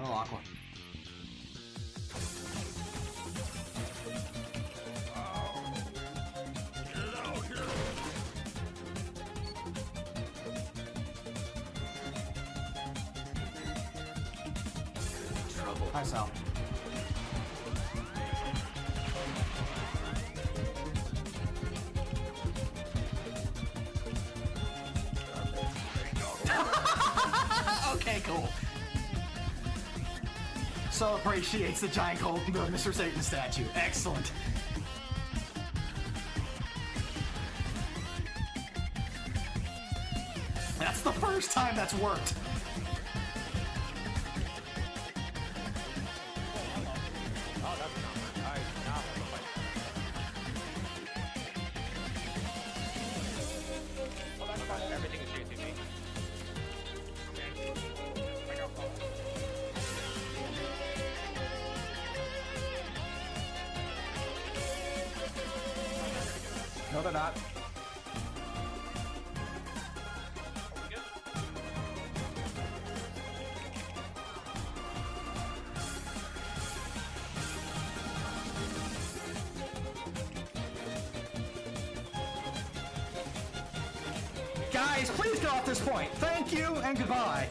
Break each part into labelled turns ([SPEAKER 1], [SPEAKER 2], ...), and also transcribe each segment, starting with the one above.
[SPEAKER 1] Oh, Aqua. Hi, Sal. Okay, cool. So appreciates the giant gold, the Mr. Satan statue. Excellent. That's the first time that's worked. No, they're not. Guys, please get off this point. Thank you and goodbye.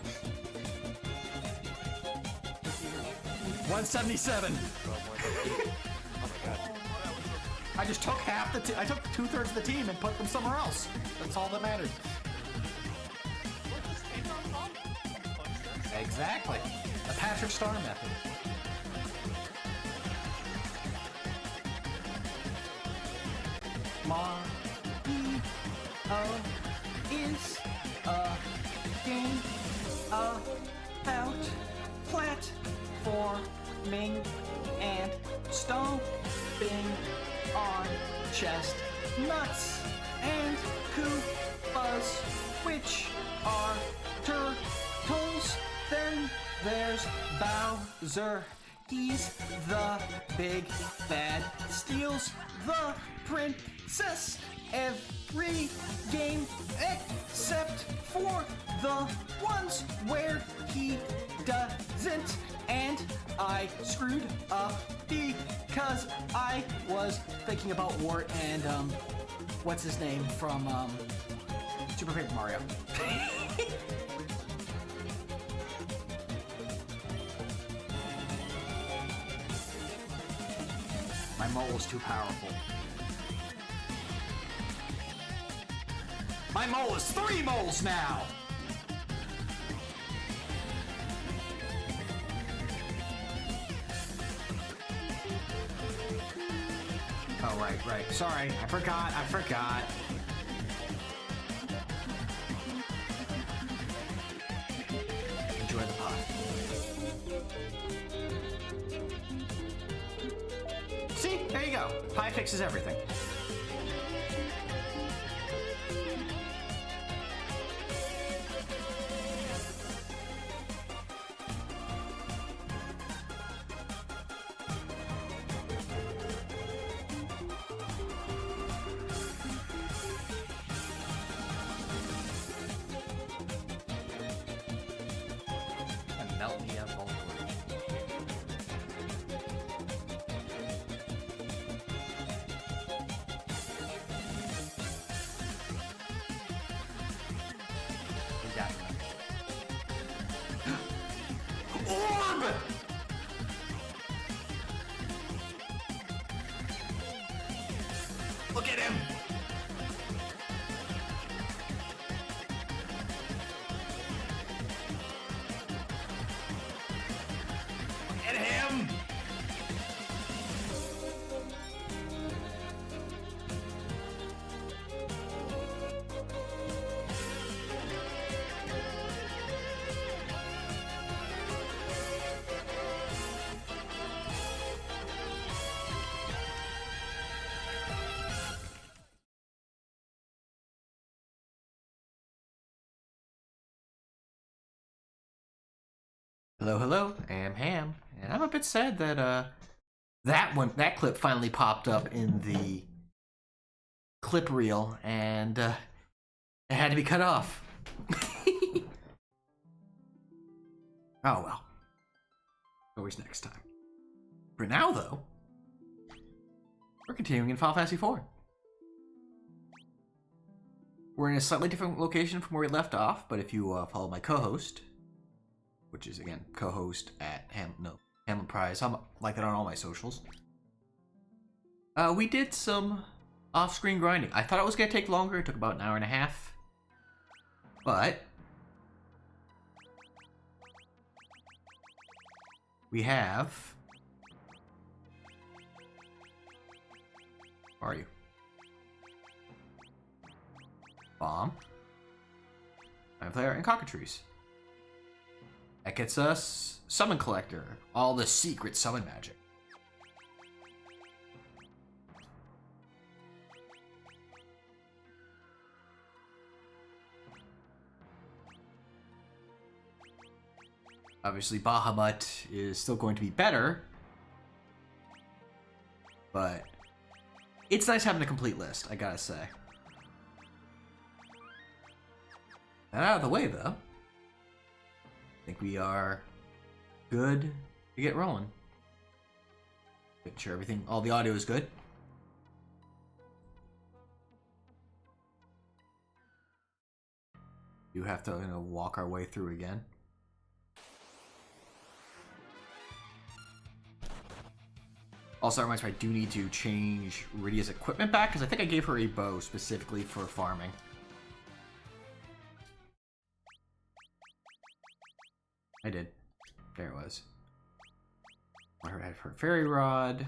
[SPEAKER 1] 177. I just took half the I took 2/3 of the team and put them somewhere else. That's all that mattered. Exactly. The Patrick Star method. Mario is a game about platforming and stomping on chestnuts and Koopas, which are turtles. Then there's Bowser. He's the big bad, steals the princess every game except for the ones where he doesn't. And I screwed up because I was thinking about Wart and what's his name from Super Paper Mario. My mole is too powerful. My mole is 3 moles now! Oh, right. Sorry, I forgot. Enjoy the pie. See? There you go. Pie fixes everything. Melt me up all the way. We got it. Orb! Look at him! At him! Hello, I'm Ham, and I'm a bit sad that that clip finally popped up in the clip reel, and it had to be cut off. Oh well. Always next time. For now, though, we're continuing in Final Fantasy IV. We're in a slightly different location from where we left off, but if you follow my co-host, which is, again, co-host at Hamlet Prize, I'm like that on all my socials, we did some off-screen grinding. I thought it was going to take longer. It took about an hour and a half. But we have... Where are you? Bomb. Mind Flayer and Cockatrice. That gets us Summon Collector. All the secret summon magic. Obviously, Bahamut is still going to be better, but it's nice having a complete list, I gotta say. That out of the way, though, I think we are good to get rolling. Making sure everything, all the audio is good. You have to, walk our way through again. Also, that reminds me, I do need to change Rydia's equipment back, because I think I gave her a bow specifically for farming. I did. There it was. I heard I had her fairy rod.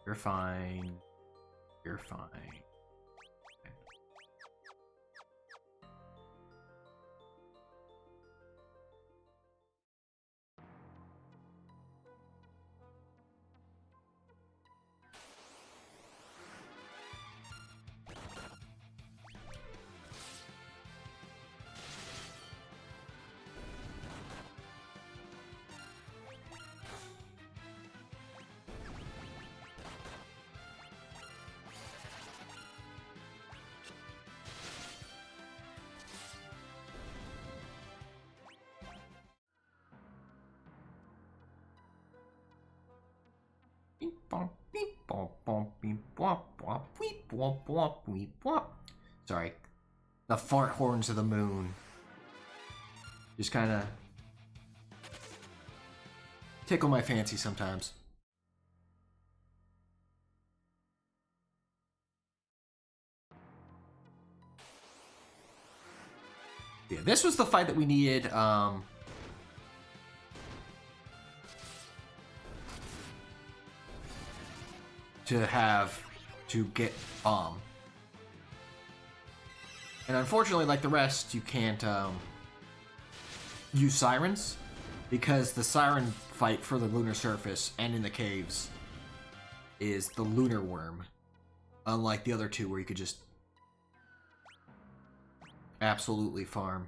[SPEAKER 1] You're fine. You're fine. Sorry. The fart horns of the moon. Just kind of tickle my fancy sometimes. Yeah, this was the fight that we needed, to have to get bomb. And unfortunately, like the rest, you can't use sirens, because the siren fight for the lunar surface and in the caves is the lunar worm, unlike the other two where you could just absolutely farm.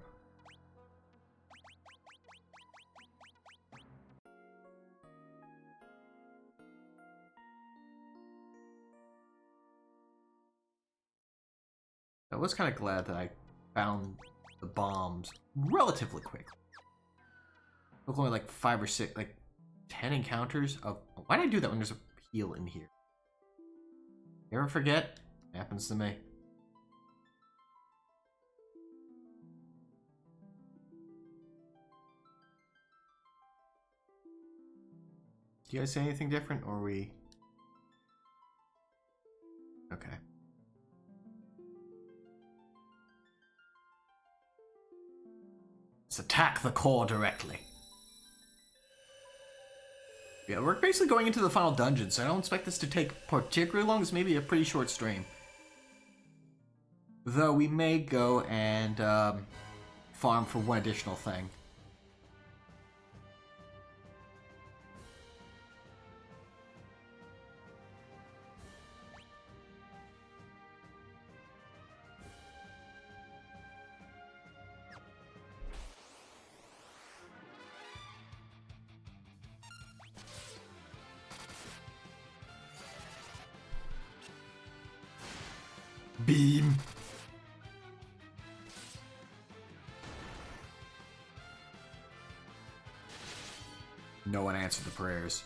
[SPEAKER 1] I was kind of glad that I found the bombs relatively quick. Took only like 5 or 6, like 10 encounters of... Why did I do that when there's a heal in here? You ever forget? Happens to me. Do you guys say anything different, or are we... Okay. Let's attack the core directly. Yeah, we're basically going into the final dungeon, so I don't expect this to take particularly long. This may be a pretty short stream. Though we may go and farm for one additional thing. Beam. No one answered the prayers.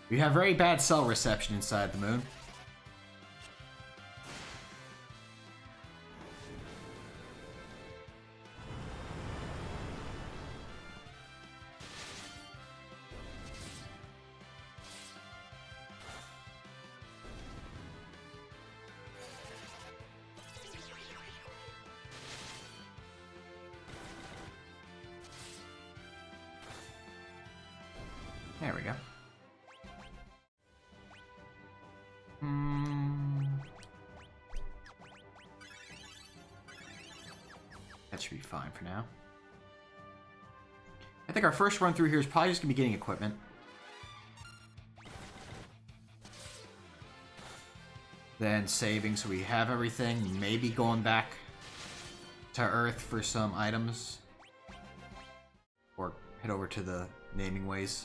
[SPEAKER 1] We have very bad cell reception inside the moon. There we go. That should be fine for now. I think our first run through here is probably just going to be getting equipment. Then saving so we have everything. Maybe going back to Earth for some items. Or head over to the naming ways.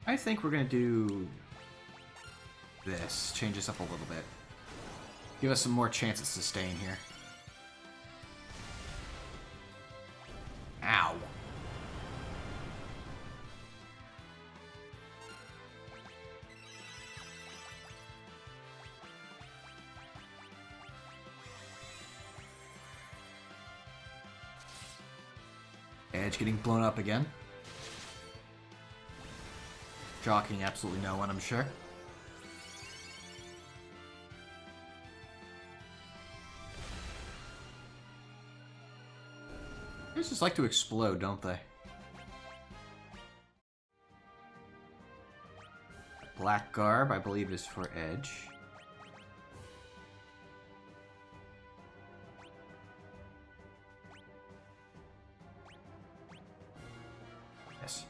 [SPEAKER 1] I think we're going to do this. Change this up a little bit. Give us some more chance at sustain here. Ow. Edge getting blown up again. Jockeying absolutely no one, I'm sure. They just like to explode, don't they? Black Garb, I believe, is for Edge. Yes.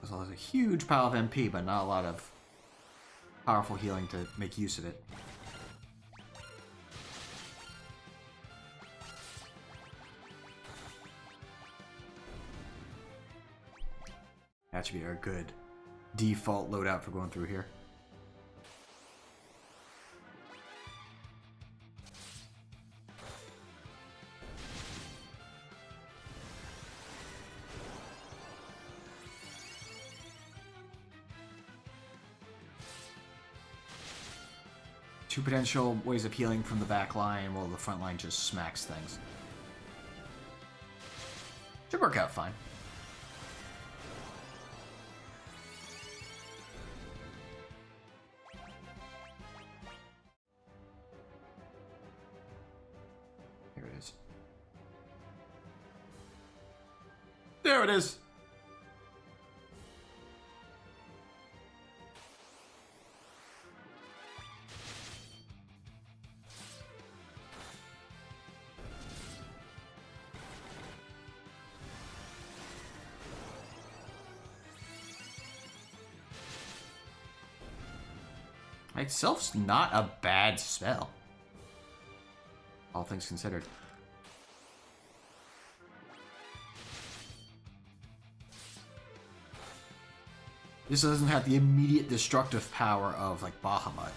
[SPEAKER 1] So there's a huge pile of MP, but not a lot of powerful healing to make use of it. That should be our good default loadout for going through here. Two potential ways of healing from the back line while the front line just smacks things. Should work out fine. Here it is. There it is! Itself's not a bad spell, all things considered. This doesn't have the immediate destructive power of, like, Bahamut.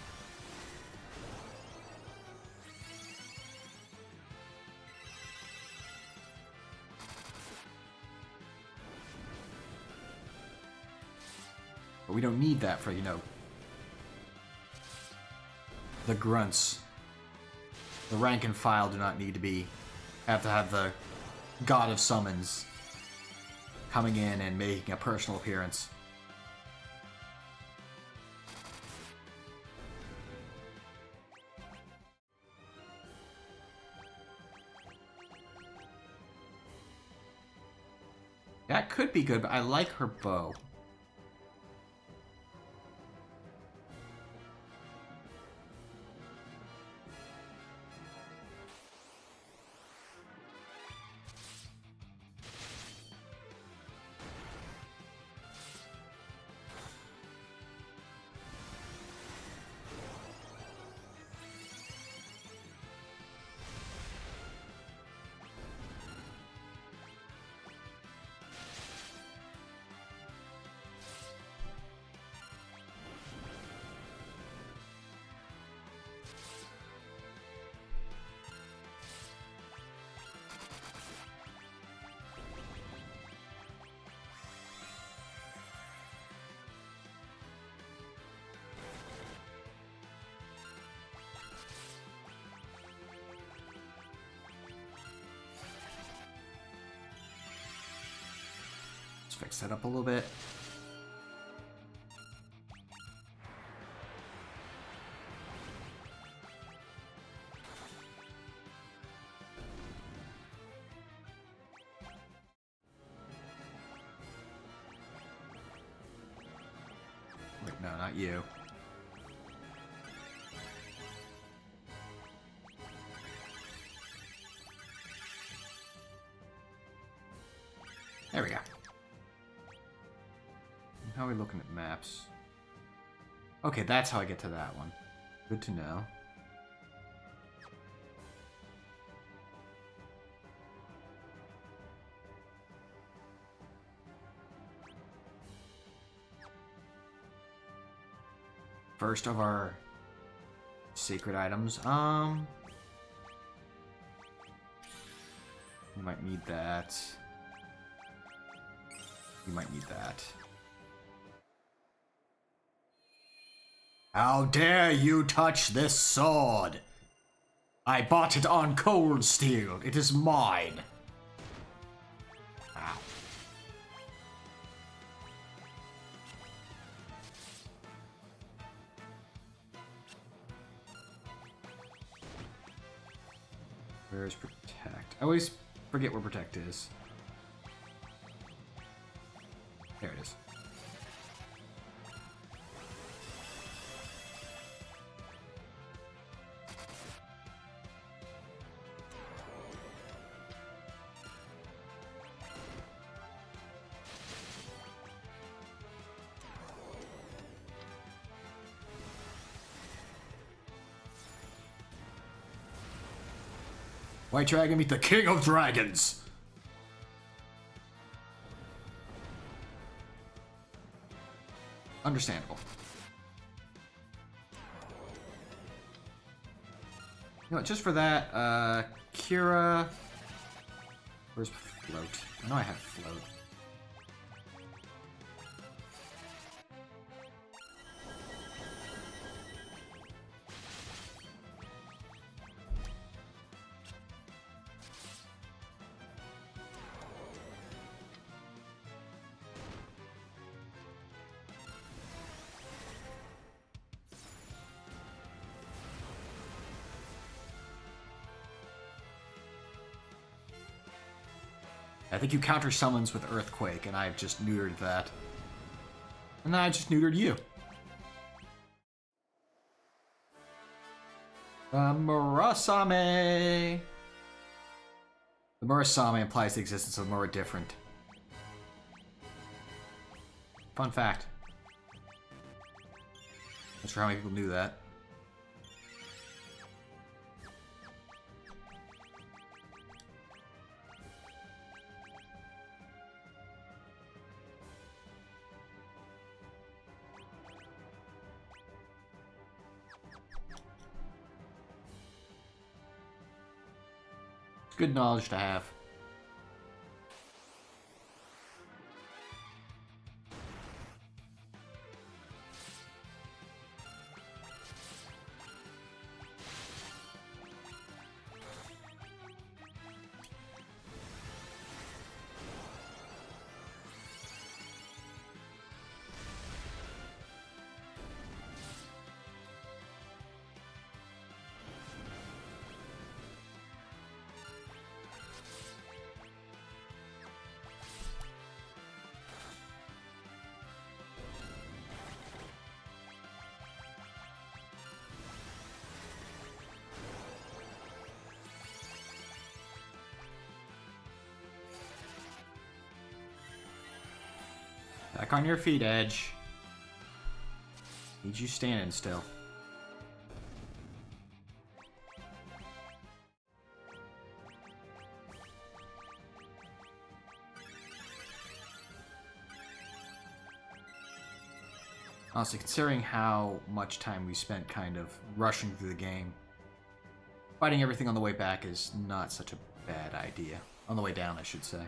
[SPEAKER 1] But we don't need that for, you know, the grunts. The rank and file do not need to have to have the God of Summons coming in and making a personal appearance. That could be good, but I like her bow. fix that up a little bit. Wait, no, not you. There we go. How are we looking at maps? Okay, that's how I get to that one. Good to know. First of our secret items. You might need that. You might need that. How dare you touch this sword? I bought it on cold steel. It is mine. Ow. Where is protect? I always forget where protect is. There it is. White Dragon meet the King of Dragons! Understandable. You know what, just for that, Kira... Where's Float? I know I have Float. I think you counter summons with Earthquake, and I've just neutered that. And then I just neutered you. Murasame! The Murasame implies the existence of Mura different. Fun fact. Not sure how many people knew that. Good knowledge to have. Back on your feet, Edge. Need you standing still. Honestly, considering how much time we spent kind of rushing through the game, fighting everything on the way back is not such a bad idea. On the way down, I should say.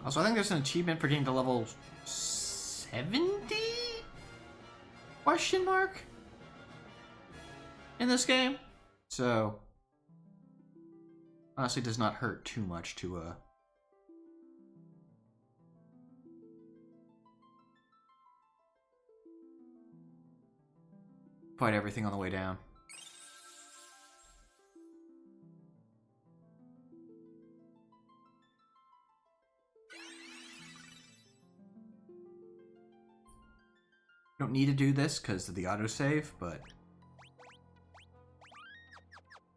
[SPEAKER 1] Also, I think there's an achievement for getting to level 70? Question mark? In this game? So, honestly, does not hurt too much to, fight everything on the way down. Don't need to do this because of the autosave, but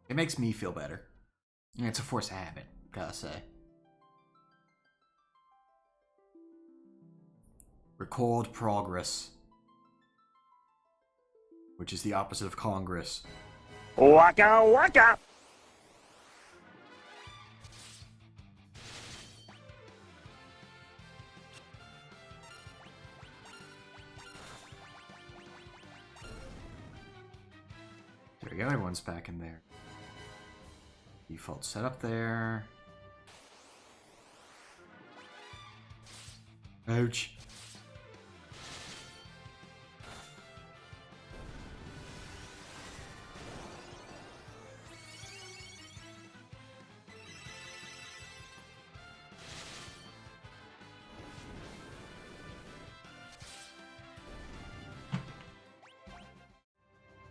[SPEAKER 1] it makes me feel better. And it's a force of habit, gotta say. Record progress. Which is the opposite of Congress.
[SPEAKER 2] Waka waka!
[SPEAKER 1] There we go, everyone's back in there. Default setup there. Ouch.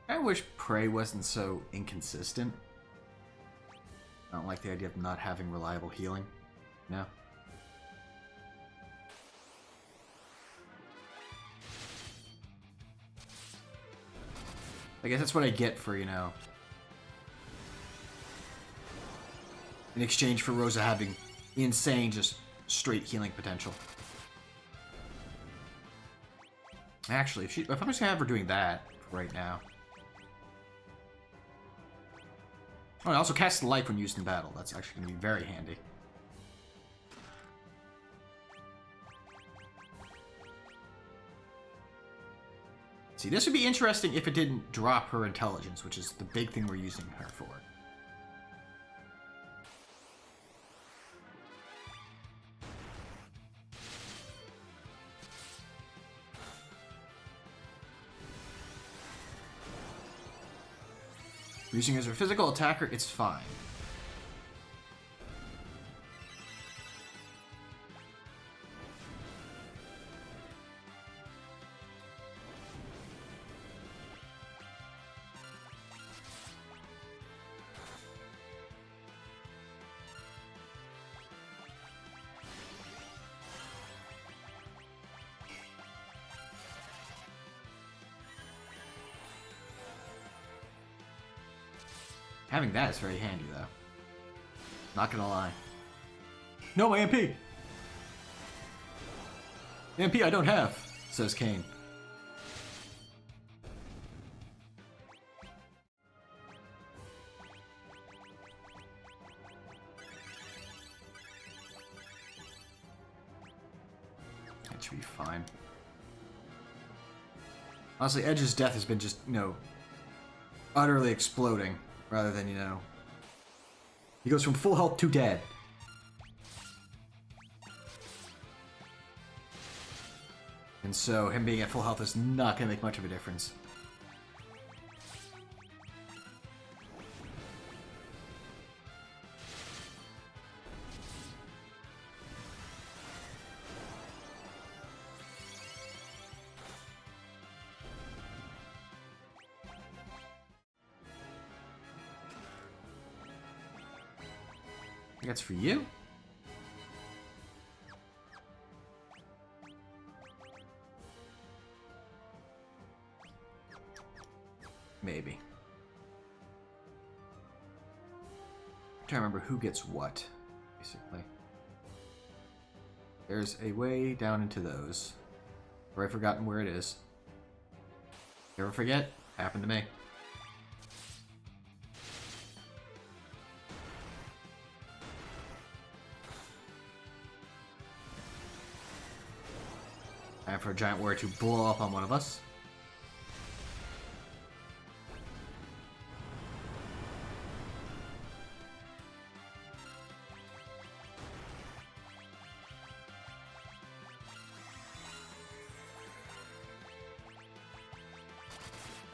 [SPEAKER 1] I wish Prey wasn't so inconsistent. I don't like the idea of not having reliable healing. No. I guess that's what I get for, you know, in exchange for Rosa having insane, just straight healing potential. Actually, if I'm just gonna have her doing that right now. Oh, it also casts life when used in battle. That's actually going to be very handy. See, this would be interesting if it didn't drop her intelligence, which is the big thing we're using her for. Using as her physical attacker, it's fine. Having that is very handy, though. Not gonna lie. No, my MP! MP I don't have, says Kane. That should be fine. Honestly, Edge's death has been just, you know, utterly exploding. Rather than, you know, he goes from full health to dead. And so him being at full health is not going to make much of a difference. That's for you. Maybe. I'm trying to remember who gets what, basically. There's a way down into those. Or I've forgotten where it is. You ever forget? Happened to me. Time for a giant warrior to blow up on one of us.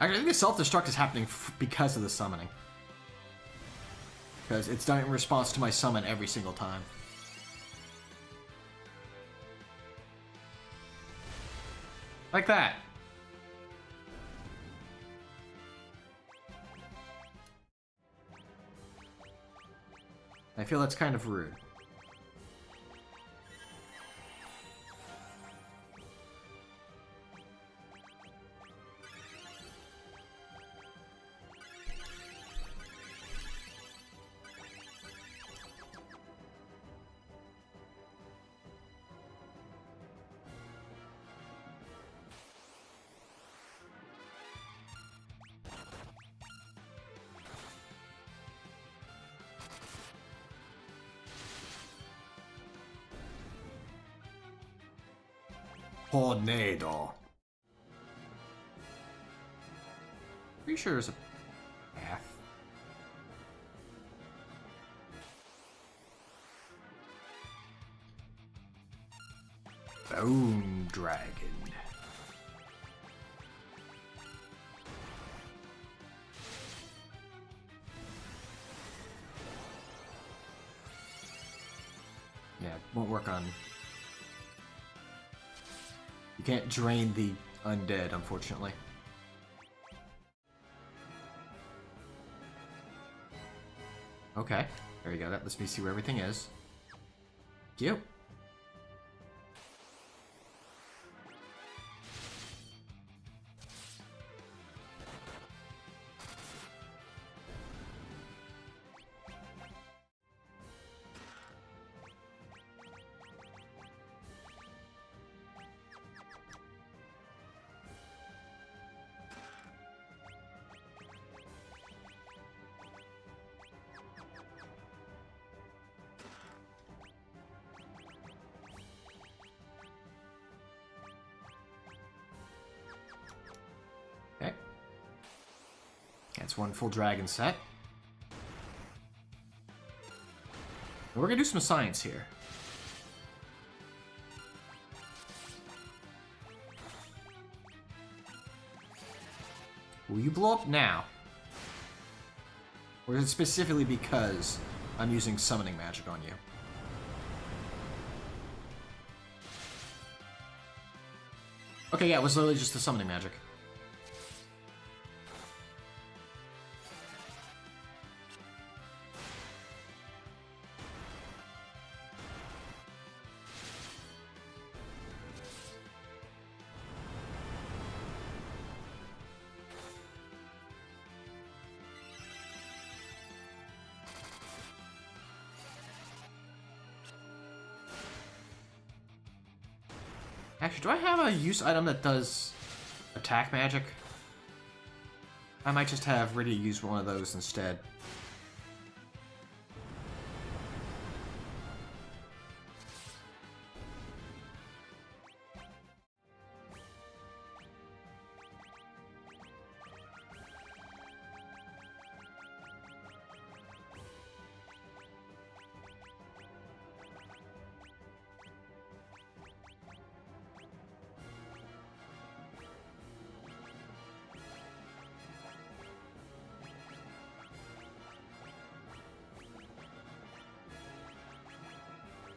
[SPEAKER 1] I think the self-destruct is happening because of the summoning. Because it's done in response to my summon every single time. Like that. I feel that's kind of rude. Tornado. Pretty sure there's a path. Bone Dragon. Yeah, won't work on... You can't drain the undead, unfortunately. Okay, there you go. That lets me see where everything is. Thank you. Okay. That's one full dragon set. And we're gonna do some science here. Will you blow up now? Or is it specifically because I'm using summoning magic on you? Okay, yeah, it was literally just the summoning magic. Actually, do I have a use item that does attack magic? I might just have Rydia use one of those instead.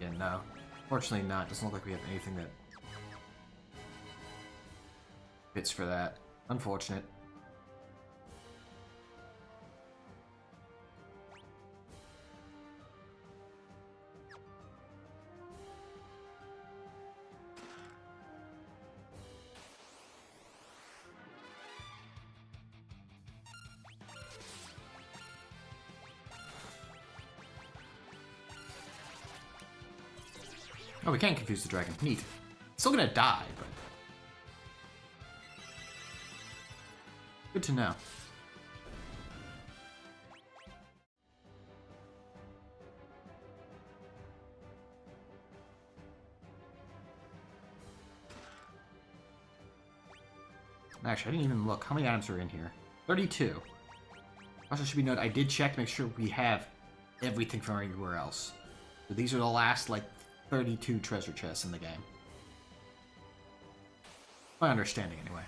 [SPEAKER 1] Yeah, no. Fortunately not. Doesn't look like we have anything that fits for that. Unfortunate. Oh, we can't confuse the dragon. Neat. Still gonna die, but... Good to know. Actually, I didn't even look. How many items are in here? 32. Also should be noted, I did check to make sure we have everything from everywhere else. So these are the last, like, 32 treasure chests in the game. My understanding, anyway.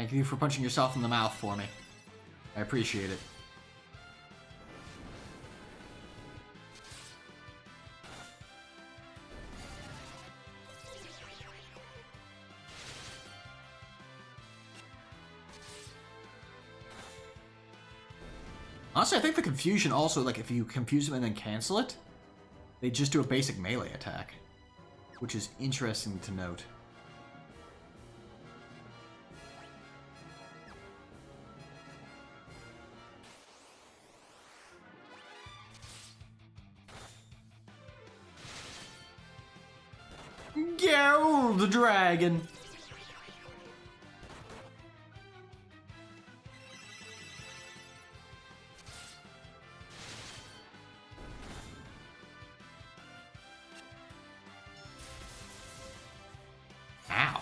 [SPEAKER 1] Thank you for punching yourself in the mouth for me. I appreciate it. Honestly, I think the confusion also, like, if you confuse them and then cancel it, they just do a basic melee attack, which is interesting to note. Go, the dragon! Ow.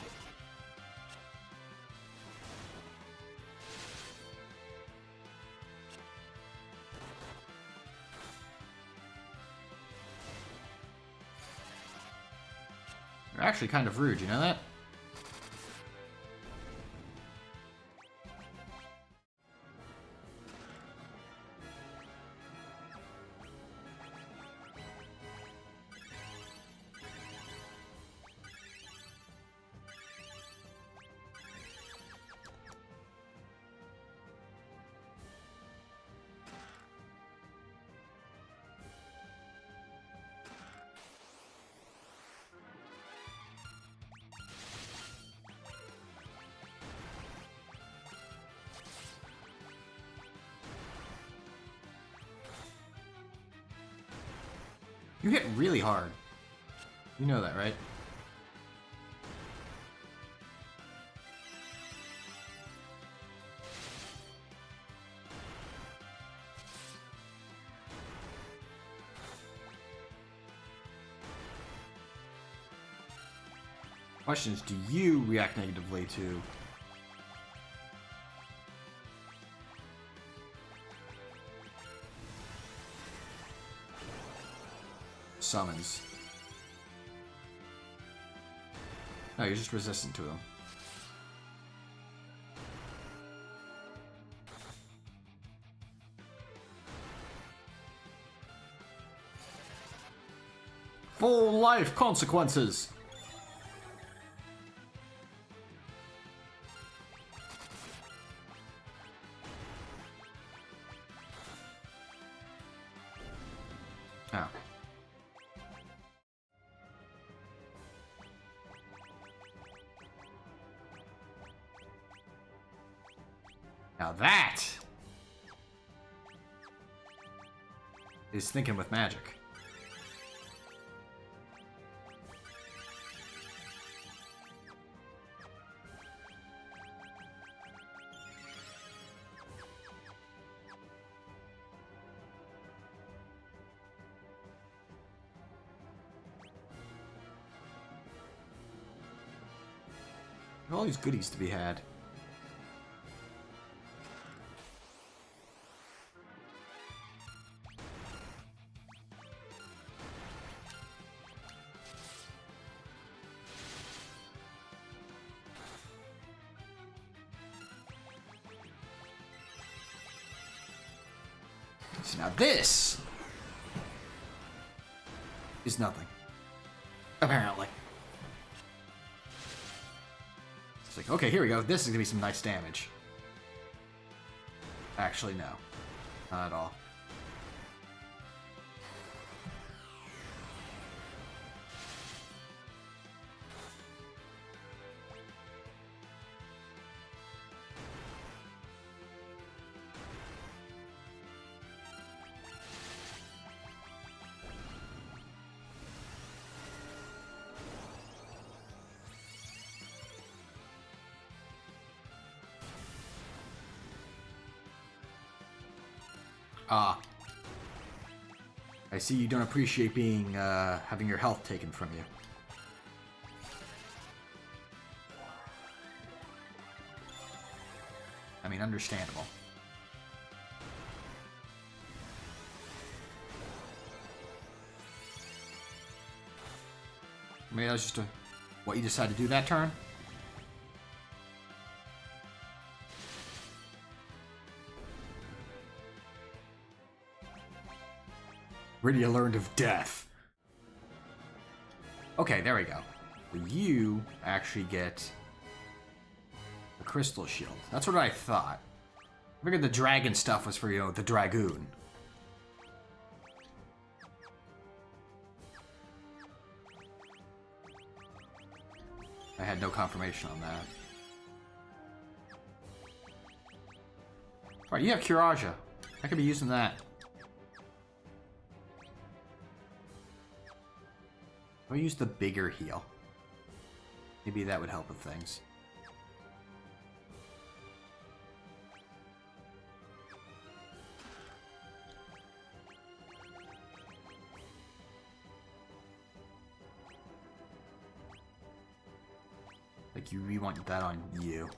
[SPEAKER 1] They're actually kind of rude, you know that? You hit really hard. You know that, right? Question is, do you react negatively to summons? No, you're just resistant to them. Full life consequences! Oh. Now that is thinking with magic. There are all these goodies to be had. So now this is nothing. Apparently. It's like, okay, here we go. This is gonna be some nice damage. Actually, no. Not at all. Ah. I see you don't appreciate being, having your health taken from you. I mean, understandable. Maybe that was just what you decided to do that turn? Radio learned of death. Okay, there we go. You actually get the crystal shield. That's what I thought. I figured the dragon stuff was for, you know, the dragoon. I had no confirmation on that. Alright, you have Curaja. I could be using that. I'll use the bigger heal. Maybe that would help with things. Like, we want that on you.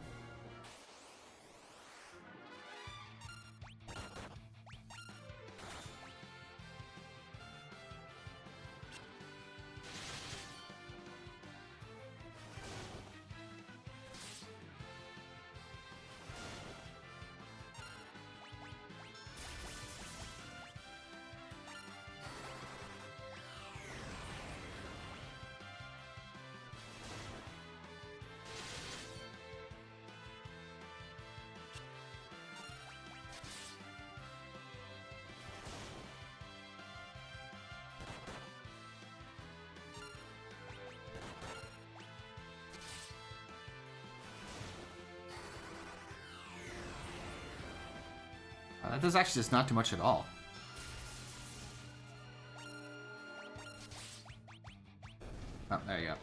[SPEAKER 1] That does actually just not too much at all. Oh, there you go.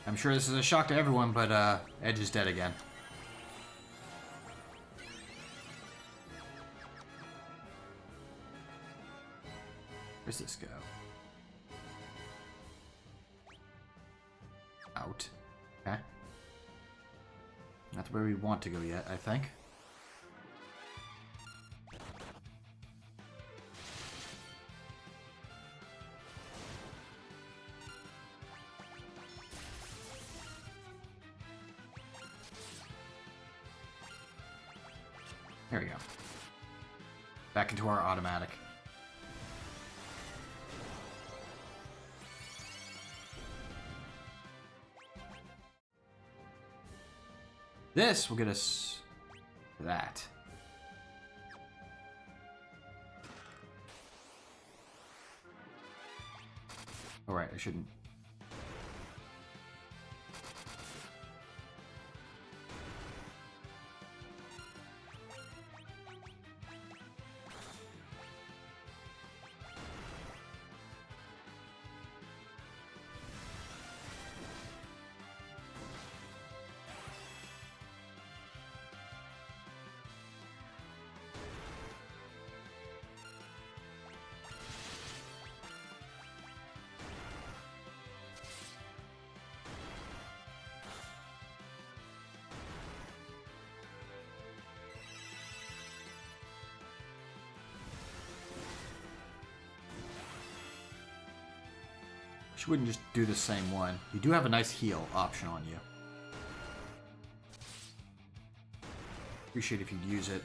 [SPEAKER 1] I'm sure this is a shock to everyone, but Edge is dead again. Where's this go? Out. Okay. Not where we want to go yet, I think. There we go. Back into our automatic. This will get us that. Alright, I shouldn't. She wouldn't just do the same one. You do have a nice heal option on you. Appreciate if you'd use it.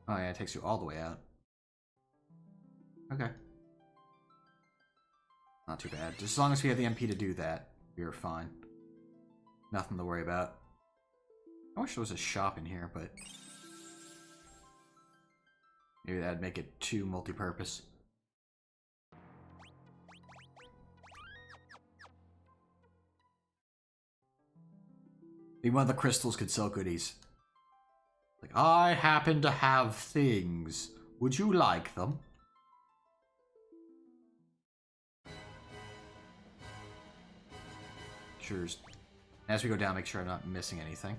[SPEAKER 1] Oh yeah, it takes you all the way out. Okay. Not too bad. Just as long as we have the MP to do that, we're fine. Nothing to worry about. I wish there was a shop in here, but maybe that'd make it too multi-purpose. Maybe one of the crystals could sell goodies. Like, I happen to have things. Would you like them? Sure. As we go down, make sure I'm not missing anything.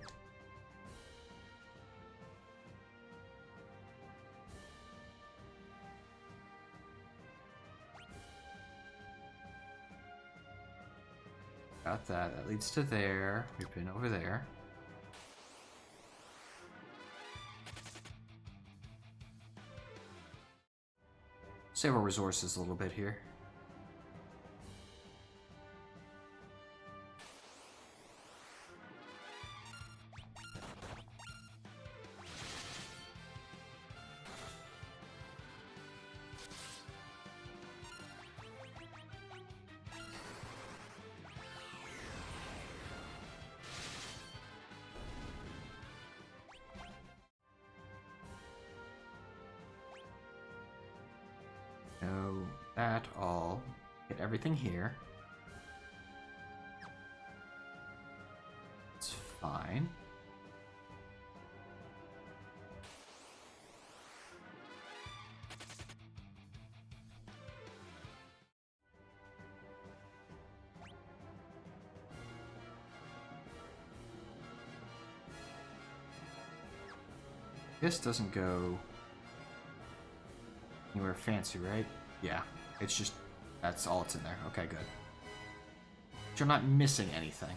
[SPEAKER 1] Got that. That leads to there. We've been over there. Save our resources a little bit here. No, that all. Get everything here. It's fine. This doesn't go anywhere fancy, right? Yeah, it's just, that's all it's in there. Okay, good. But you're not missing anything.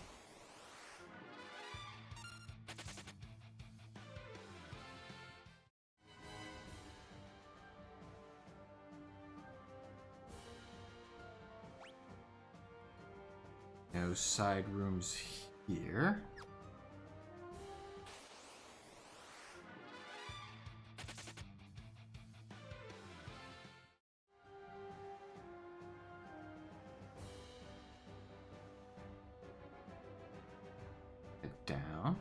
[SPEAKER 1] No side rooms here. Down.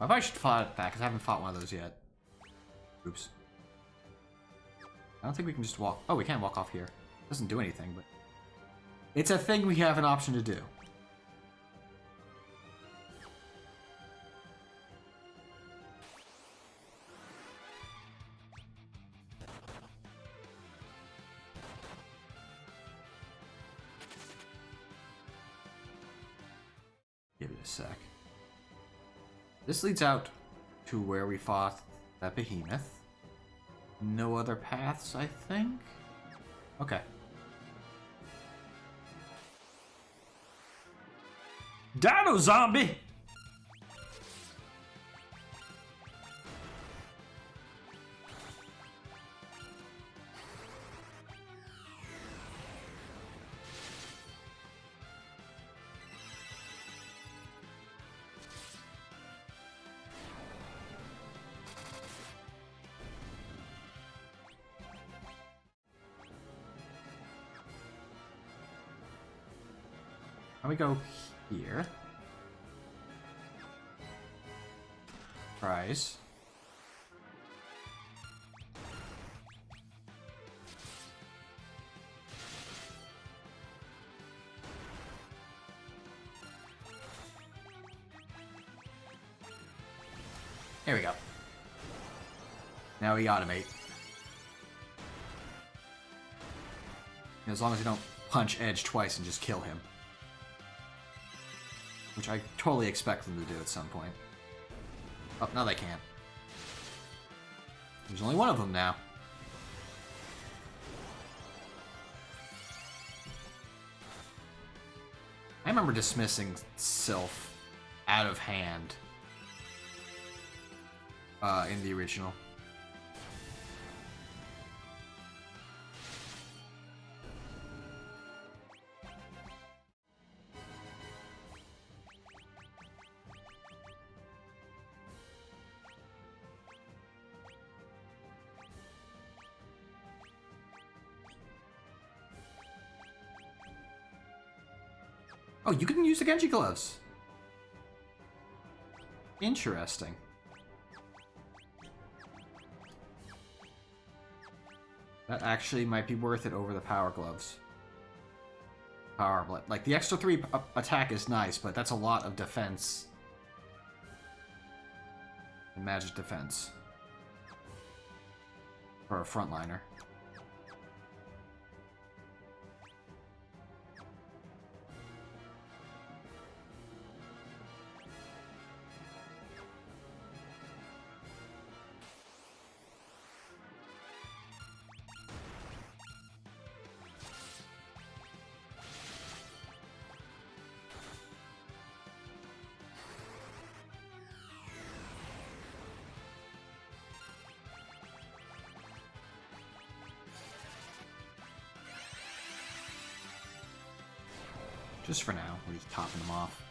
[SPEAKER 1] I probably should fight that because I haven't fought one of those yet. Oops. I don't think we can just walk. Oh, we can walk off here. Doesn't do anything, but it's a thing we have an option to do. Give it a sec. This leads out to where we fought that behemoth. No other paths, I think? Okay. Dino zombie! Now we go here. Prize. There we go. Now we automate. As long as you don't punch Edge twice and just kill him. Which I totally expect them to do at some point. Oh, no they can't. There's only one of them now. I remember dismissing Sylph out of hand in the original. Oh, you can use the Genji gloves. Interesting. That actually might be worth it over the power gloves. Like the extra 3 attack is nice, but that's a lot of defense. And magic defense. For a frontliner. Just for now, we're just topping them off.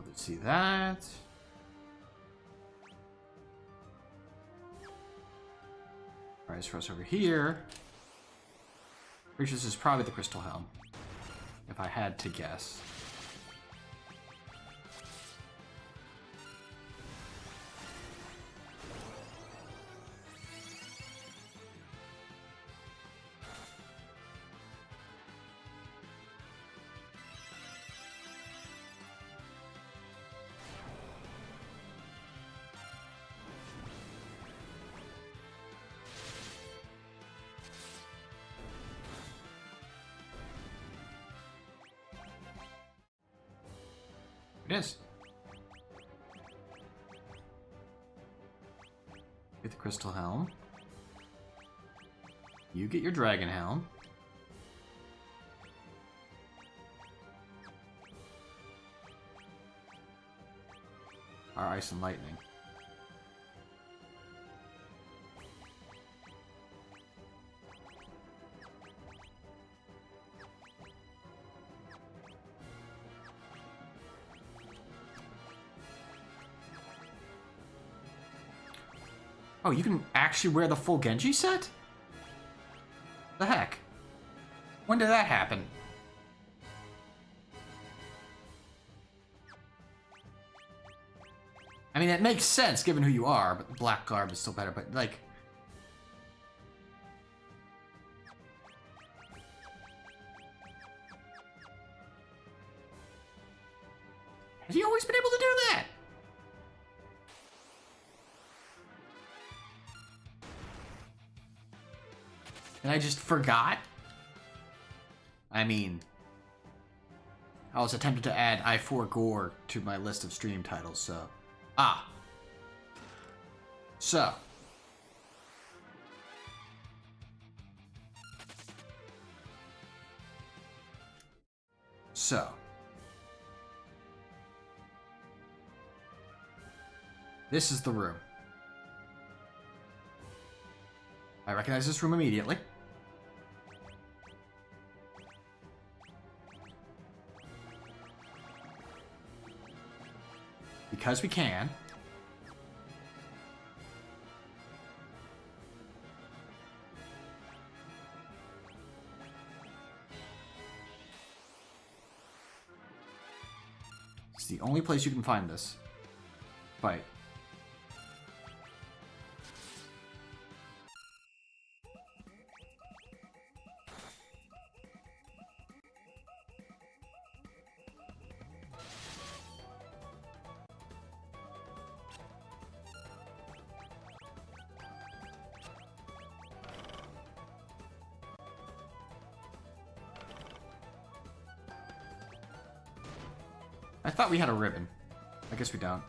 [SPEAKER 1] Let's see that. Alright, for us over here. Which this is probably the Crystal Helm, if I had to guess. It is. Get the Crystal Helm. You get your Dragon Helm. Our Ice and Lightning. Oh, you can actually wear the full Genji set? The heck? When did that happen? I mean, it makes sense given who you are, but the black garb is still better, but like... Has he always been able to do that? And I just forgot? I mean... I was attempting to add I4 Gore to my list of stream titles, so... Ah. So. This is the room. I recognize this room immediately. Because we can. It's the only place you can find this fight. I thought we had a ribbon. I guess we don't.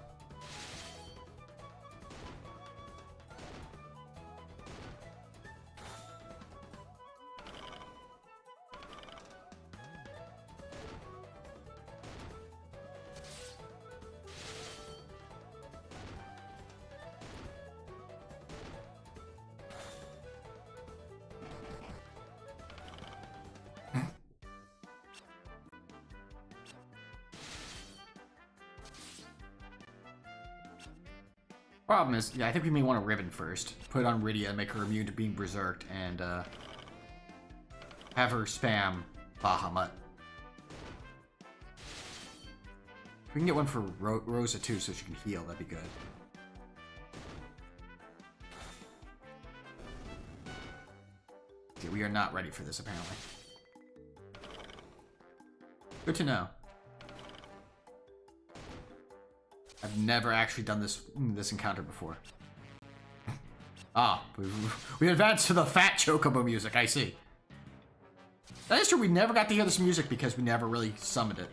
[SPEAKER 1] Problem is, yeah, I think we may want a ribbon first. Put it on Rydia, make her immune to being berserked, and have her spam Bahamut. We can get one for Rosa too, so she can heal. That'd be good. Okay, we are not ready for this, apparently. Good to know. I've never actually done this encounter before. Ah, we advanced to the fat chocobo music, I see. That is true, we never got to hear this music because we never really summoned it.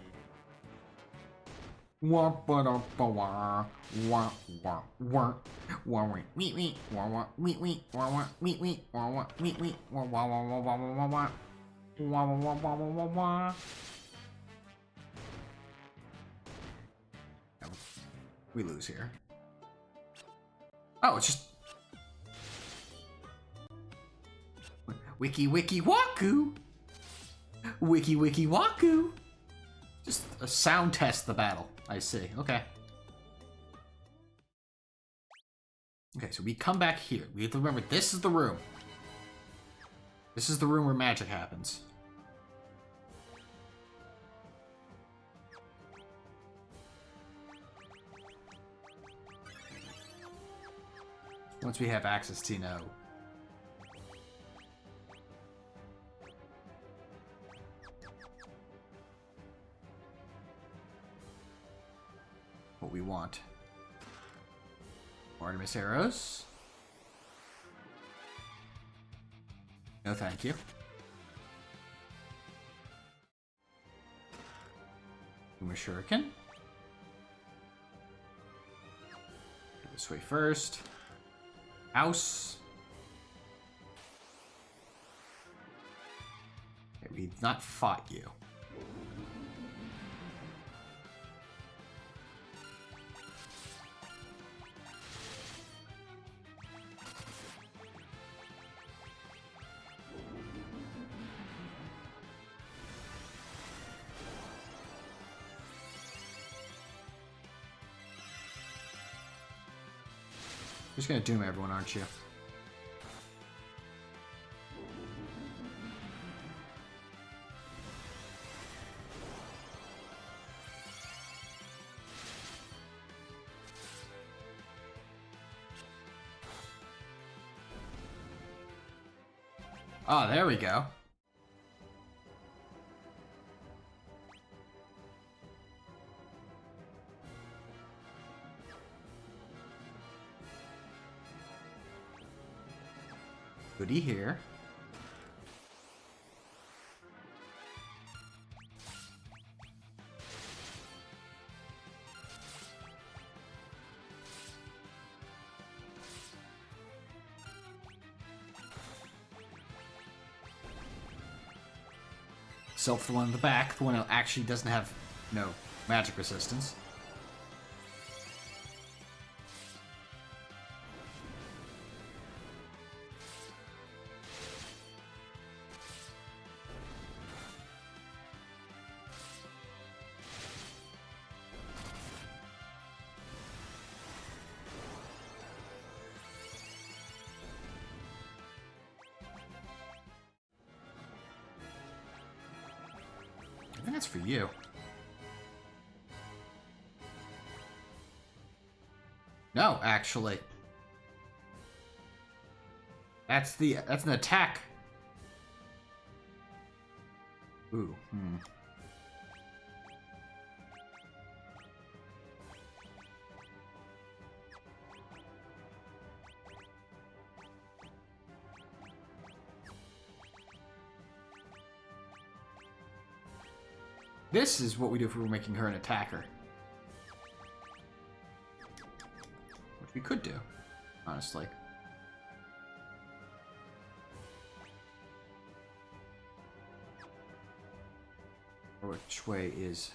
[SPEAKER 1] Wah ba da ba wah. Wah wah wah. Wah wah wee wee. Wah wah wee wee. Wah wah wee wee. Wah wah wee wee. Wah wah wah wah wah wah wah wah. Wah wah wah wah wah wah wah. We lose here. Oh, it's just wiki wiki waku. Wiki wiki waku. Just a sound test the battle. I see. Okay. Okay, so we come back here. We have to remember this is the room. This is the room where magic happens. Once we have access to, what we want. Artemis arrows. No, thank you. Uma shuriken. Go this way first. House. Okay, we've not fought you. You're just gonna doom everyone, aren't you? Oh, there we go. Goody here. Self the one in the back, the one that actually doesn't have no magic resistance. I think that's for you. No, actually. That's an attack. Ooh, This is what we do if we were making her an attacker. Which we could do, honestly. Which way is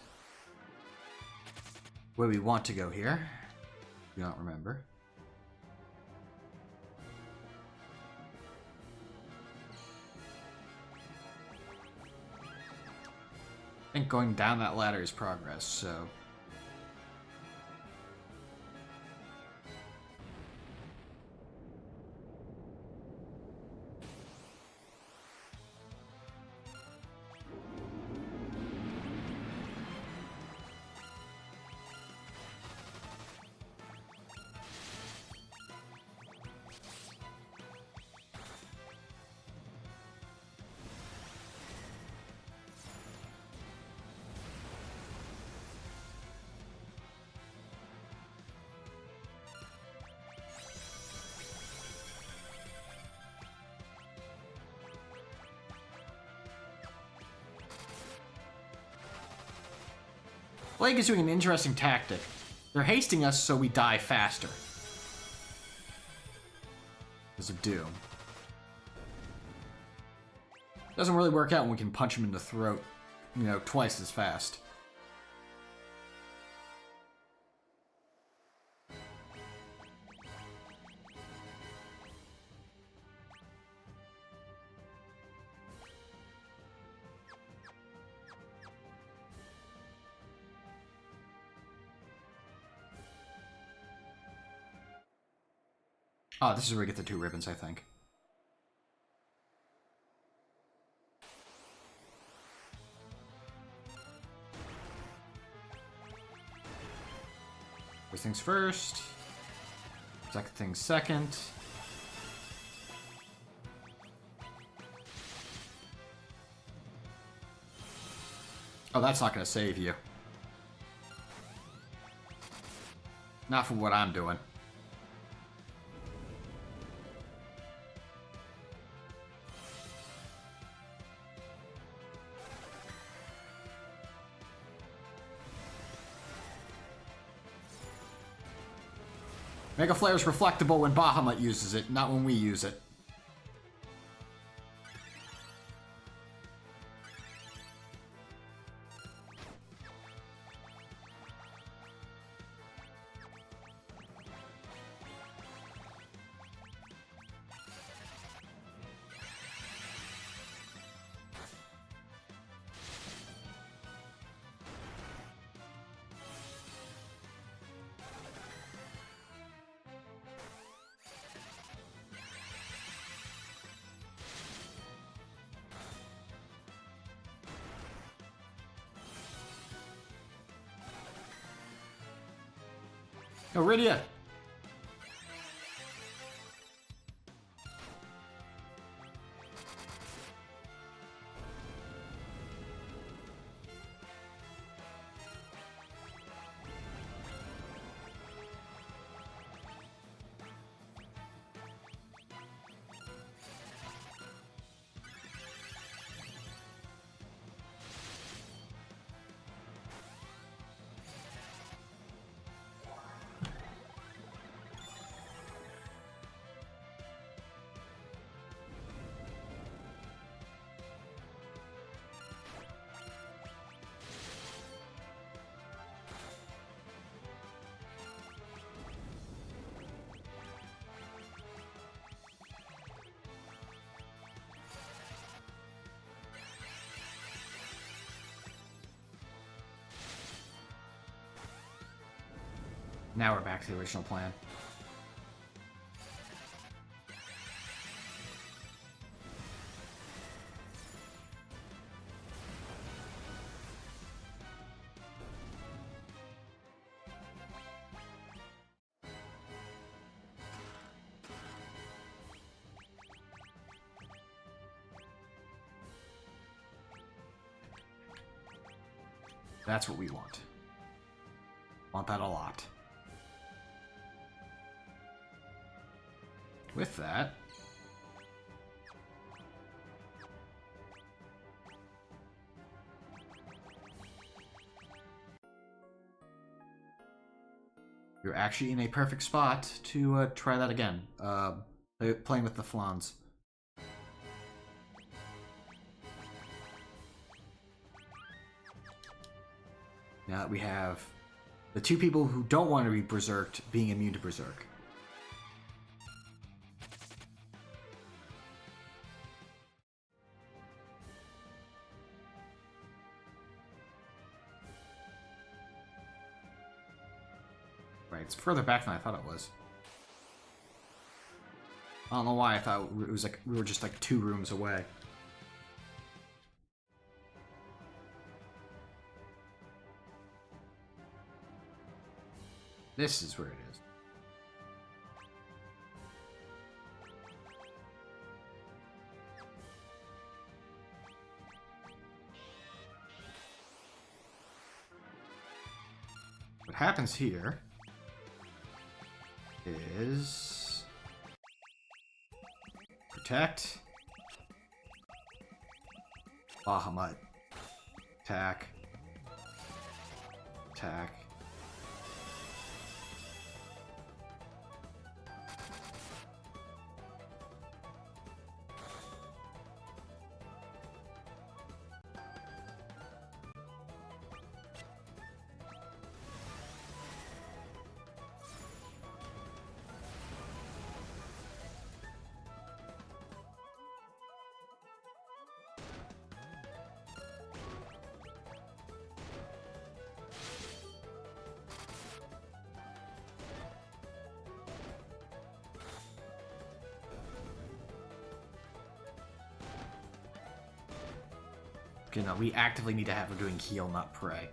[SPEAKER 1] where we want to go here? Do not remember. I think going down that ladder is progress, so... Plague is doing an interesting tactic. They're hasting us so we die faster. Because of Doom. Doesn't really work out when we can punch him in the throat, you know, twice as fast. Oh, this is where we get the 2 ribbons, I think. First things first. Second things second. Oh, that's not going to save you. Not for what I'm doing. Mega Flare is reflectable when Bahamut uses it, not when we use it. Iridia! Now we're back to the original plan. That's what we want. Want that a lot. With that, you're actually in a perfect spot to try that again. Playing with the flans. Now that we have the 2 people who don't want to be berserked being immune to berserk. Right, it's further back than I thought it was. I don't know why I thought it was like we were just like 2 rooms away. This is where it is. What happens here is protect, Bahamut, attack, Attack. Okay, no, we actively need to have her doing heal, not pray.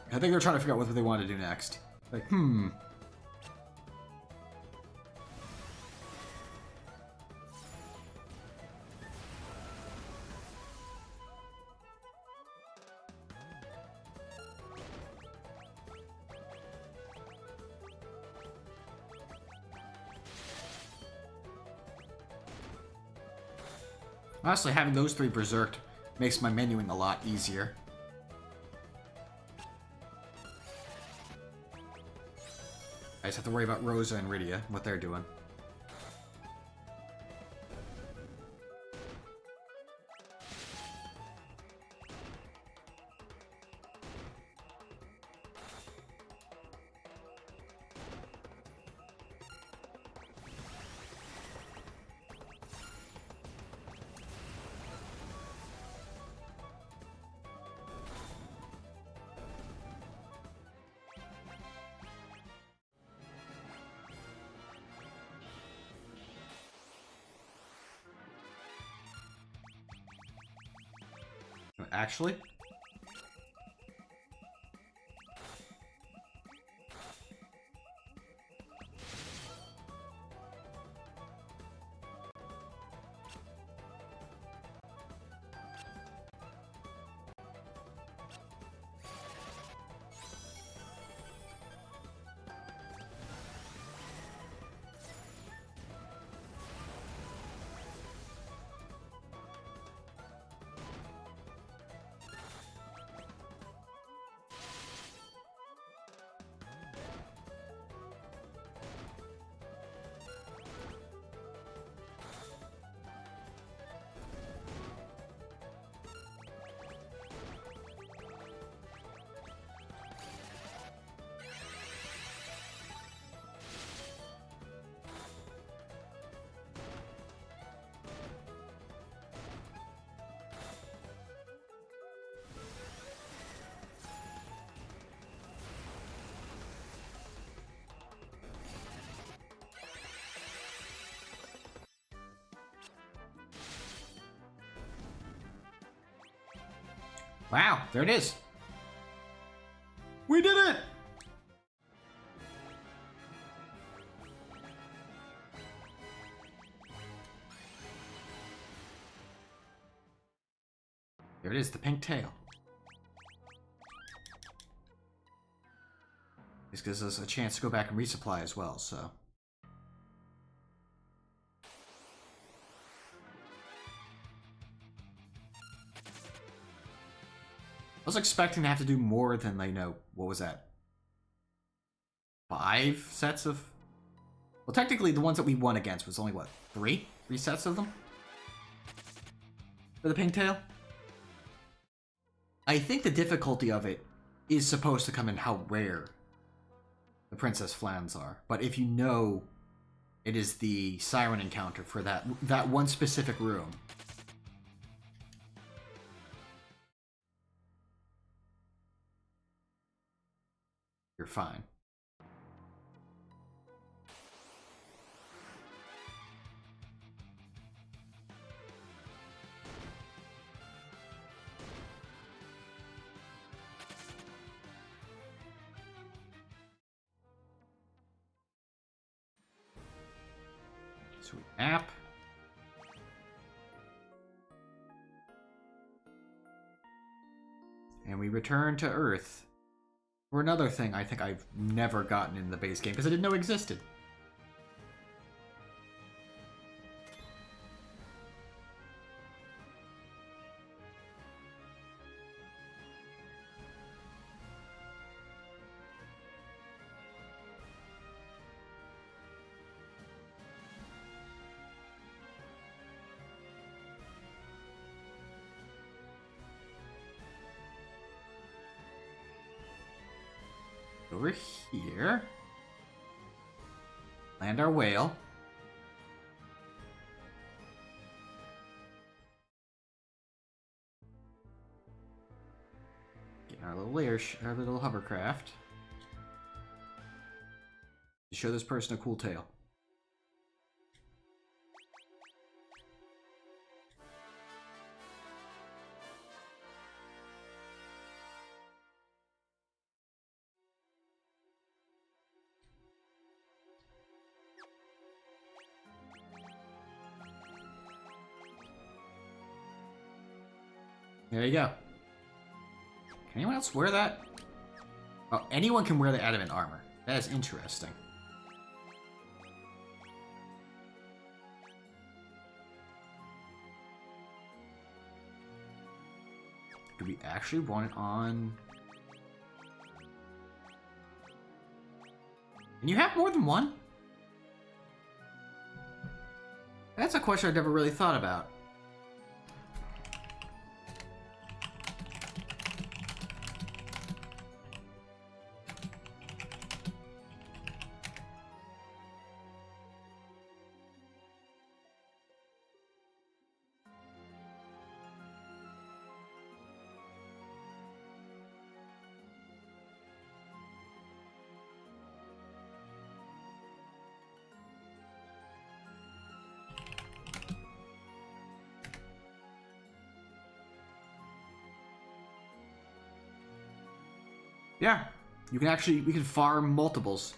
[SPEAKER 1] I think they're trying to figure out what they want to do next. Like, Honestly, having those three berserked makes my menuing a lot easier. I just have to worry about Rosa and Rydia, what they're doing. Actually? Wow, there it is. We did it! There it is, the pink tail. This gives us a chance to go back and resupply as well, so. I was expecting to have to do more than, you know, what was that? 5 sets of... Well, technically, the ones that we won against was only, what, 3? 3 sets of them? For the pigtail? I think the difficulty of it is supposed to come in how rare the Princess Flans are. But if you know it is the Siren encounter for that one specific room... you're fine. Sweet app. And we return to Earth. For another thing I think I've never gotten in the base game, because I didn't know existed. Over here. Land our whale. Get our little hovercraft. To show this person a cool tail. There you go. Can anyone else wear that? Oh, anyone can wear the adamant armor. That is interesting. Do we actually want it on? And you have more than one? That's a question I've never really thought about. Yeah, we can farm multiples.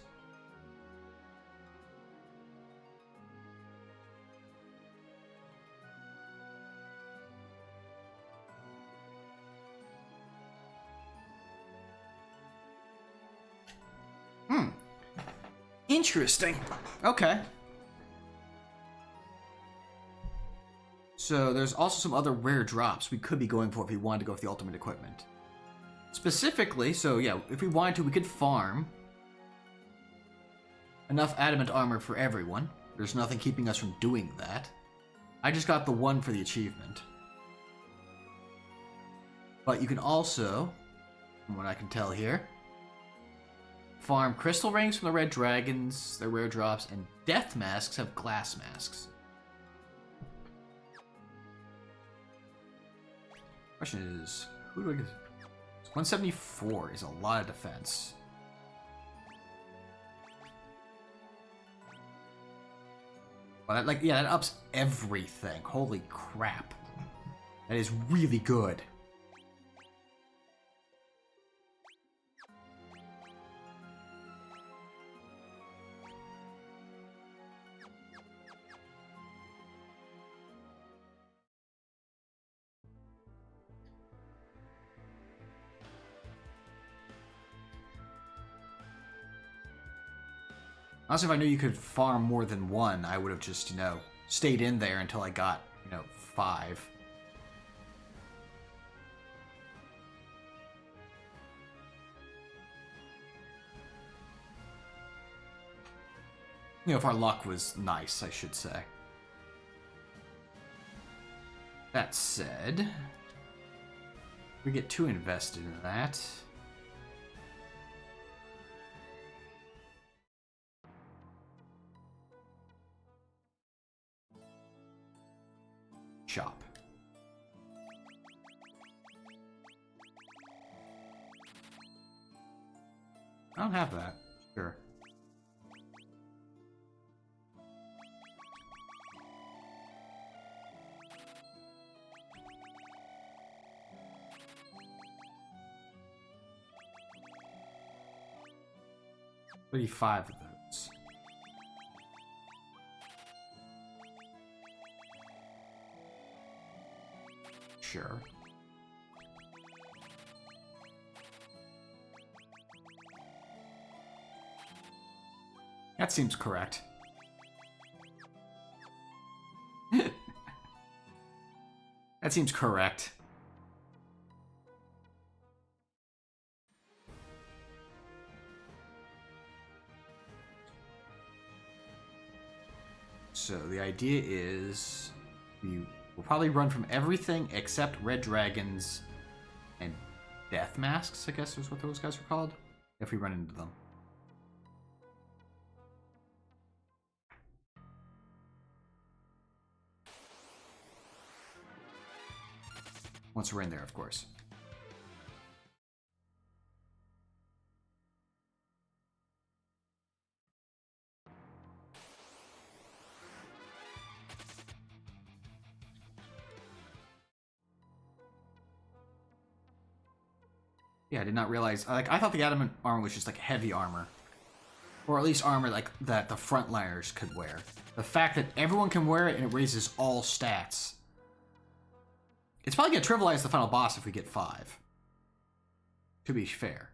[SPEAKER 1] Interesting. Okay. So there's also some other rare drops we could be going for if we wanted to go with the ultimate equipment. Specifically, so yeah, if we wanted to, we could farm enough adamant armor for everyone. There's nothing keeping us from doing that. I just got the one for the achievement. But you can also, from what I can tell here, farm crystal rings from the red dragons, their rare drops, and death masks have glass masks. Question is, who do I get? 174 is a lot of defense. But that ups everything. Holy crap. That is really good. Honestly, if I knew you could farm more than one, I would have just, stayed in there until I got, 5. If our luck was nice, I should say. That said, we get too invested in that. Shop. I don't have that. Sure. $35 of those. Sure. That seems correct. That seems correct. So the idea is we will probably run from everything except red dragons and death masks, I guess is what those guys are called, if we run into them. Once we're in there, of course. Yeah, I did not realize. I thought the adamant armor was just like heavy armor, or at least armor like that the frontliners could wear. The fact that everyone can wear it and it raises all stats. It's probably gonna trivialize the final boss if we get 5. To be fair,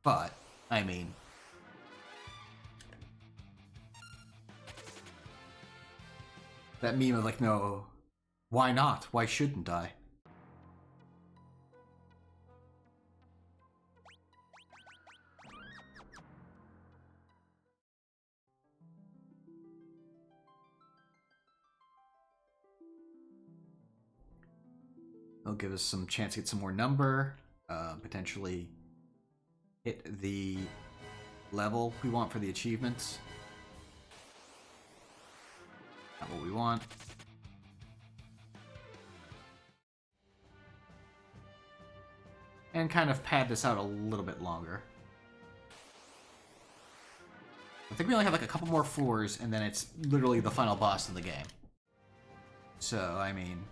[SPEAKER 1] but I mean, that meme of like, no, why not? Why shouldn't I? It'll give us some chance to get some more number, potentially hit the level we want for the achievements. Not what we want. And kind of pad this out a little bit longer. I think we only have like a couple more floors and then it's literally the final boss of the game. So, I mean,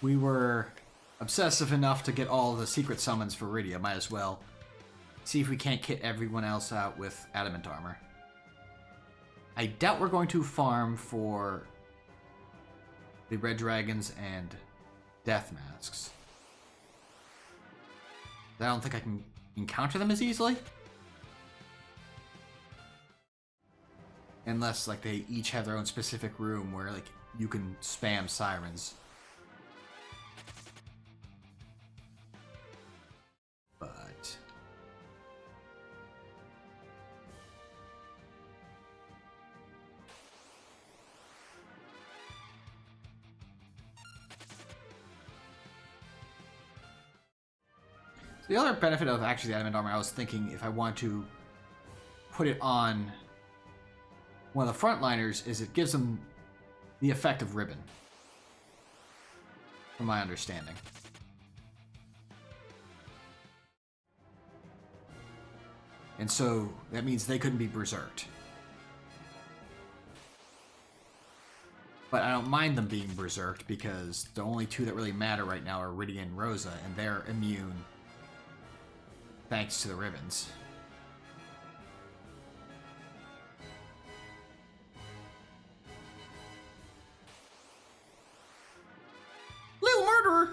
[SPEAKER 1] we were obsessive enough to get all the secret summons for Rydia. Might as well see if we can't kit everyone else out with adamant armor. I doubt we're going to farm for the red dragons and death masks. I don't think I can encounter them as easily. Unless, like, they each have their own specific room where, like, you can spam sirens. But the other benefit of actually the adamant armor, I was thinking if I want to put it on one of the frontliners, is it gives them the effect of ribbon, from my understanding. And so that means they couldn't be berserked. But I don't mind them being berserked because the only two that really matter right now are Rydia and Rosa, and they're immune thanks to the ribbons. Little murderer!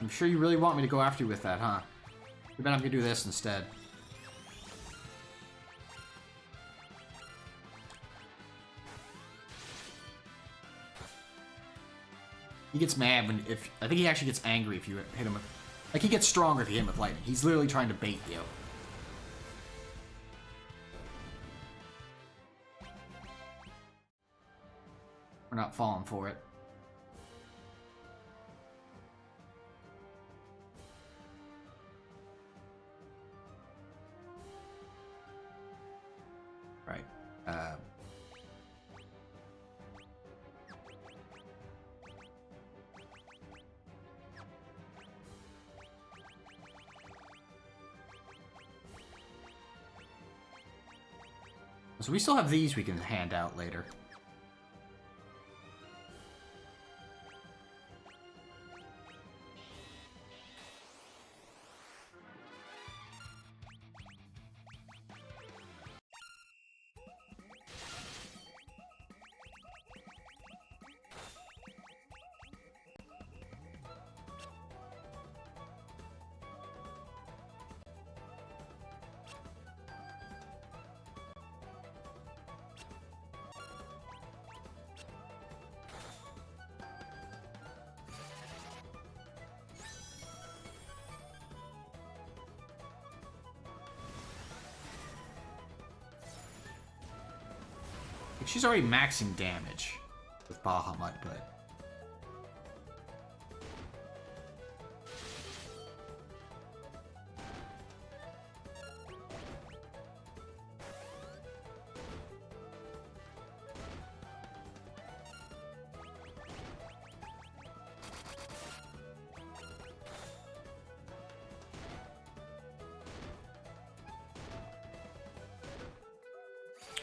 [SPEAKER 1] I'm sure you really want me to go after you with that, huh? You bet I'm gonna do this instead. He gets mad when I think he actually gets angry if you hit him with, like, he gets stronger if you hit him with lightning. He's literally trying to bait you. We're not falling for it. Right. So we still have these we can hand out later. She's already maxing damage with Bahamut, but...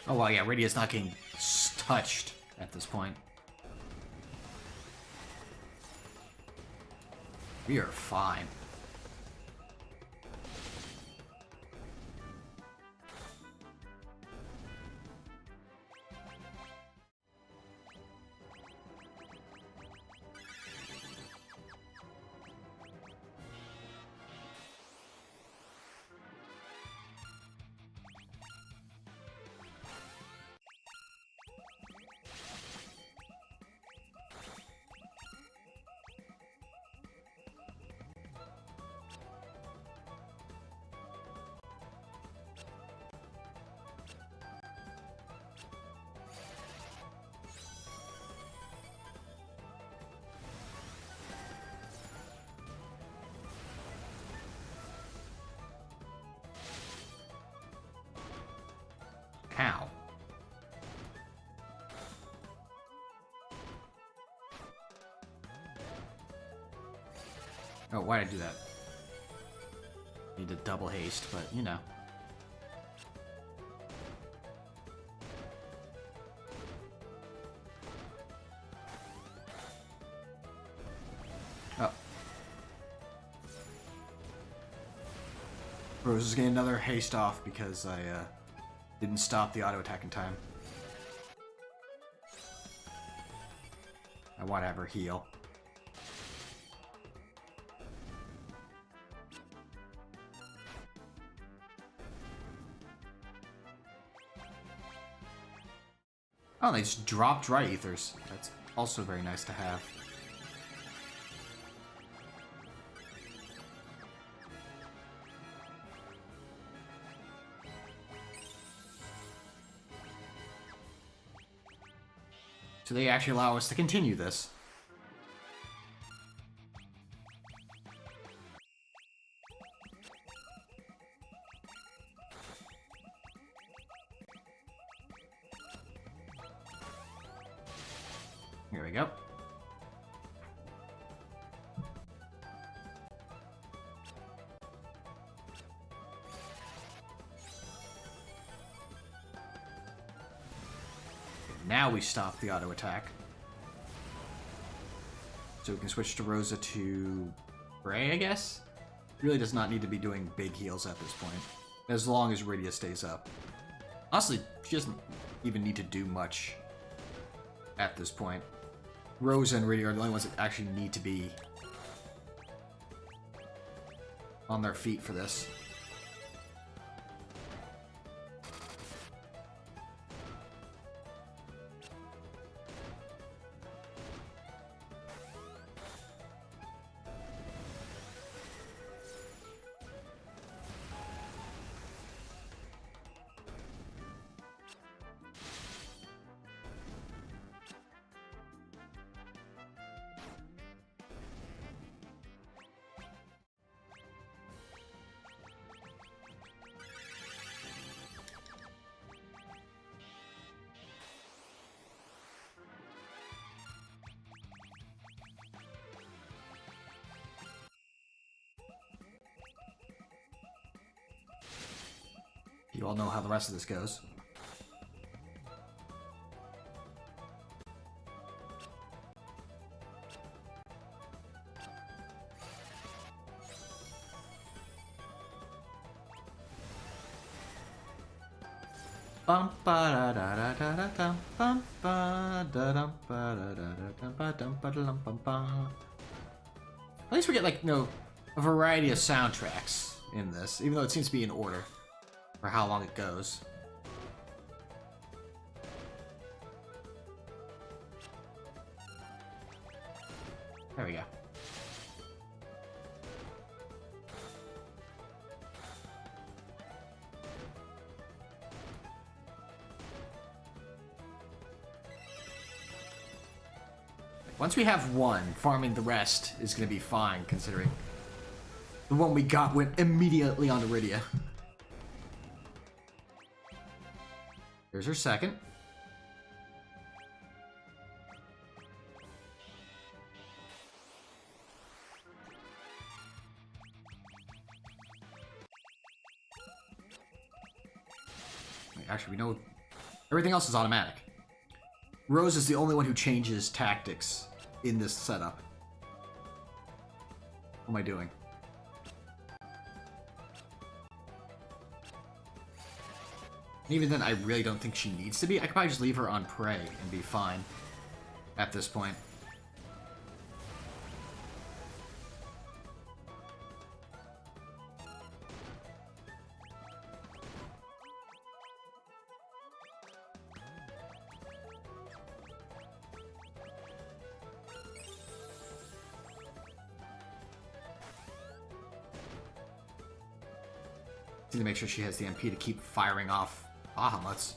[SPEAKER 1] Oh, well, yeah, Radia's not getting touched at this point. We are fine. How? Oh, why'd I do that? Need to double haste, but you know. Oh. Rose is getting another haste off because I didn't stop the auto attack in time. I want to have her heal. Oh, they just dropped dry ethers. That's also very nice to have. So they actually allow us to continue this. Here we go. Now we stop the auto attack. So we can switch to Rosa to Bray, I guess? Really does not need to be doing big heals at this point, as long as Rydia stays up. Honestly, she doesn't even need to do much at this point. Rosa and Rydia are the only ones that actually need to be on their feet for this. You all know how the rest of this goes. Bum ba da da da da da dum bum ba da dum ba da da da dum ba dum ba da dum bum ba. At least we get like a variety of soundtracks in this, even though it seems to be in order for how long it goes. There we go. Once we have one, farming the rest is going to be fine, considering the one we got went immediately onto Rydia. Here's her second. Actually, we know everything else is automatic. Rose is the only one who changes tactics in this setup. What am I doing? Even then, I really don't think she needs to be. I could probably just leave her on prey and be fine at this point. Need to make sure she has the MP to keep firing off Bahamut's.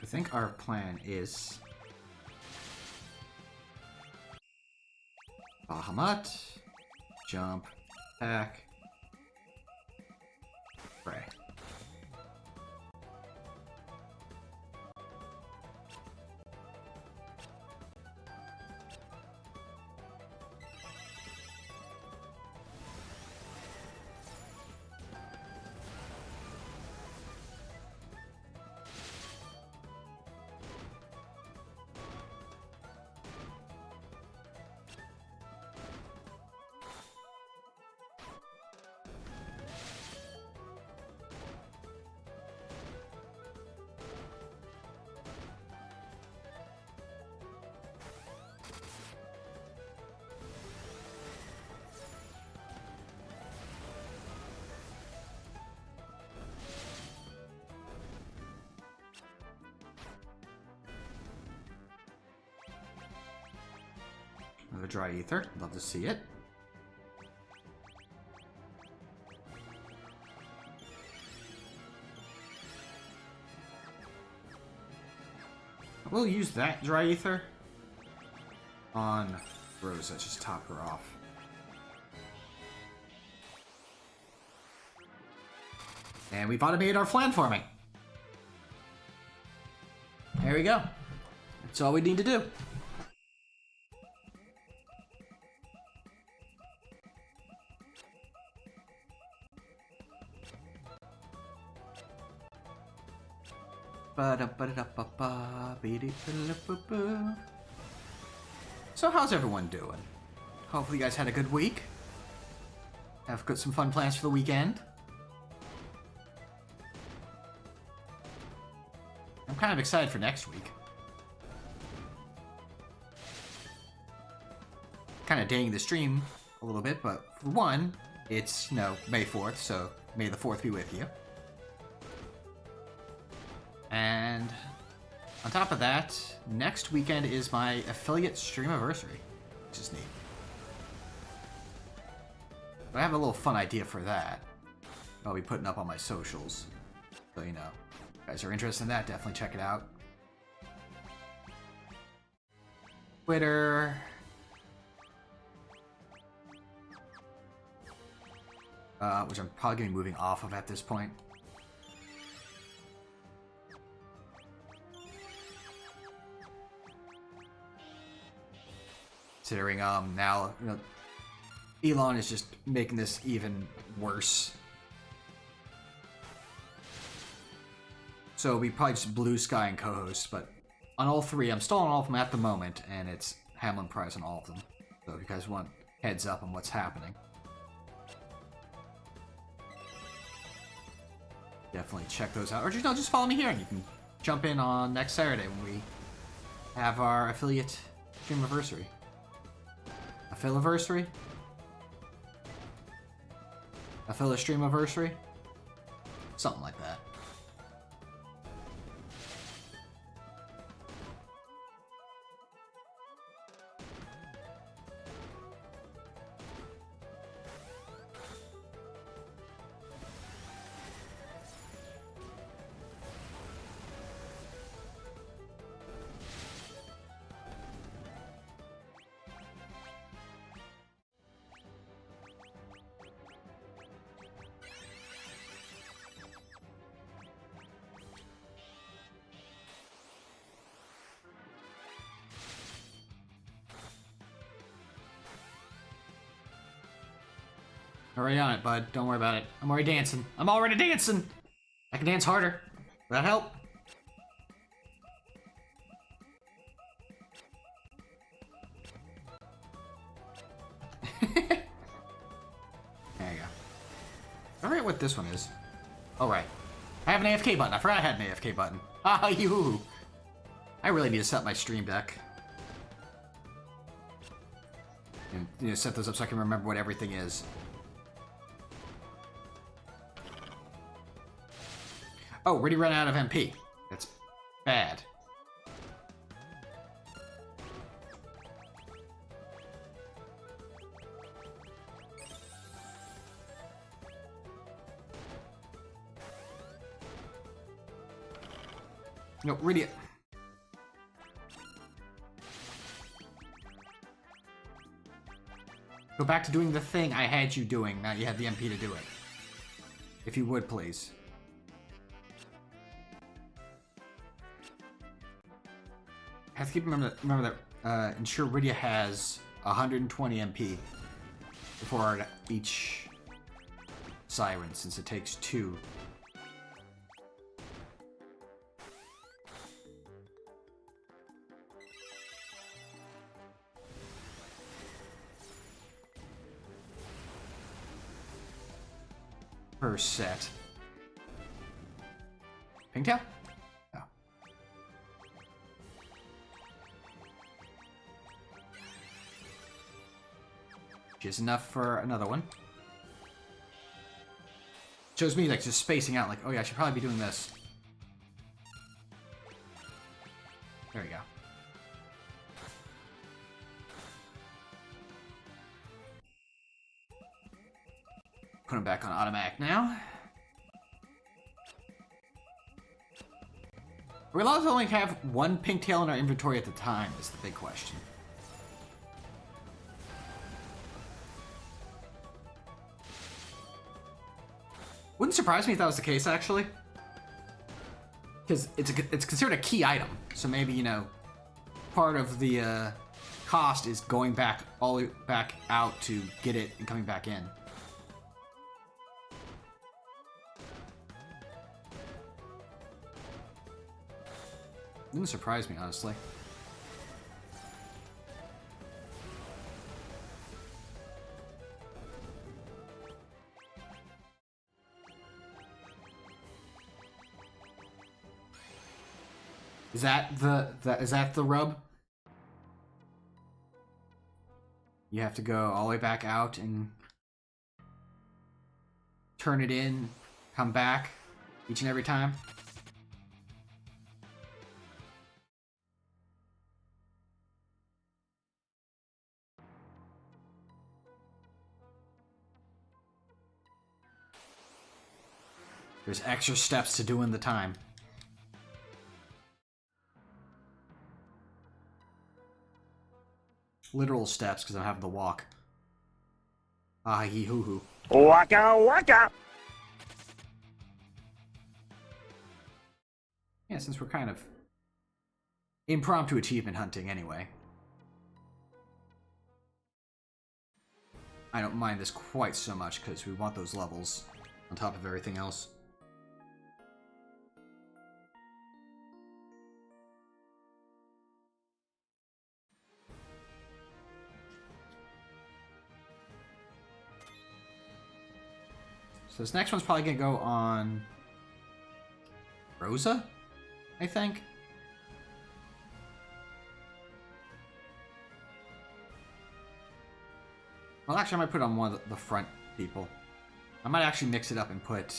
[SPEAKER 1] I think our plan is Bahamut, jump, attack, pray. Another dry ether. Love to see it. We'll use that dry ether on Rose. Let's just top her off. And we've automated our flan farming. There we go. That's all we need to do. So how's everyone doing? Hopefully you guys had a good week. Have got some fun plans for the weekend. I'm kind of excited for next week. Kind of dating the stream a little bit, but for one, it's, May 4th, so may the 4th be with you. And on top of that, next weekend is my affiliate stream anniversary, which is neat. But I have a little fun idea for that. I'll be putting up on my socials. So, if you guys are interested in that, definitely check it out. Twitter. Which I'm probably going to be moving off of at this point. Considering now Elon is just making this even worse. So we probably just blue sky and co-host, but on all three, I'm still on all of them at the moment, and it's Hamlin Prize on all of them. So if you guys want heads up on what's happening, definitely check those out. Or just follow me here, and you can jump in on next Saturday when we have our affiliate stream anniversary. Affiliversary? Affiliate stream anniversary? Something like that. Already on it, bud. Don't worry about it. I'm already dancing. I'm already dancing! I can dance harder. Will that help? There you go. Alright, what this one is. Alright. I have an AFK button. I forgot I had an AFK button. Ah, you! I really need to set my stream deck. And set those up so I can remember what everything is. Oh, already run out of MP. That's bad. No, really. Go back to doing the thing I had you doing. Now you have the MP to do it. If you would, please. I have to remember that ensure Rydia has 120 MP before each Siren, since it takes 2. Per set. Pingtail? Oh. Just enough for another one. Shows me like just spacing out, like, oh yeah, I should probably be doing this. There we go. Put them back on automatic now. We're allowed to only have one pink tail in our inventory at the time is the big question. Wouldn't surprise me if that was the case, actually. Because it's considered a key item. So maybe, you know, part of the cost is going back all the way back out to get it and coming back in. Wouldn't surprise me, honestly. Is that the rub? You have to go all the way back out and turn it in, come back each and every time. There's extra steps to doing the time. Literal steps, because I'm having to walk. Ah, yee hoo hoo.
[SPEAKER 2] Waka waka!
[SPEAKER 1] Yeah, since we're kind of impromptu achievement hunting anyway. I don't mind this quite so much, because we want those levels on top of everything else. So this next one's probably gonna go on Rosa, I think. Well, actually, I might put it on one of the front people. I might actually mix it up and put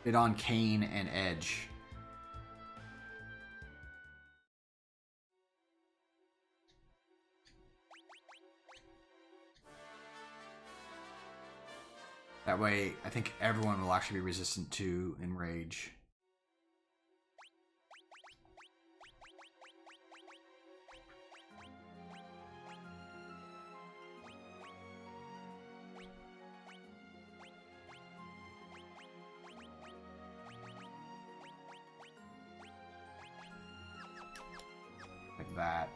[SPEAKER 1] it on Kane and Edge. That way, I think everyone will actually be resistant to Enrage. Like that.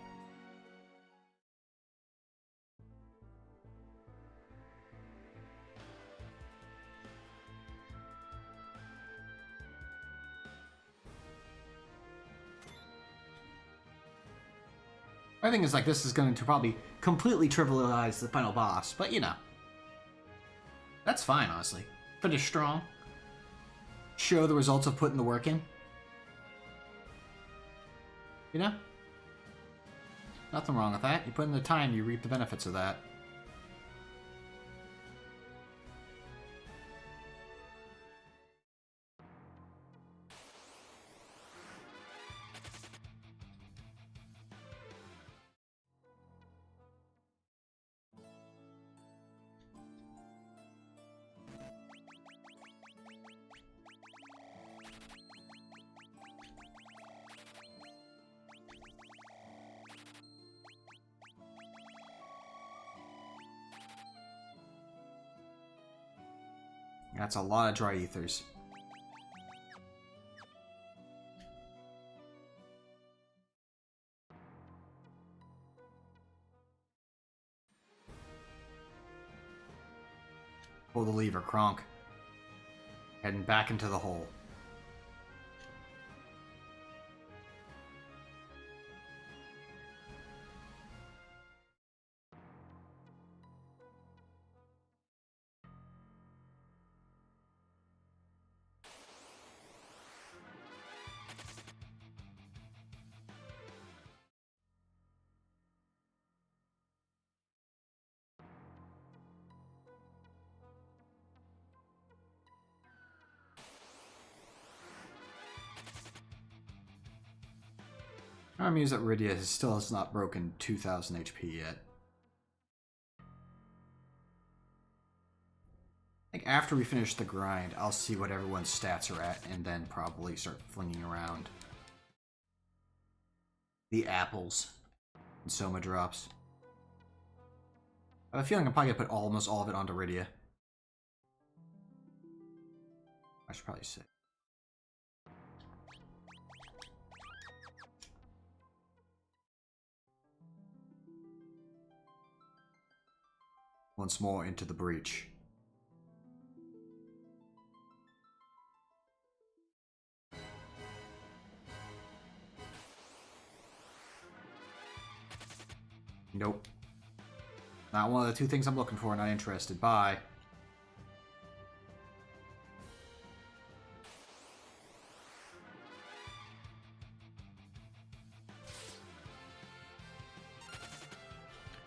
[SPEAKER 1] My thing is, like, this is going to probably completely trivialize the final boss, but you know. That's fine, honestly. Finish strong. Show the results of putting the work in. You know? Nothing wrong with that. You put in the time, you reap the benefits of that. That's a lot of dry ethers. Pull the lever, Kronk. Heading back into the hole. I'm amused that Rydia still has not broken 2,000 HP yet. I think after we finish the grind, I'll see what everyone's stats are at, and then probably start flinging around the apples and Soma drops. I have a feeling I'm probably gonna put almost all of it onto Rydia. I should probably say. Once more into the breach. Nope. Not one of the two things I'm looking for, not interested. Bye.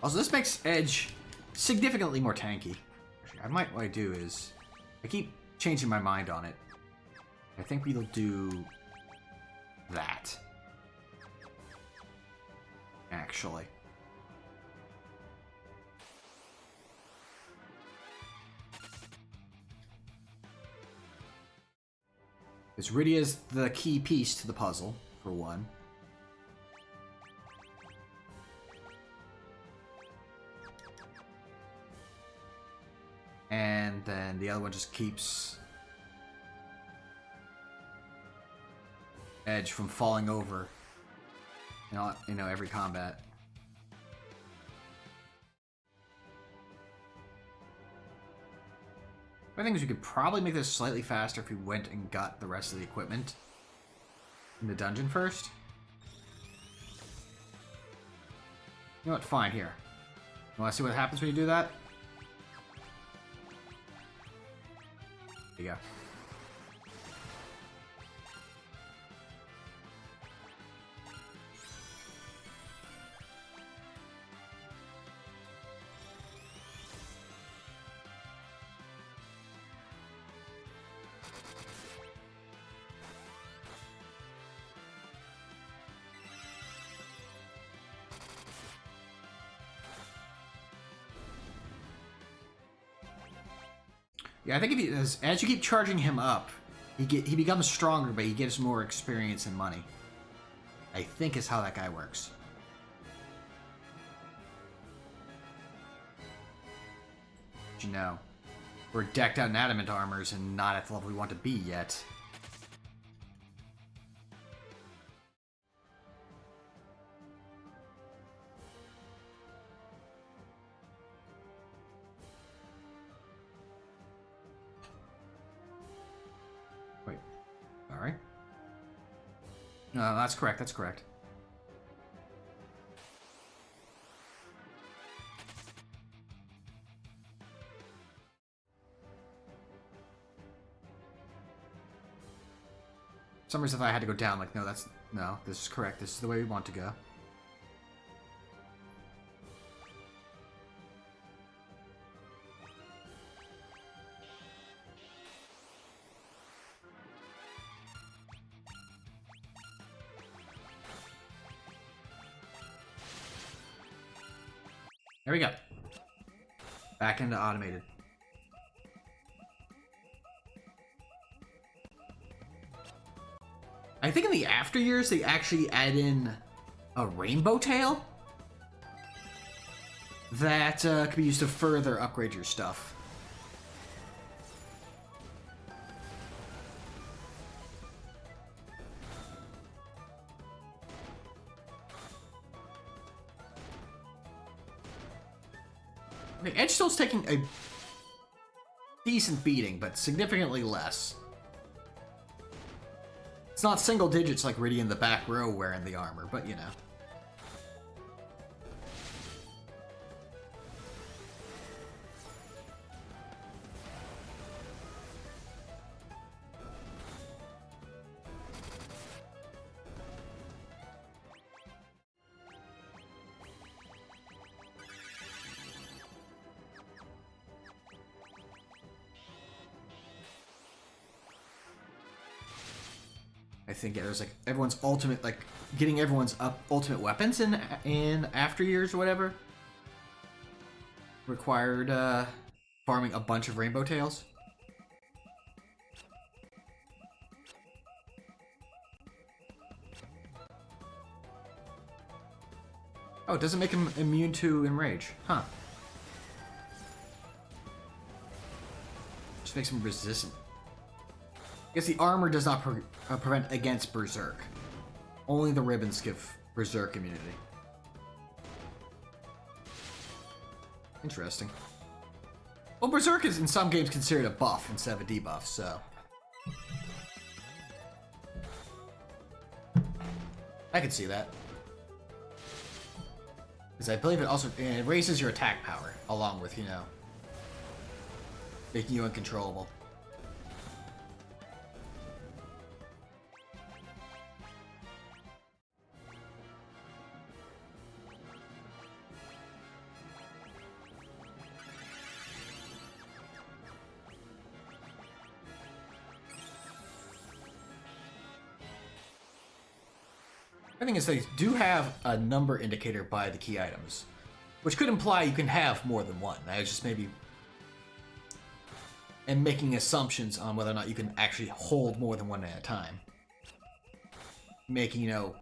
[SPEAKER 1] Also, this makes Edge significantly more tanky. What I do is... I keep changing my mind on it. I think we'll do... that. Actually. Because Rydia's the key piece to the puzzle, for one. And then the other one just keeps Edge from falling over, you know, every combat. I think we could probably make this slightly faster if we went and got the rest of the equipment in the dungeon first. You know what? Fine, here. You want to see what happens when you do that? There you go. Yeah, I think if as you keep charging him up, he becomes stronger, but he gets more experience and money. I think is how that guy works. But you know, we're decked out in adamant armors and not at the level we want to be yet. Alright. No, that's correct, that's correct. For some reason I had to go down, like, no, this is correct, this is the way we want to go. There we go. Back into automated. I think in the after years they actually add in a rainbow tail that could be used to further upgrade your stuff. Okay, Edge still's taking a decent beating, but significantly less. It's not single digits like Rydia in the back row wearing the armor, but you know. I think it was like everyone's ultimate, like getting everyone's ultimate weapons in after years or whatever required farming a bunch of rainbow tails. Oh, it doesn't make him immune to enrage, huh? Just makes him resistant. I guess the armor does not prevent against berserk. Only the ribbons give berserk immunity. Interesting. Well, berserk is in some games considered a buff instead of a debuff, so I can see that. Because I believe it raises your attack power, along with, you know, making you uncontrollable. The thing is, they do have a number indicator by the key items, which could imply you can have more than one. I was just maybe and making assumptions on whether or not you can actually hold more than one at a time, making, you know,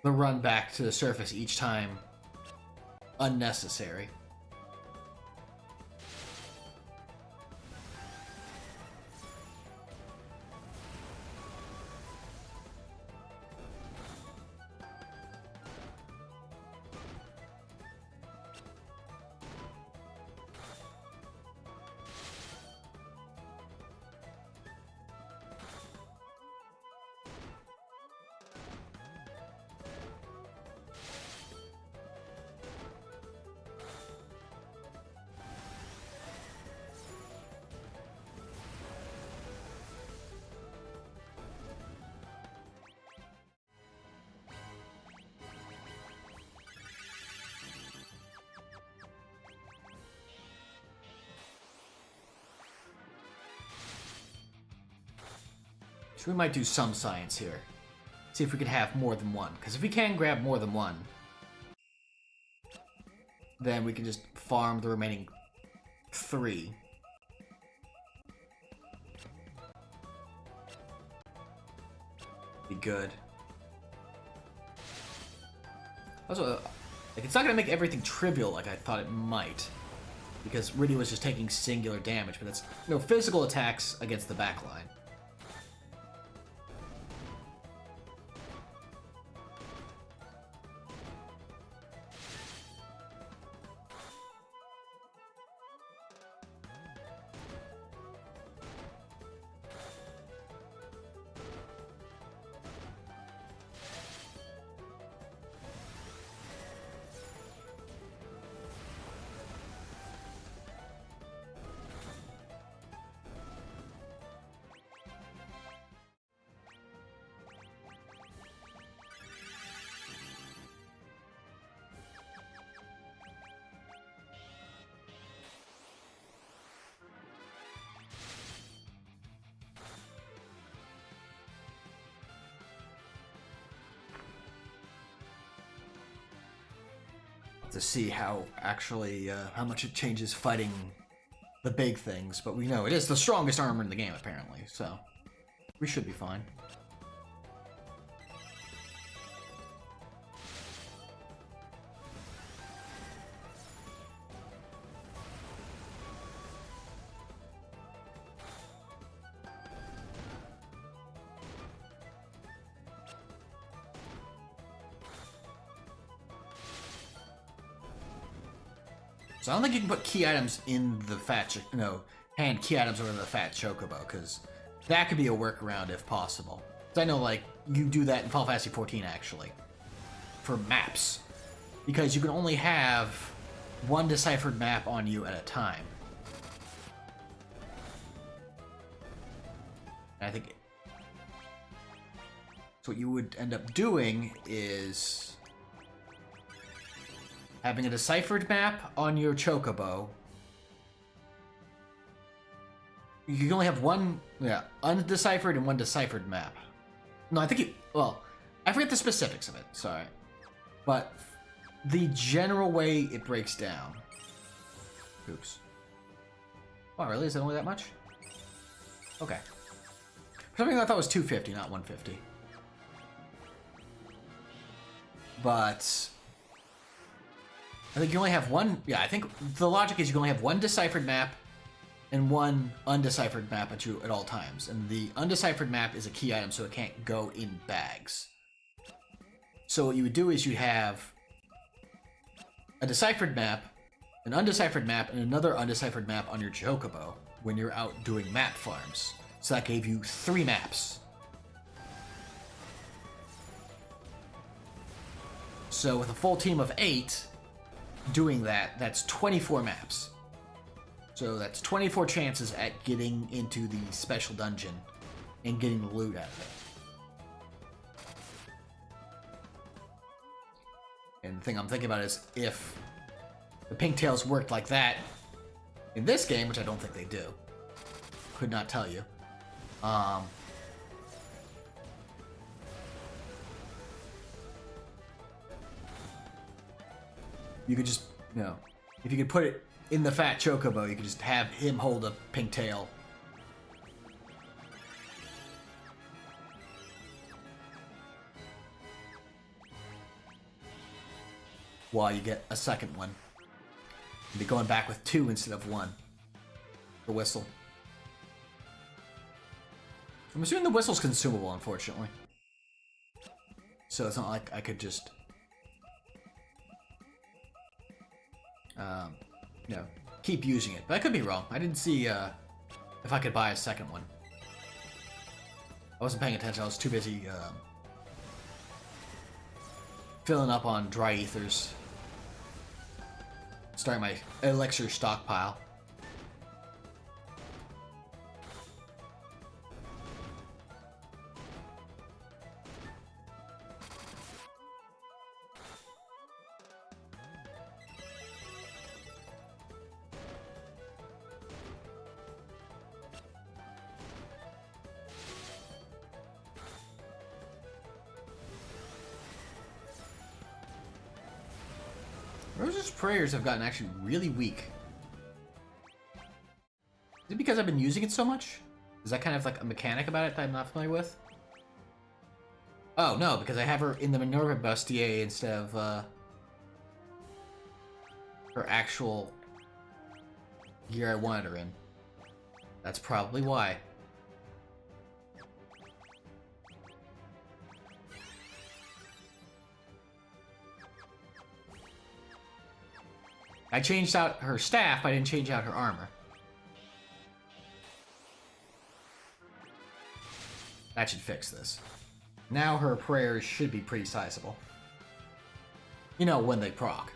[SPEAKER 1] the run back to the surface each time unnecessary. So we might do some science here. See if we can have more than one. Because if we can grab more than one, then we can just farm the remaining 3. Be good. Also, like, it's not going to make everything trivial like I thought it might. Because Riddy was just taking singular damage, but that's no physical attacks against the backline. To see how actually how much it changes fighting the big things, but we know it is the strongest armor in the game apparently, so we should be fine. So I don't think you can put key items in the fat, hand key items over the fat chocobo, because that could be a workaround if possible. Because I know, like, you do that in Final Fantasy 14 actually, for maps, because you can only have one deciphered map on you at a time. And I think so. What you would end up doing is having a deciphered map on your chocobo. You can only have one, undeciphered and one deciphered map. No, I think you. Well, I forget the specifics of it. Sorry, but the general way it breaks down. Oops. Oh, really? Is it only that much? Okay. For something I thought was 250, not 150. But I think you only have one. Yeah, I think the logic is you can only have one deciphered map and one undeciphered map at all times. And the undeciphered map is a key item, so it can't go in bags. So what you would do is you'd have a deciphered map, an undeciphered map, and another undeciphered map on your Chocobo when you're out doing map farms. So that gave you 3 maps. So with a full team of 8 doing that, that's 24 maps. So that's 24 chances at getting into the special dungeon and getting the loot out of it. And the thing I'm thinking about is if the Pinktails worked like that in this game, which I don't think they do. Could not tell you. You could just, you know, if you could put it in the fat Chocobo, you could just have him hold a pink tail. While you get a second one. You'd be going back with 2 instead of 1. The whistle. I'm assuming the whistle's consumable, unfortunately. So it's not like I could just... you know, keep using it. But I could be wrong. I didn't see if I could buy a second one. I wasn't paying attention. I was too busy filling up on dry ethers. Starting my elixir stockpile. Rose's prayers have gotten actually really weak. Is it because I've been using it so much? Is that kind of like a mechanic about it that I'm not familiar with? Oh, no, because I have her in the Minerva Bustier instead of her actual gear I wanted her in. That's probably why. I changed out her staff, but I didn't change out her armor. That should fix this. Now her prayers should be pretty sizable. You know, when they proc.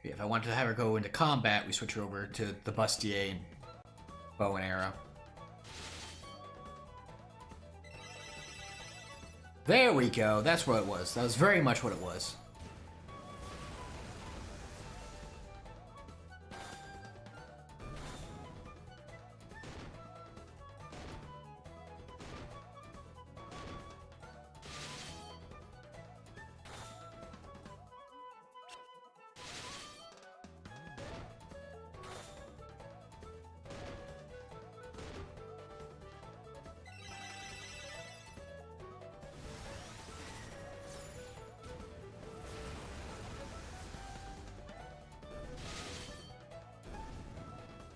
[SPEAKER 1] Yeah, if I wanted to have her go into combat, we switch her over to the Bustier and bow and arrow. There we go. That's what it was. That was very much what it was.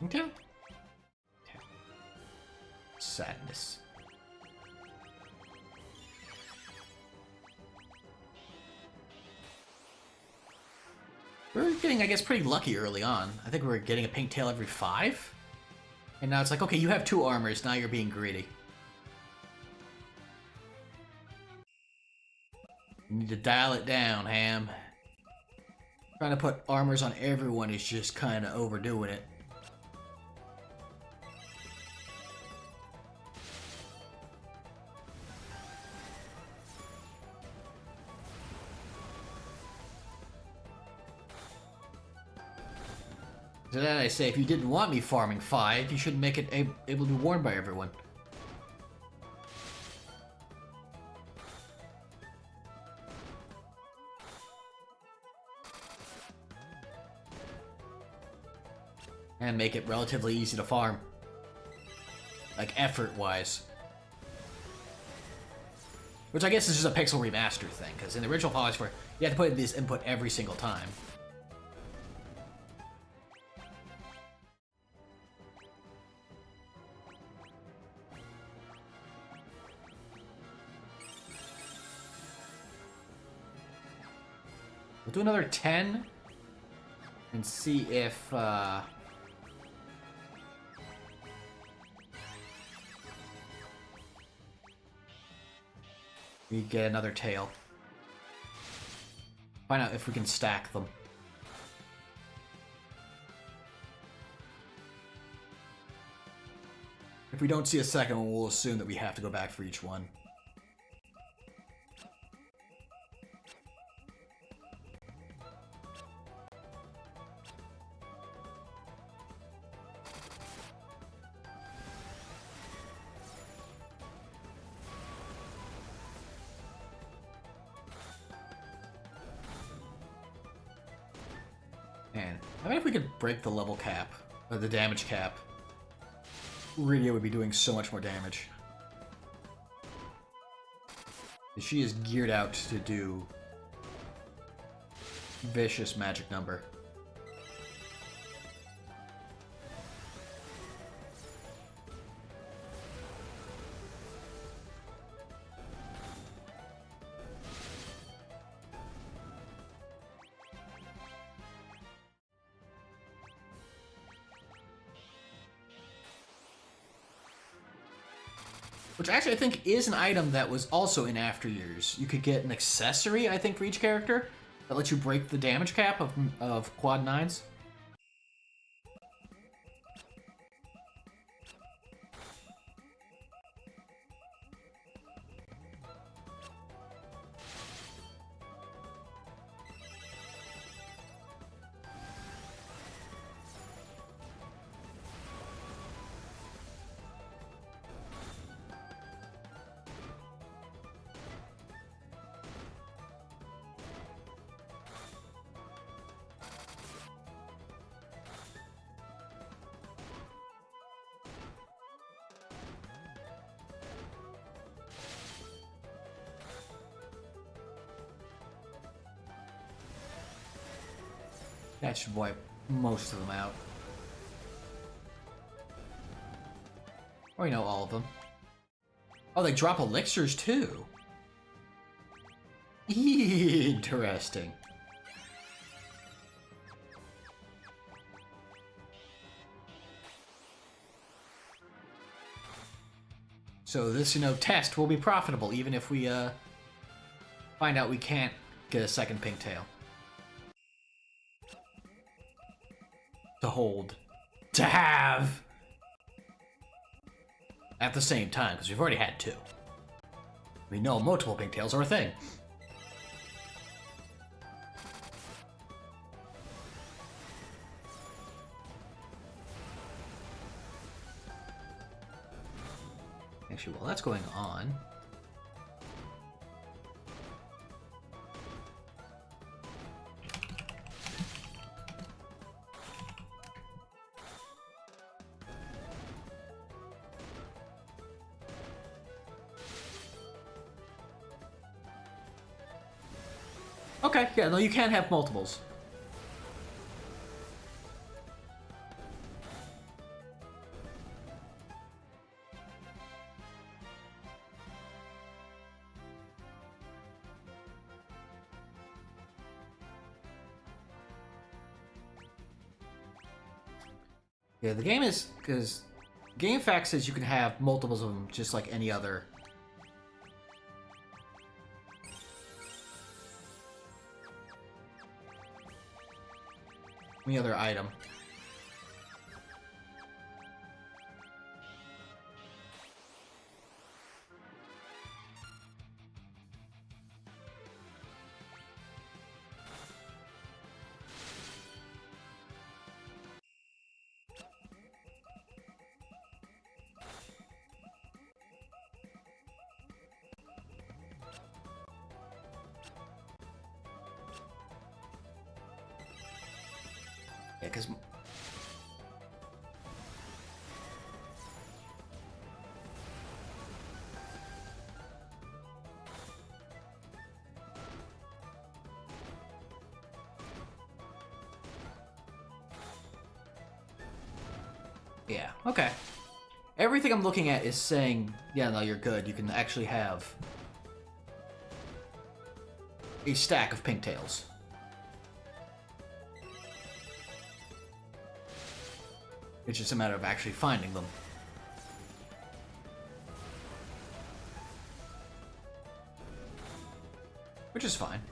[SPEAKER 1] Okay. Sadness. We're getting, I guess, pretty lucky early on. I think we were getting a pink tail every 5. And now it's like, okay, you have 2 armors, now you're being greedy. You need to dial it down, Ham. Trying to put armors on everyone is just kind of overdoing it. So then I say, if you didn't want me farming 5, you shouldn't make it able to be worn by everyone. And make it relatively easy to farm. Like, effort-wise. Which I guess is just a pixel remaster thing, because in the original Fallout 4, you had to put in this input every single time. We'll do another 10 and see if we get another tail. Find out if we can stack them. If we don't see a second one, we'll assume that we have to go back for each one. Man, I mean, if we could break the level cap, or the damage cap, Rydia would be doing so much more damage. She is geared out to do vicious magic number. Which actually I think is an item that was also in After Years. You could get an accessory, I think, for each character that lets you break the damage cap of quad 9s. That should wipe most of them out. Or, you know, all of them. Oh, they drop elixirs too. Interesting. So this, you know, test will be profitable even if we find out we can't get a second pink tail. To hold. To have! At the same time, because we've already had 2. We know multiple pigtails are a thing. Actually, while that's going on... Okay, yeah, no, you can have multiples. Yeah, the game is, because GameFAQs says you can have multiples of them just like any other item. Yeah, because... Yeah, okay. Everything I'm looking at is saying, yeah, no, you're good. You can actually have a stack of pigtails. It's just a matter of actually finding them. Which is fine.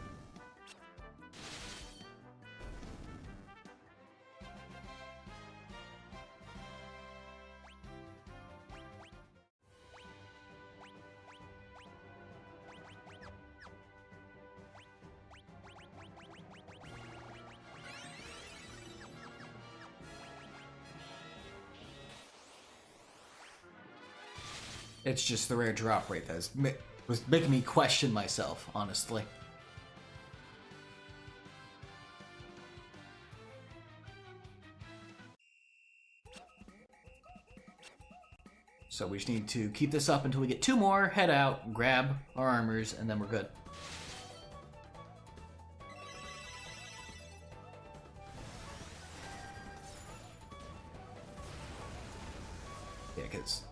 [SPEAKER 1] It's just the rare drop rate that was making me question myself, honestly. So we just need to keep this up until we get 2 more, head out, grab our armors, and then we're good. Yeah, because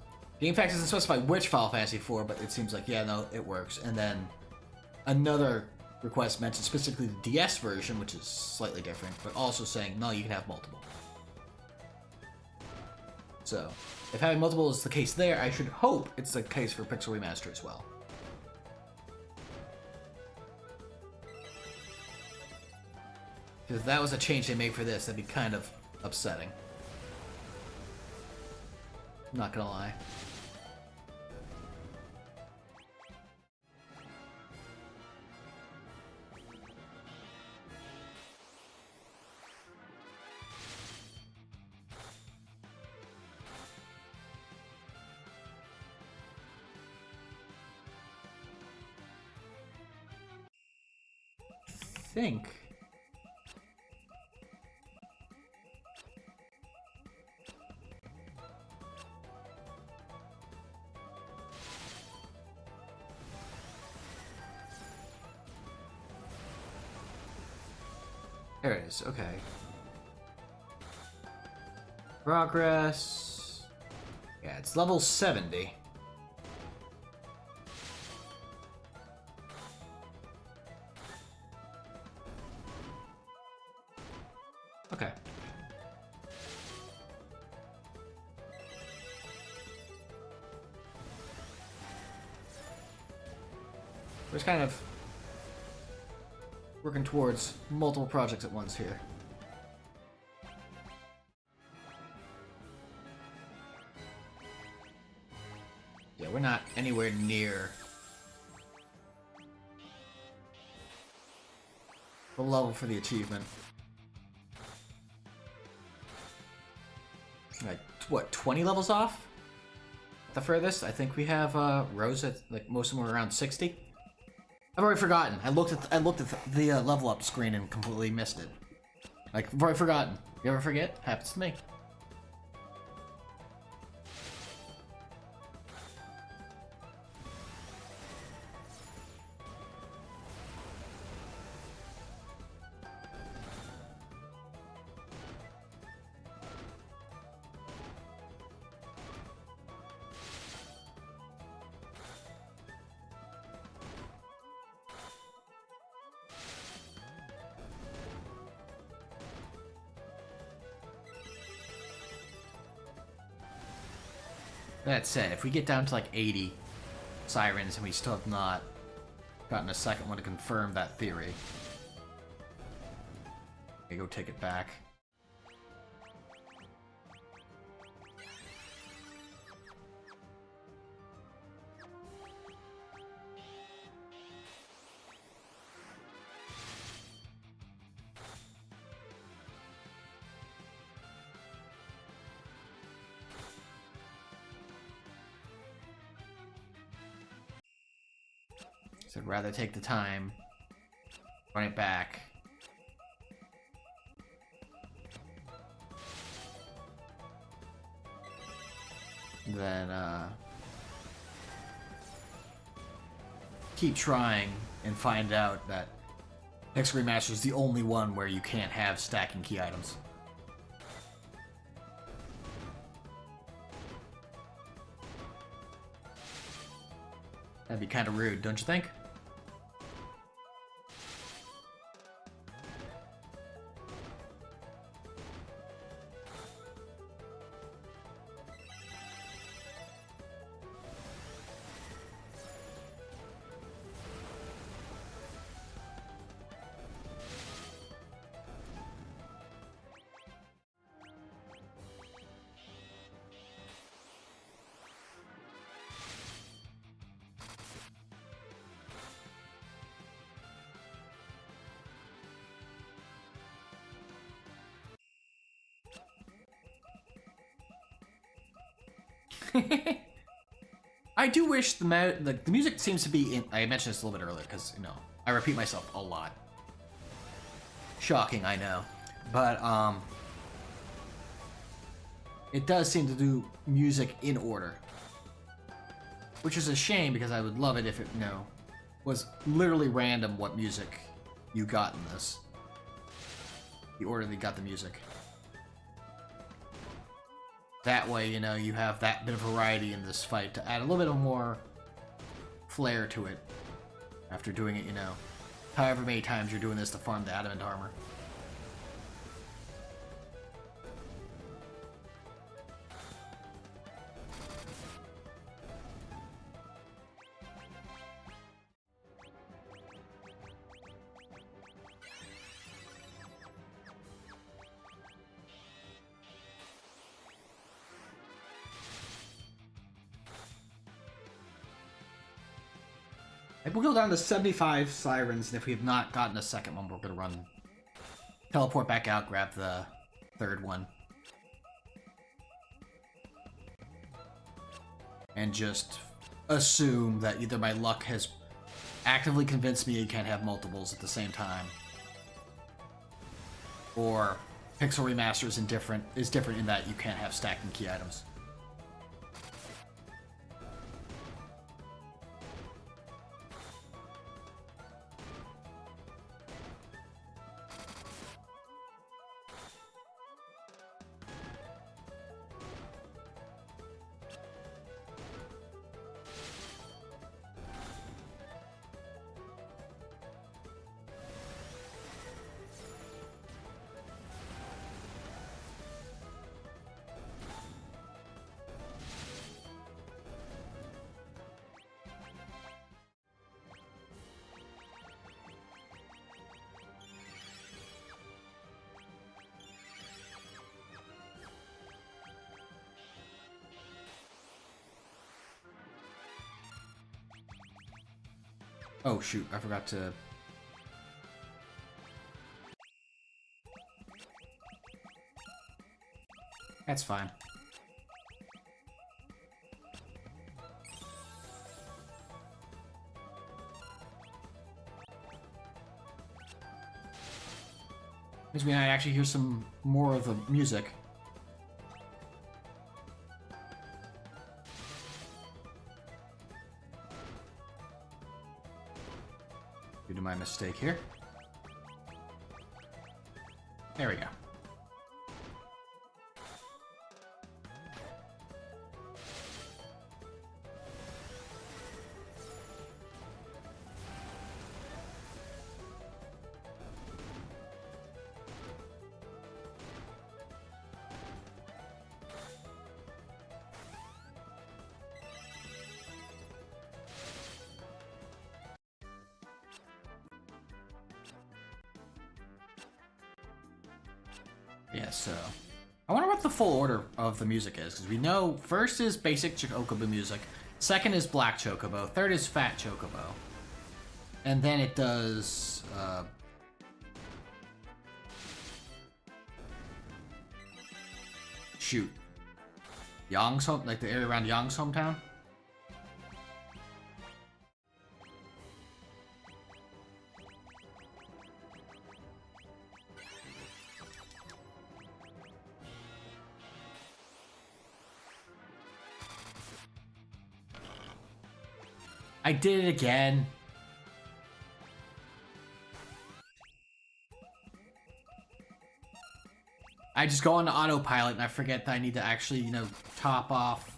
[SPEAKER 1] Game Facts doesn't specify which Final Fantasy 4, but it seems like, yeah, no, it works. And then another request mentioned specifically the DS version, which is slightly different, but also saying, no, you can have multiple. So, if having multiple is the case there, I should hope it's the case for Pixel Remaster as well. Because if that was a change they made for this, that'd be kind of upsetting. I'm not gonna lie. Think. There it is, okay. Progress. Yeah, it's level 70. Okay. We're just kind of working towards multiple projects at once here. Yeah, we're not anywhere near the level for the achievement. Like, what, 20 levels off? The furthest? I think we have rows at, like, most of them are around 60. I've already forgotten. I looked at the level up screen and completely missed it. Like, I've already forgotten. You ever forget? Happens to me. That said, if we get down to like 80 Sirens and we still have not gotten a second one to confirm that theory, I go take it back. So I'd rather take the time, run it back. then keep trying and find out that Pixel Remaster is the only one where you can't have stacking key items. That'd be kind of rude, don't you think? I do wish the music seems to be in. I mentioned this a little bit earlier because, you know, I repeat myself a lot. Shocking, I know. But, it does seem to do music in order. Which is a shame because I would love it if it, you know, was literally random what music you got in this. The order that you got the music. That way, you know, you have that bit of variety in this fight to add a little bit of more flair to it after doing it, you know, however many times you're doing this to farm the adamant armor. We'll go down to 75 Sirens, and if we have not gotten a second one, we're going to run, teleport back out, grab the third one. And just assume that either my luck has actively convinced me you can't have multiples at the same time, or Pixel Remaster is different in that you can't have stacking key items. Oh shoot, I forgot to... That's fine. Which means I actually hear some more of the music. Due to my mistake here. There we go. Yeah, so I wonder what the full order of the music is, because we know first is basic Chocobo music, second is Black Chocobo, third is Fat Chocobo, and then it does shoot, Yang's home, like the area around Yang's hometown. I did it again. I just go on autopilot and I forget that I need to actually, you know, top off.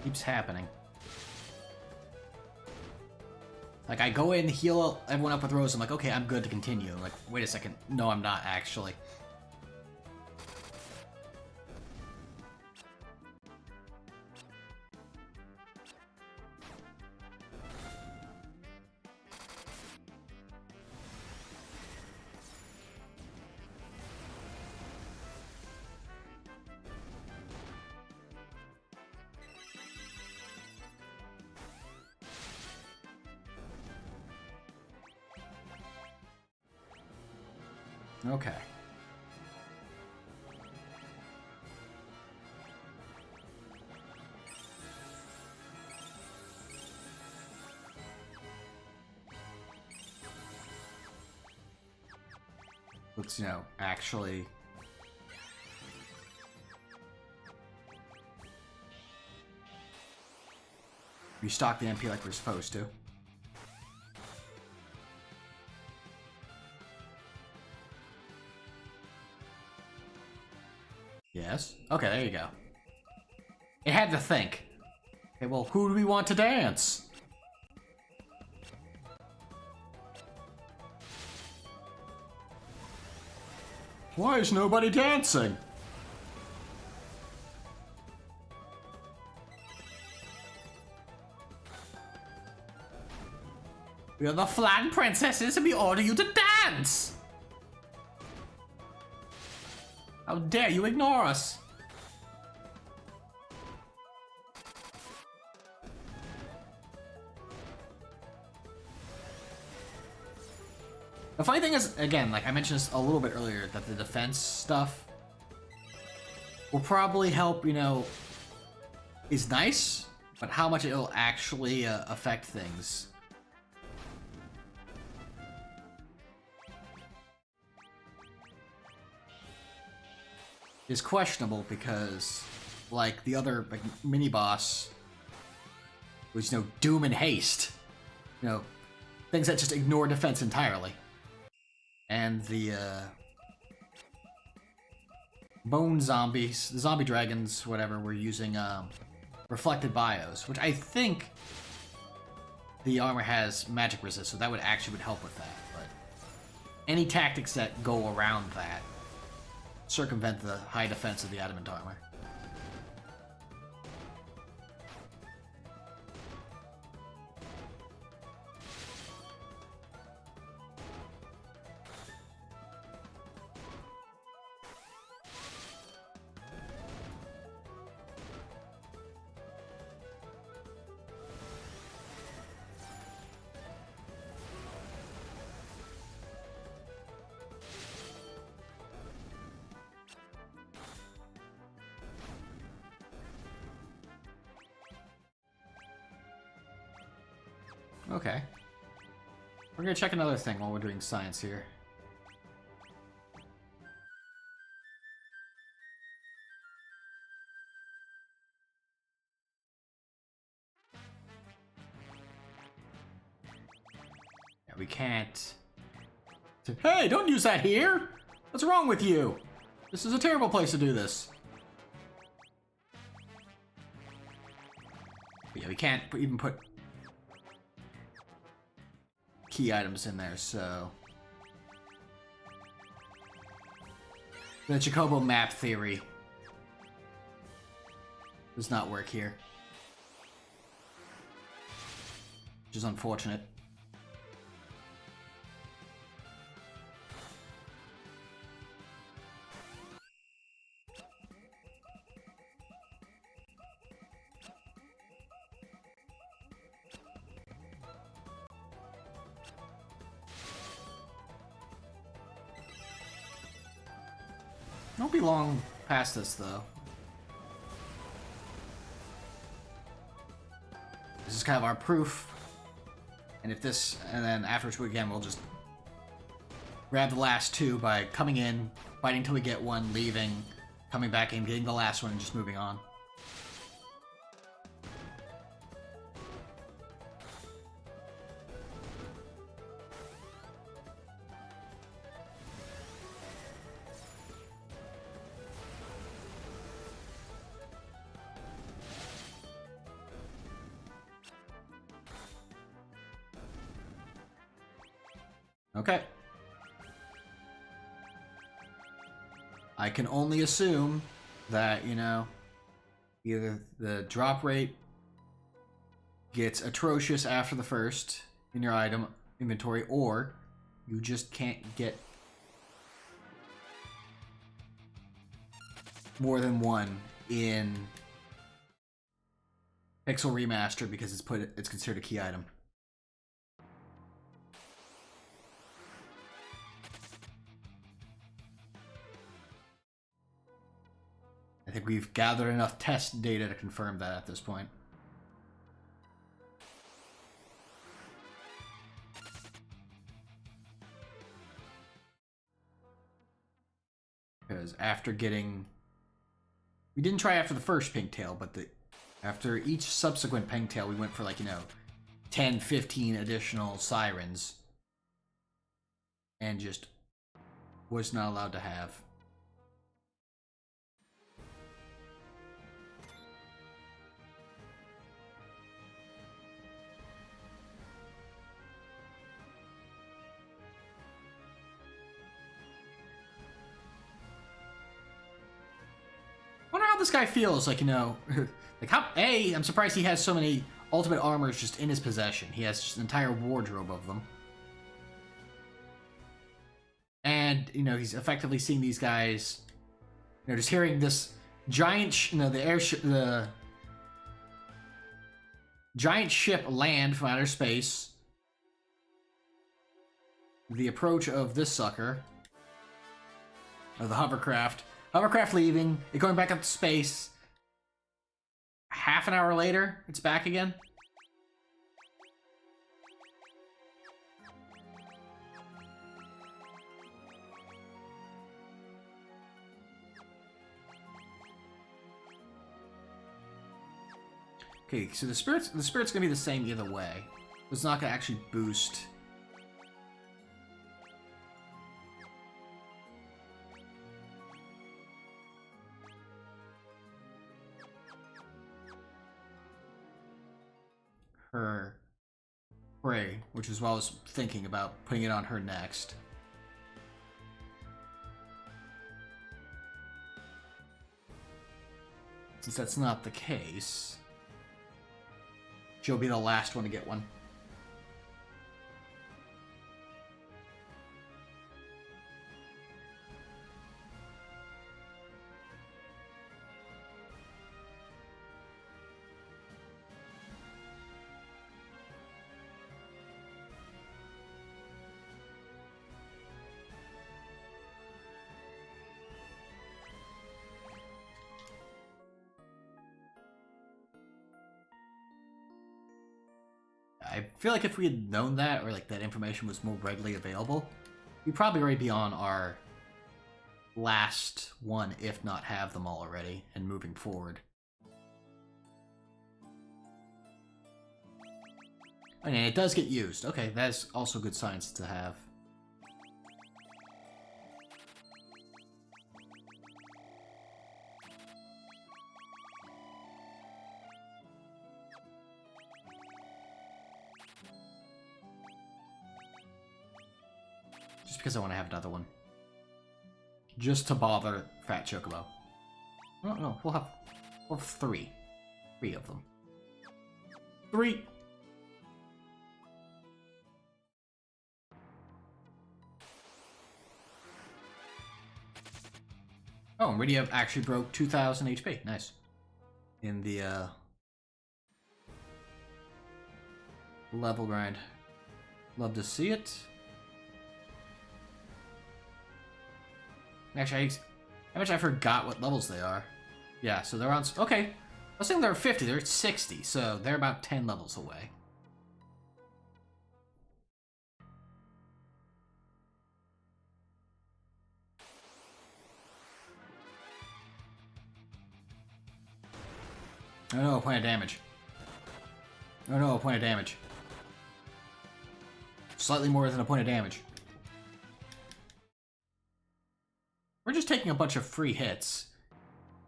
[SPEAKER 1] Keeps happening. Like, I go in, heal everyone up with Rose, I'm like, okay, I'm good to continue. I'm like, wait a second. No, I'm not, actually. Okay. Let's, you know, actually... restock the MP like we're supposed to. Yes? Okay, there you go. It had to think. Okay, well, who do we want to dance? Why is nobody dancing? We are the Flan Princesses and we order you to dance! How dare you ignore us? The funny thing is, again, like I mentioned this a little bit earlier, that the defense stuff will probably help, you know, is nice, but how much it'll actually affect things. Is questionable because, like, the other like, mini-boss was, you know, Doom and Haste. You know, things that just ignore defense entirely. And the, bone zombies, the zombie dragons, whatever, were using, reflected bios, which I think the armor has magic resist, so that would actually help with that, but any tactics that go around that circumvent the high defense of the adamant armor. Okay. We're gonna check another thing while we're doing science here. Yeah, we can't... Hey, don't use that here! What's wrong with you? This is a terrible place to do this. But yeah, we can't even put key items in there, so... The Chocobo map theory does not work here. Which is unfortunate. Won't be long past this, though. This is kind of our proof. And if this, and then afterwards, again, we'll just grab the last two by coming in, fighting till we get one, leaving, coming back in, getting the last one, and just moving on. Okay. I can only assume that, you know, either the drop rate gets atrocious after the first in your item inventory, or you just can't get more than one in Pixel Remaster because it's considered a key item. I think we've gathered enough test data to confirm that at this point. Because after getting... We didn't try after the first pink tail, but after each subsequent pink tail, we went for, like, you know, 10, 15 additional sirens. And just was not allowed to have. This guy feels like, you know, like I'm surprised he has so many ultimate armors just in his possession. He has just an entire wardrobe of them. And, you know, he's effectively seeing these guys, you know, just hearing this giant, the giant ship land from outer space. The approach of this sucker, of the hovercraft. Hovercraft leaving, it going back up to space. Half an hour later, it's back again. Okay, so the spirit's gonna be the same either way. It's not gonna actually boost. Her prey, which is what I was thinking about putting it on her next. Since that's not the case, she'll be the last one to get one. I feel like if we had known that, or like that information was more readily available, we'd probably already be on our last one, if not have them all already, and moving forward. And it does get used. Okay, that's also good science to have. Because I want to have another one. Just to bother Fat Chocobo. No, we'll have three. 3 of them. 3! Oh, and Rydia actually broke 2,000 HP. Nice. In the, level grind. Love to see it. Actually, How much I forgot what levels they are. Yeah, so they're on... Okay. I was thinking they were 50. They're at 60, so they're about 10 levels away. Oh no, a point of damage. Oh no, a point of damage. Slightly more than a point of damage. We're just taking a bunch of free hits.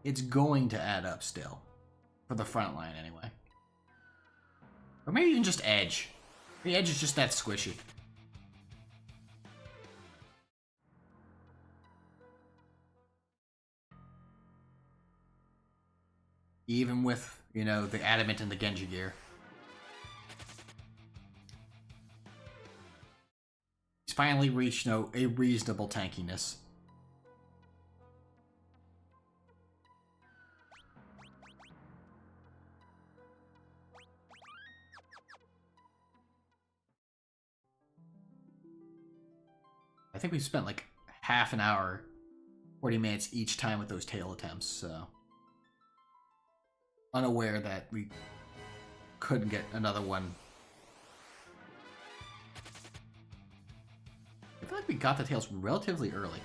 [SPEAKER 1] It's going to add up still. For the front line, anyway. Or maybe even just Edge. The Edge is just that squishy. Even with, you know, the Adamant and the Genji gear. He's finally reached, you know, a reasonable tankiness. I think we spent like half an hour, 40 minutes each time with those tail attempts, so... Unaware that we couldn't get another one. I feel like we got the tails relatively early.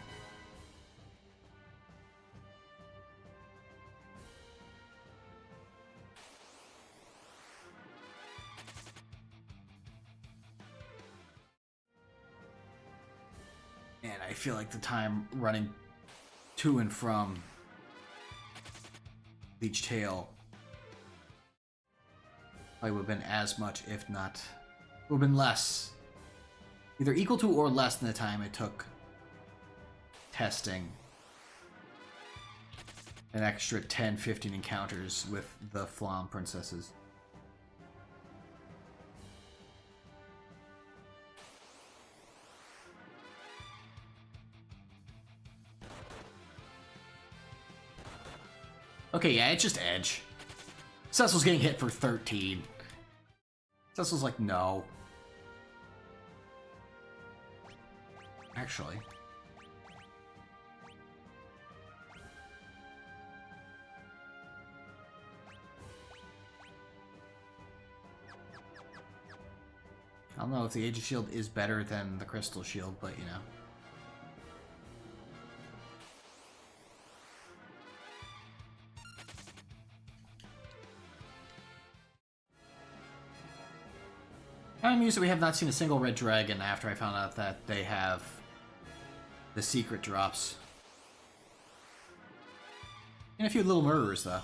[SPEAKER 1] And I feel like the time running to and from each tail probably would have been as much, if not, would have been less. Either equal to or less than the time it took testing an extra 10-15 encounters with the Flam princesses. Okay, yeah, it's just Edge. Cecil's getting hit for 13. Cecil's like, no. Actually. I don't know if the Aegis Shield is better than the Crystal Shield, but you know. I'm amused that we have not seen a single red dragon after I found out that they have the secret drops. And a few little murderers, though.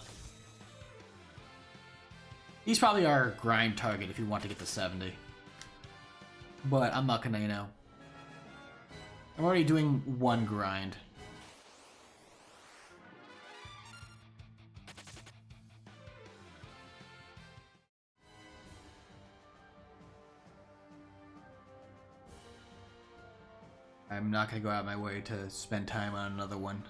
[SPEAKER 1] He's probably our grind target if you want to get to 70. But I'm not gonna, you know. I'm already doing one grind. I'm not gonna go out of my way to spend time on another one.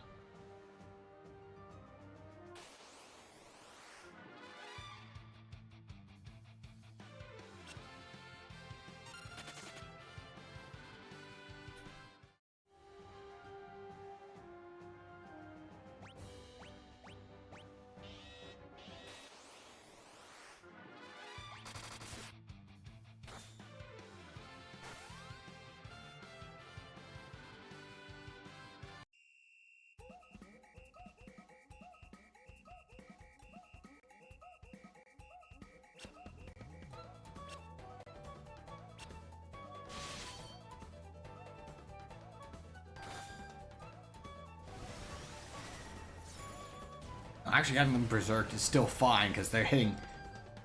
[SPEAKER 1] Actually, having them berserked is still fine because they're hitting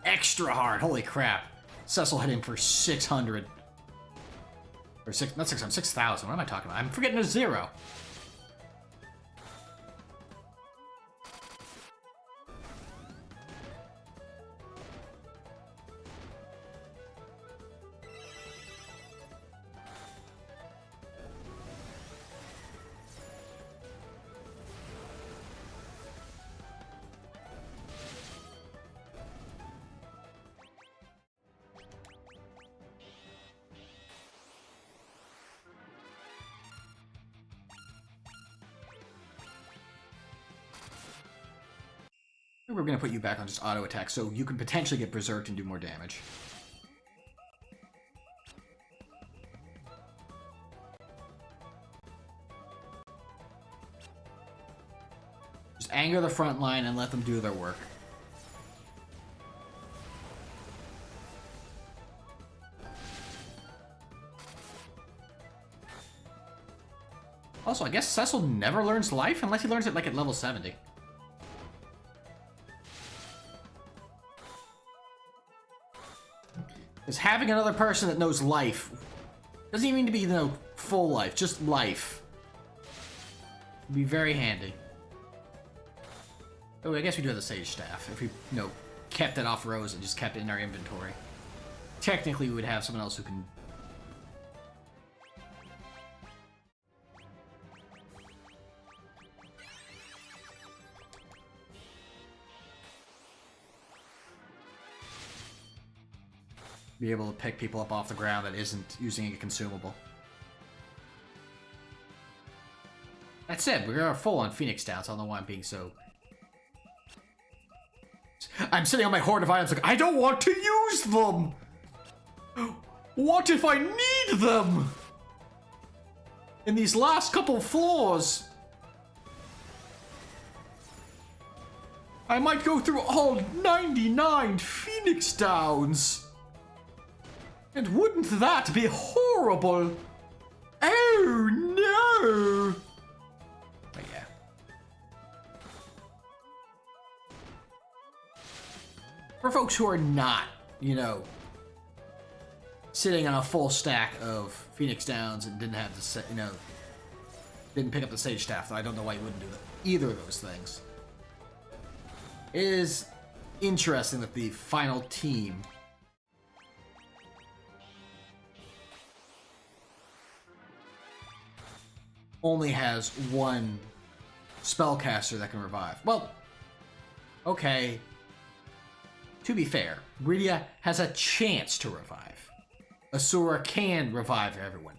[SPEAKER 1] extra hard. Holy crap. Cecil hit him for 600. Or not 600, 6,000. What am I talking about? I'm forgetting a zero. We're gonna put you back on just auto attack so you can potentially get berserked and do more damage. Just anger the front line and let them do their work. Also, I guess Cecil never learns life unless he learns it like at level 70. Because having another person that knows life doesn't even need to be, you know, full life, just life. Would be very handy. Oh, I guess we do have the Sage Staff. If we, you know, kept it off Rose and just kept it in our inventory. Technically, we would have someone else who can... be able to pick people up off the ground that isn't using a consumable. That said, we are full on Phoenix Downs. I don't know why I'm being so... I'm sitting on my Horde of items like, I don't want to use them! What if I need them? In these last couple floors? I might go through all 99 Phoenix Downs. And wouldn't that be horrible? Oh no! But yeah. For folks who are not, you know, sitting on a full stack of Phoenix Downs and didn't have the, you know, didn't pick up the Sage Staff, though I don't know why you wouldn't do that. Either of those things. It is interesting that the final team only has one spellcaster that can revive. Well, okay. To be fair, Rydia has a chance to revive. Asura can revive everyone.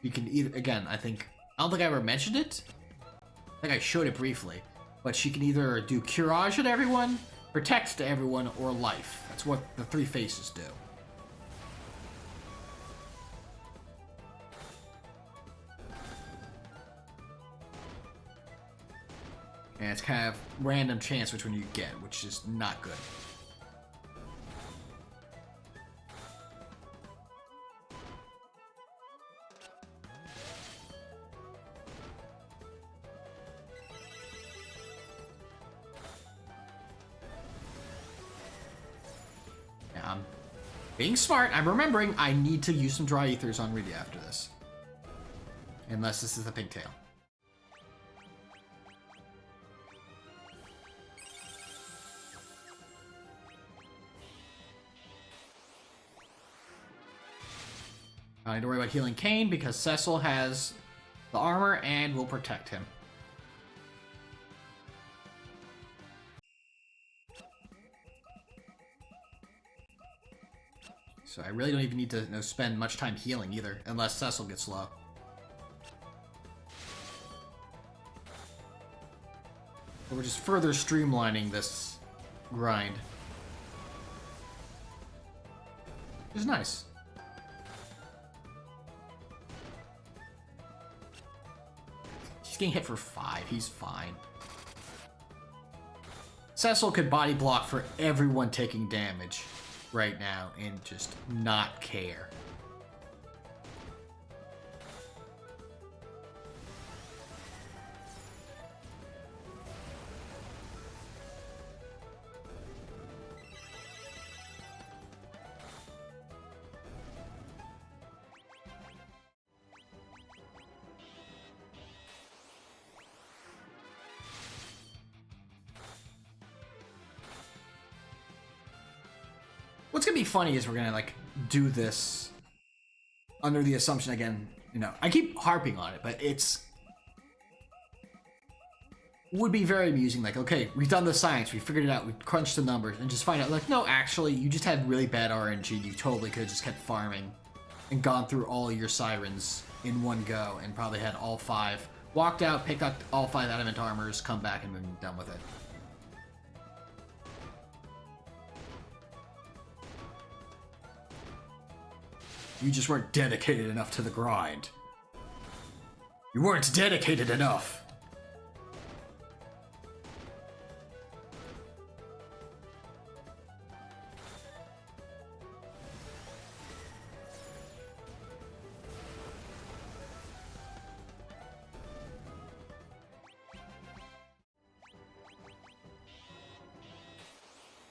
[SPEAKER 1] You can either, again, I don't think I ever mentioned it. I think I showed it briefly. But she can either do Curage at everyone, Protect to everyone, or Life. That's what the three faces do. And it's kind of random chance which one you get, which is not good. Yeah, I'm being smart. I'm remembering I need to use some Dry Ethers on Rydia after this. Unless this is the Pigtail. I don't worry about healing Kane because Cecil has the armor and will protect him. So I really don't even need to, you know, spend much time healing either, unless Cecil gets low. So we're just further streamlining this grind. Which is nice. He's getting hit for 5. He's fine. Cecil could body block for everyone taking damage right now and just not care. What's gonna be funny is we're gonna like do this under the assumption again, you know, I keep harping on it, but would be very amusing, like, okay, we've done the science, we figured it out, we crunched the numbers, and just find out, like, no, actually, you just had really bad RNG, you totally could have just kept farming and gone through all your Sirens in one go and probably had all 5, walked out, picked up all 5 adamant armors, come back and been done with it. You just weren't dedicated enough to the grind. You weren't dedicated enough.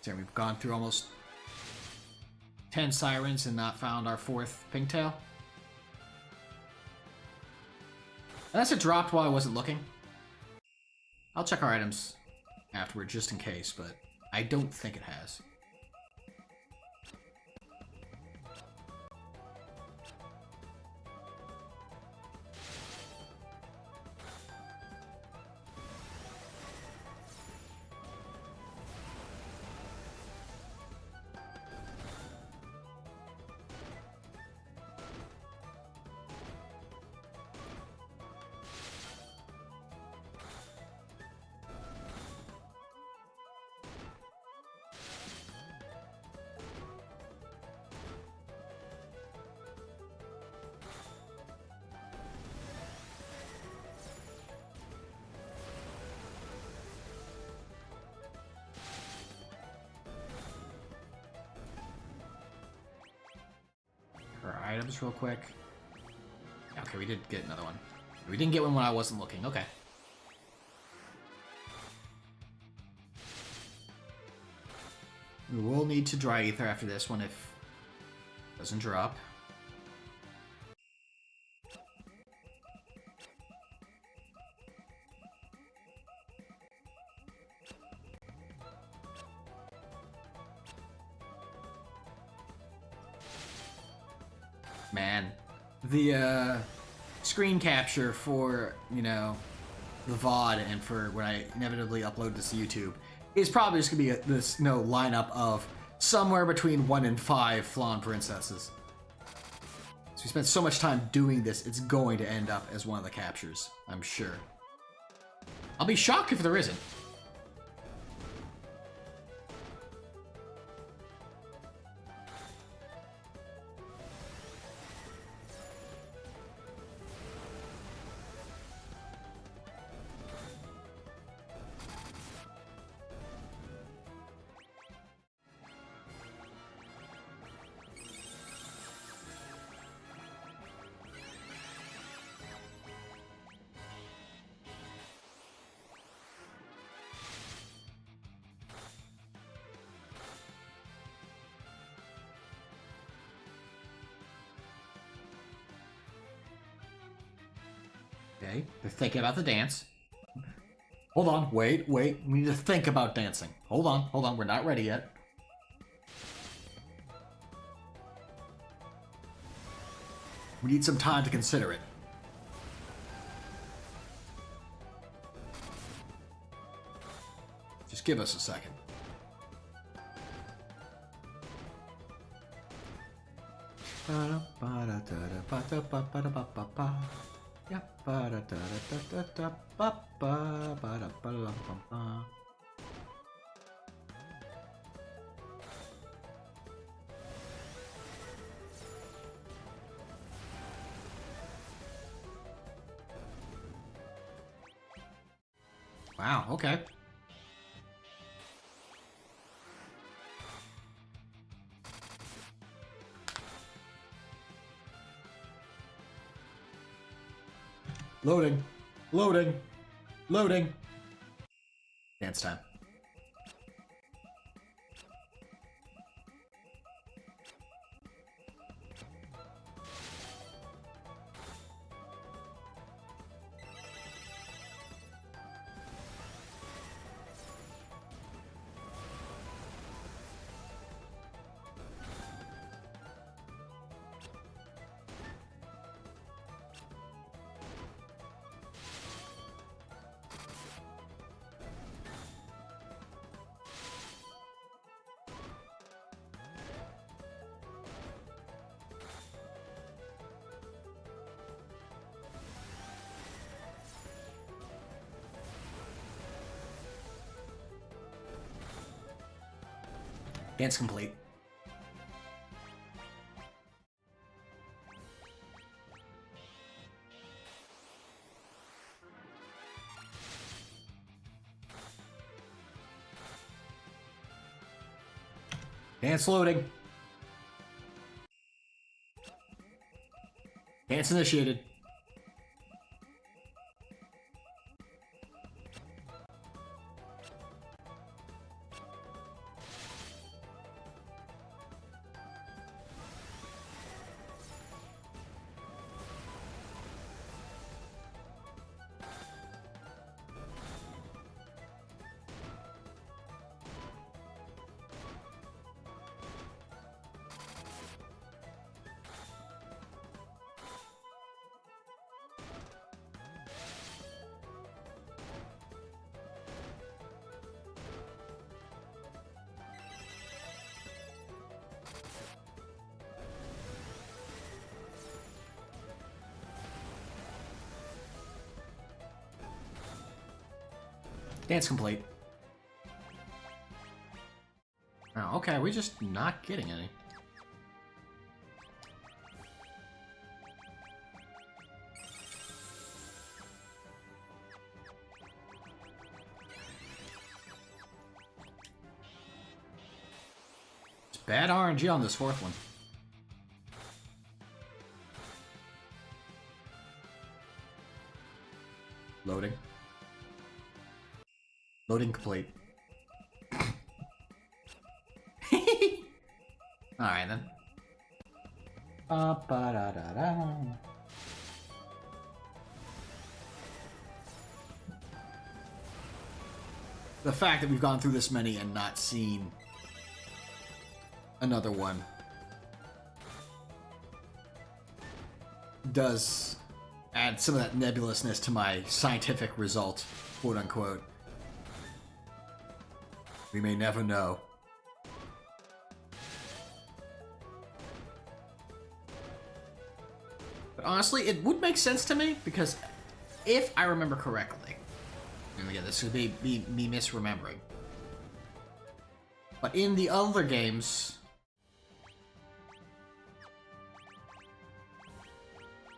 [SPEAKER 1] So we've gone through almost 10 sirens and not found our 4th pigtail. Unless it dropped while I wasn't looking. I'll check our items afterward just in case, but I don't think it has. Our items real quick. Okay, we did get another one. We didn't get one when I wasn't looking. Okay. We will need to dry ether after this one if it doesn't drop. Man, the screen capture for, you know, the VOD and for when I inevitably upload this to YouTube is probably just gonna be this lineup of somewhere between 1 and 5 Flan princesses. So we spent so much time doing this, it's going to end up as one of the captures, I'm sure. I'll be shocked if there isn't. Okay, they're thinking about the dance. Hold on, wait. We need to think about dancing. Hold on, we're not ready yet. We need some time to consider it. Just give us a second. Wow, okay. Loading. Dance time. Dance complete. Dance loading. Dance initiated. Dance complete. Oh, okay, we're just not getting any. It's bad RNG on this fourth one. Loading. Loading complete. Alright then. The fact that we've gone through this many and not seen another one does add some of that nebulousness to my scientific result, quote unquote. We may never know. But honestly, it would make sense to me, because if I remember correctly, and again, this would be me misremembering, but in the other games,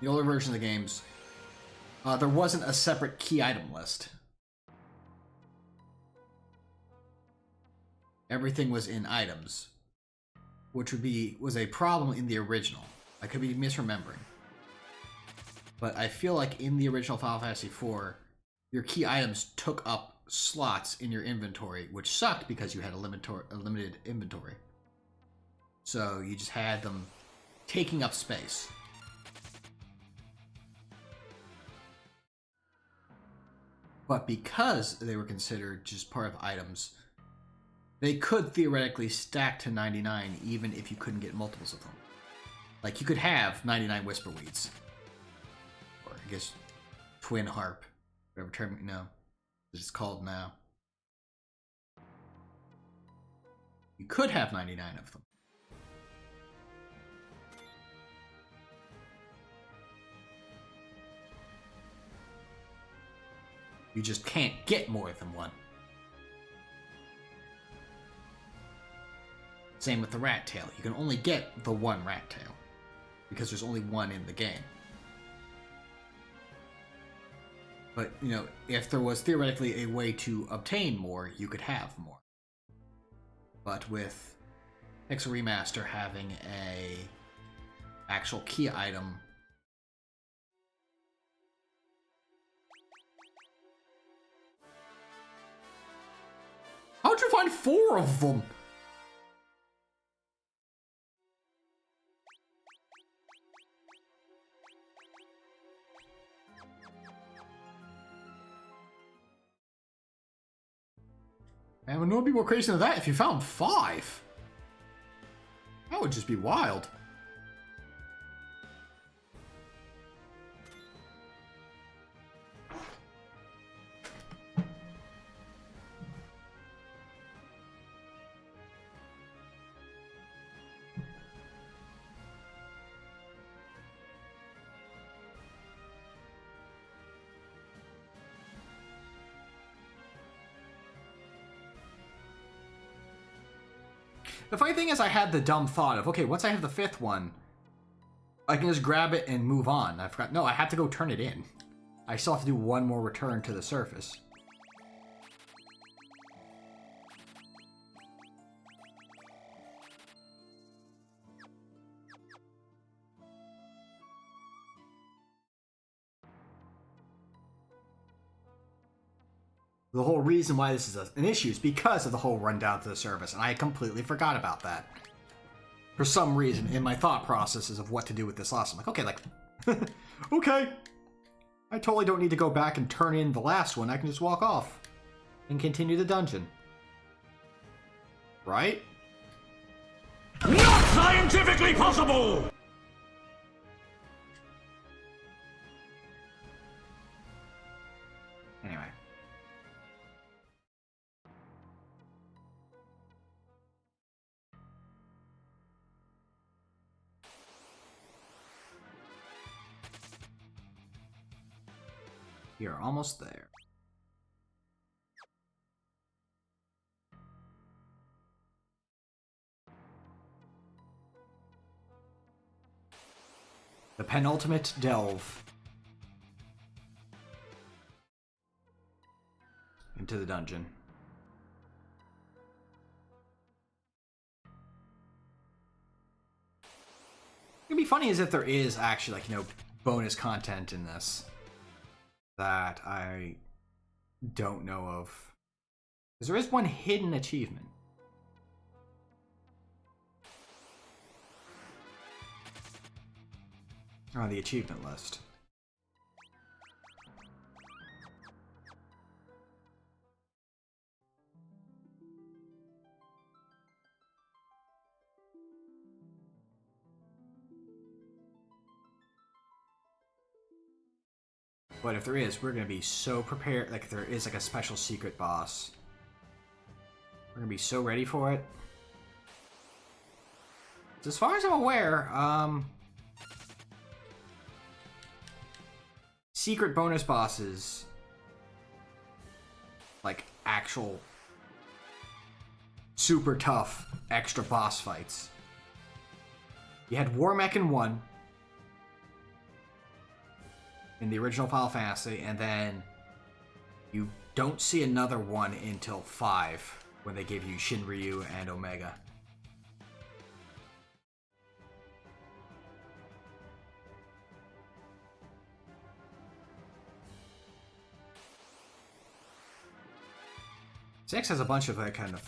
[SPEAKER 1] the older version of the games, there wasn't a separate key item list. Everything was in items, which was a problem in the original. I could be misremembering, but I feel like in the original Final Fantasy IV, your key items took up slots in your inventory, which sucked because you had a limited inventory. So you just had them taking up space. But because they were considered just part of items, they could theoretically stack to 99 even if you couldn't get multiples of them. Like, you could have 99 Whisperweeds. Or, I guess, Twin Harp. Whatever term, it's called now. You could have 99 of them. You just can't get more than one. Same with the rat tail. You can only get the one rat tail, because there's only one in the game. But, if there was theoretically a way to obtain more, you could have more. But with Pixel Remaster having a actual key item, how'd you find 4 of them? Man, would no one be more crazy than that if you found 5? That would just be wild. The funny thing is, I had the dumb thought of, okay, once I have the 5th one, I can just grab it and move on. I forgot. No, I have to go turn it in. I still have to do one more return to the surface. The whole reason why this is an issue is because of the whole rundown to the service, and I completely forgot about that. For some reason, in my thought processes of what to do with this last, I'm like, okay, okay. I totally don't need to go back and turn in the last one. I can just walk off and continue the dungeon. Right?
[SPEAKER 2] Not scientifically possible!
[SPEAKER 1] Anyway. You're almost there. The penultimate delve into the dungeon. It'd be funny as if there is actually, like, you know, bonus content in this that I don't know of. Because there is one hidden achievement. On the achievement list. But if there is, we're going to be so prepared. Like, if there is, like, a special secret boss, we're going to be so ready for it. As far as I'm aware, secret bonus bosses, like, actual super tough extra boss fights. You had Warmech in 1. In the original Final Fantasy, and then you don't see another one until 5, when they give you Shinryu and Omega. Six has a bunch of that kind of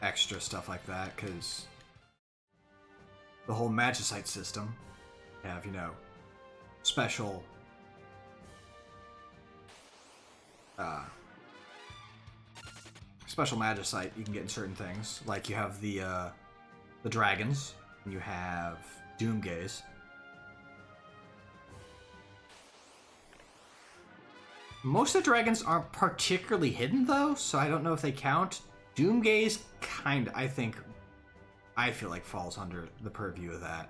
[SPEAKER 1] extra stuff like that, because the whole Magicite system, you have, you know, special special Magicite you can get in certain things. Like, you have the dragons, and you have Doomgaze. Most of the dragons aren't particularly hidden, though, so I don't know if they count. Doomgaze, I feel like falls under the purview of that.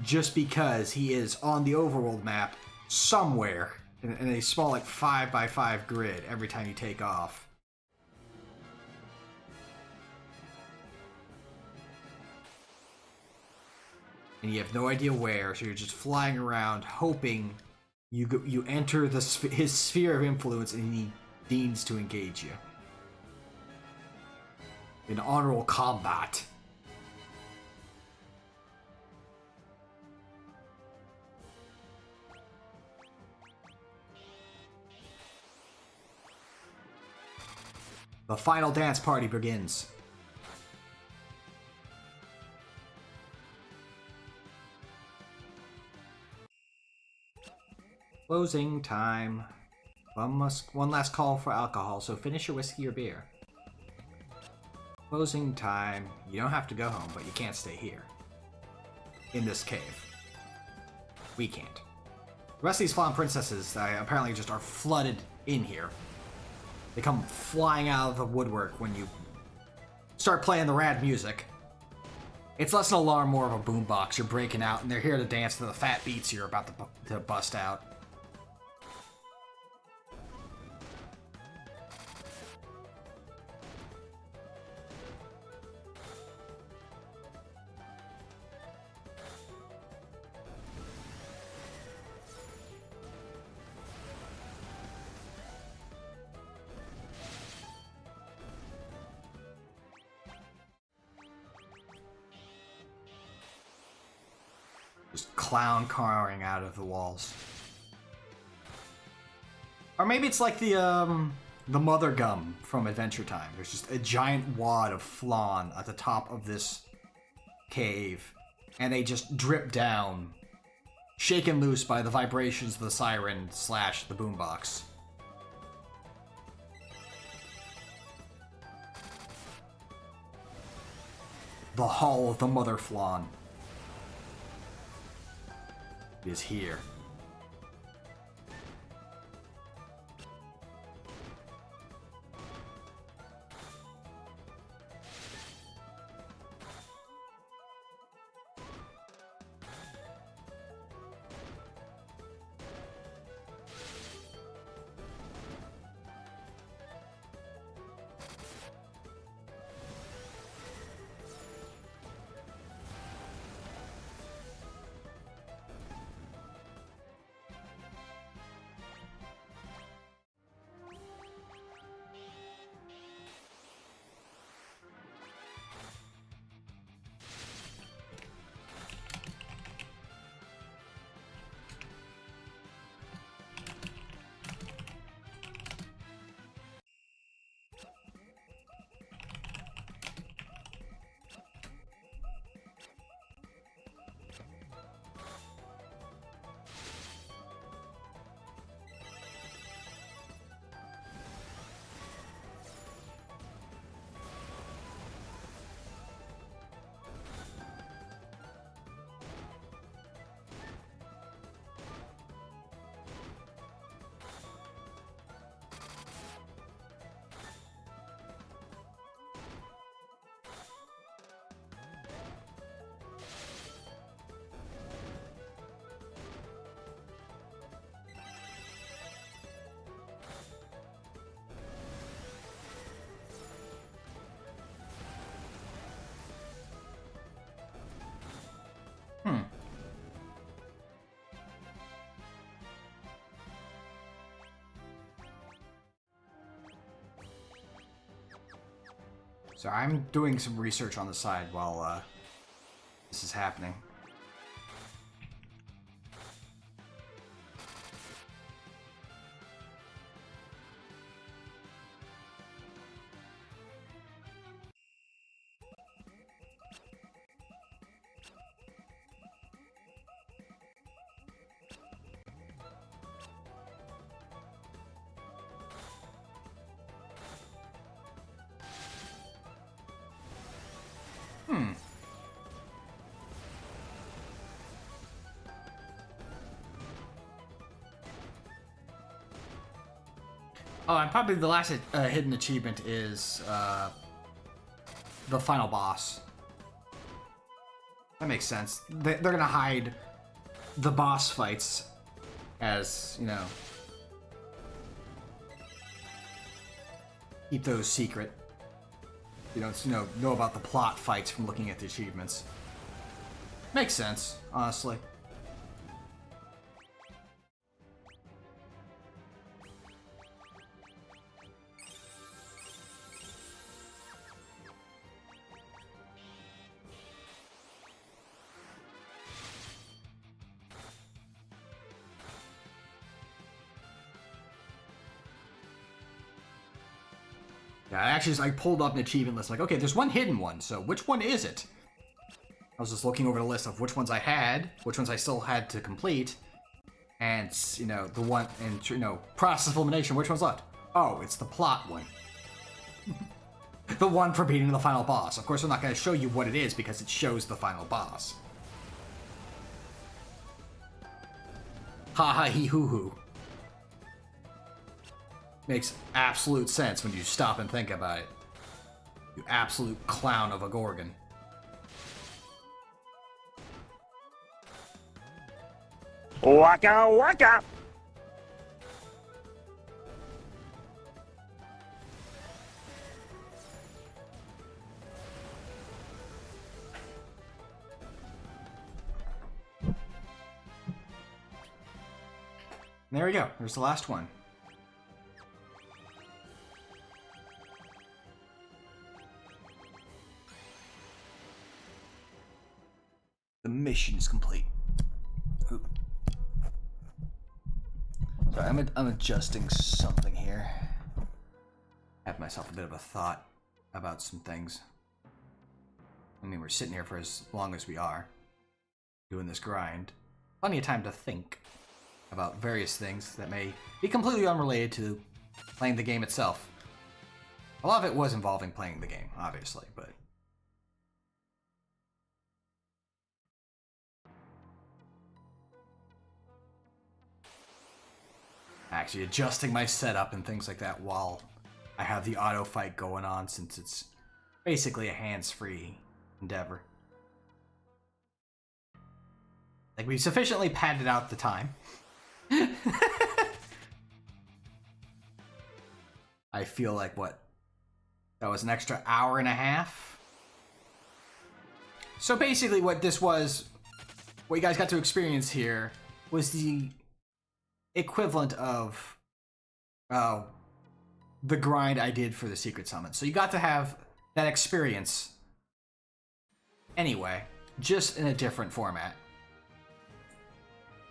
[SPEAKER 1] Just because he is on the overworld map somewhere in a small, like, 5x5 grid every time you take off. And you have no idea where, so you're just flying around hoping you enter his sphere of influence and he deigns to engage you in honorable combat. The final dance party begins. Closing time. One last call for alcohol, so finish your whiskey or beer. Closing time. You don't have to go home, but you can't stay here. In this cave. We can't. The rest of these fallen princesses apparently just are flooded in here. They come flying out of the woodwork when you start playing the rad music. It's less an alarm, more of a boombox. You're breaking out, and they're here to dance to the fat beats you're about to bust out. Just clown carring out of the walls. Or maybe it's like the the mother gum from Adventure Time. There's just a giant wad of flan at the top of this cave, and they just drip down, shaken loose by the vibrations of the siren / the boombox. The Hall of the Mother Flan is here. So I'm doing some research on the side while this is happening. Oh, and probably the last hidden achievement is the final boss. That makes sense. They're gonna hide the boss fights as, you know, keep those secret. You don't know about the plot fights from looking at the achievements. Makes sense, honestly. Yeah, I actually just pulled up an achievement list, like, okay, there's one hidden one, so which one is it? I was just looking over the list of which ones I had, which ones I still had to complete, and, you know, the one, and, you know, process of elimination, which one's left? Oh, it's the plot one. The one for beating the final boss. Of course, I'm not going to show you what it is, because it shows the final boss. Ha ha he hoo hoo. Makes absolute sense when you stop and think about it. You absolute clown of a Gorgon.
[SPEAKER 2] Waka waka!
[SPEAKER 1] There we go. There's the last one. The mission is complete. Oop. Sorry, I'm adjusting something here. have myself a bit of a thought about some things. I mean, we're sitting here for as long as we are, doing this grind. Plenty of time to think about various things that may be completely unrelated to playing the game itself. A lot of it was involving playing the game, obviously, but... actually adjusting my setup and things like that while I have the auto fight going on, since it's basically a hands-free endeavor. Like, we sufficiently padded out the time. I feel like, what? That was an extra hour and a half? So basically what this was, what you guys got to experience here, was the equivalent of the grind I did for the secret summon. So you got to have that experience anyway, just in a different format.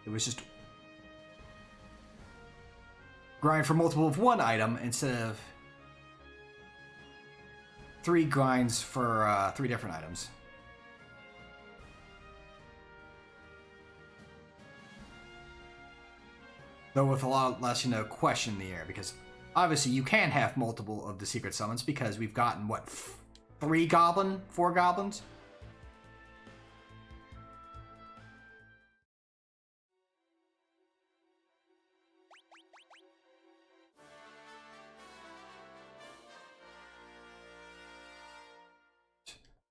[SPEAKER 1] It was just grind for multiple of one item instead of 3 grinds for 3 different items. Though with a lot less, question in the air, because obviously you can have multiple of the secret summons because we've gotten, what, 4 goblins?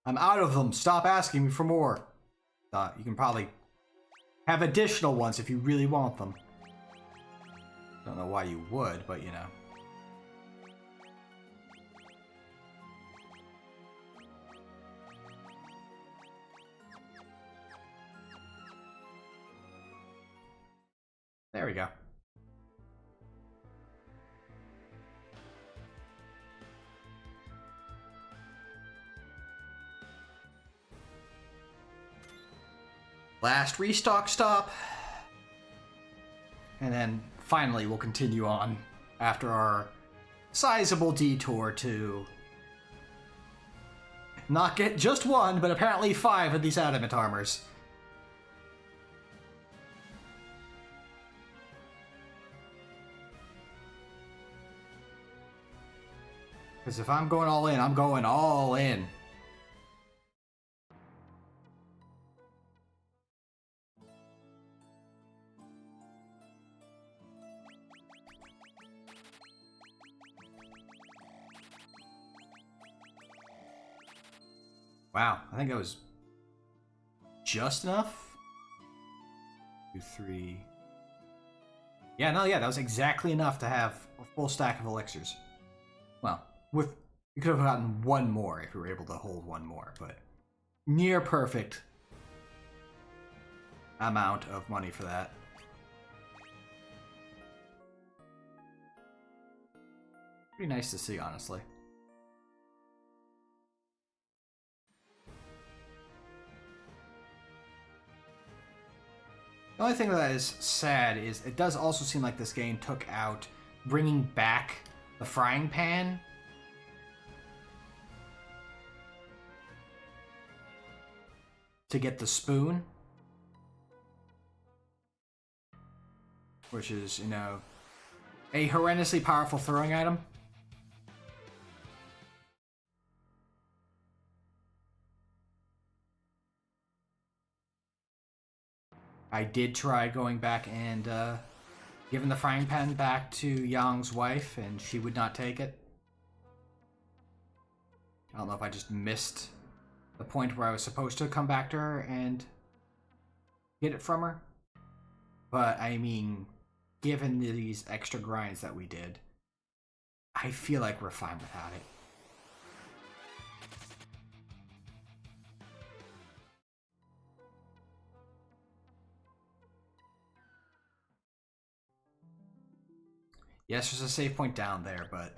[SPEAKER 1] I'm out of them. Stop asking me for more. You can probably have additional ones if you really want them. Don't know why you would, but There we go. Last restock stop. And then finally we'll continue on after our sizable detour to not get just 1, but apparently 5 of these adamant armors. Because if I'm going all in, I'm going all in. Wow, I think that was just enough. 2, 3. Yeah, that was exactly enough to have a full stack of elixirs. Well, you could have gotten 1 more if you were able to hold 1 more, but near perfect amount of money for that. Pretty nice to see, honestly. The only thing that is sad is it does also seem like this game took out bringing back the frying pan. To get the spoon. Which is, a horrendously powerful throwing item. I did try going back and giving the frying pan back to Yang's wife, and she would not take it. I don't know if I just missed the point where I was supposed to come back to her and get it from her. But, I mean, given these extra grinds that we did, I feel like we're fine without it. Yes, there's a save point down there, but...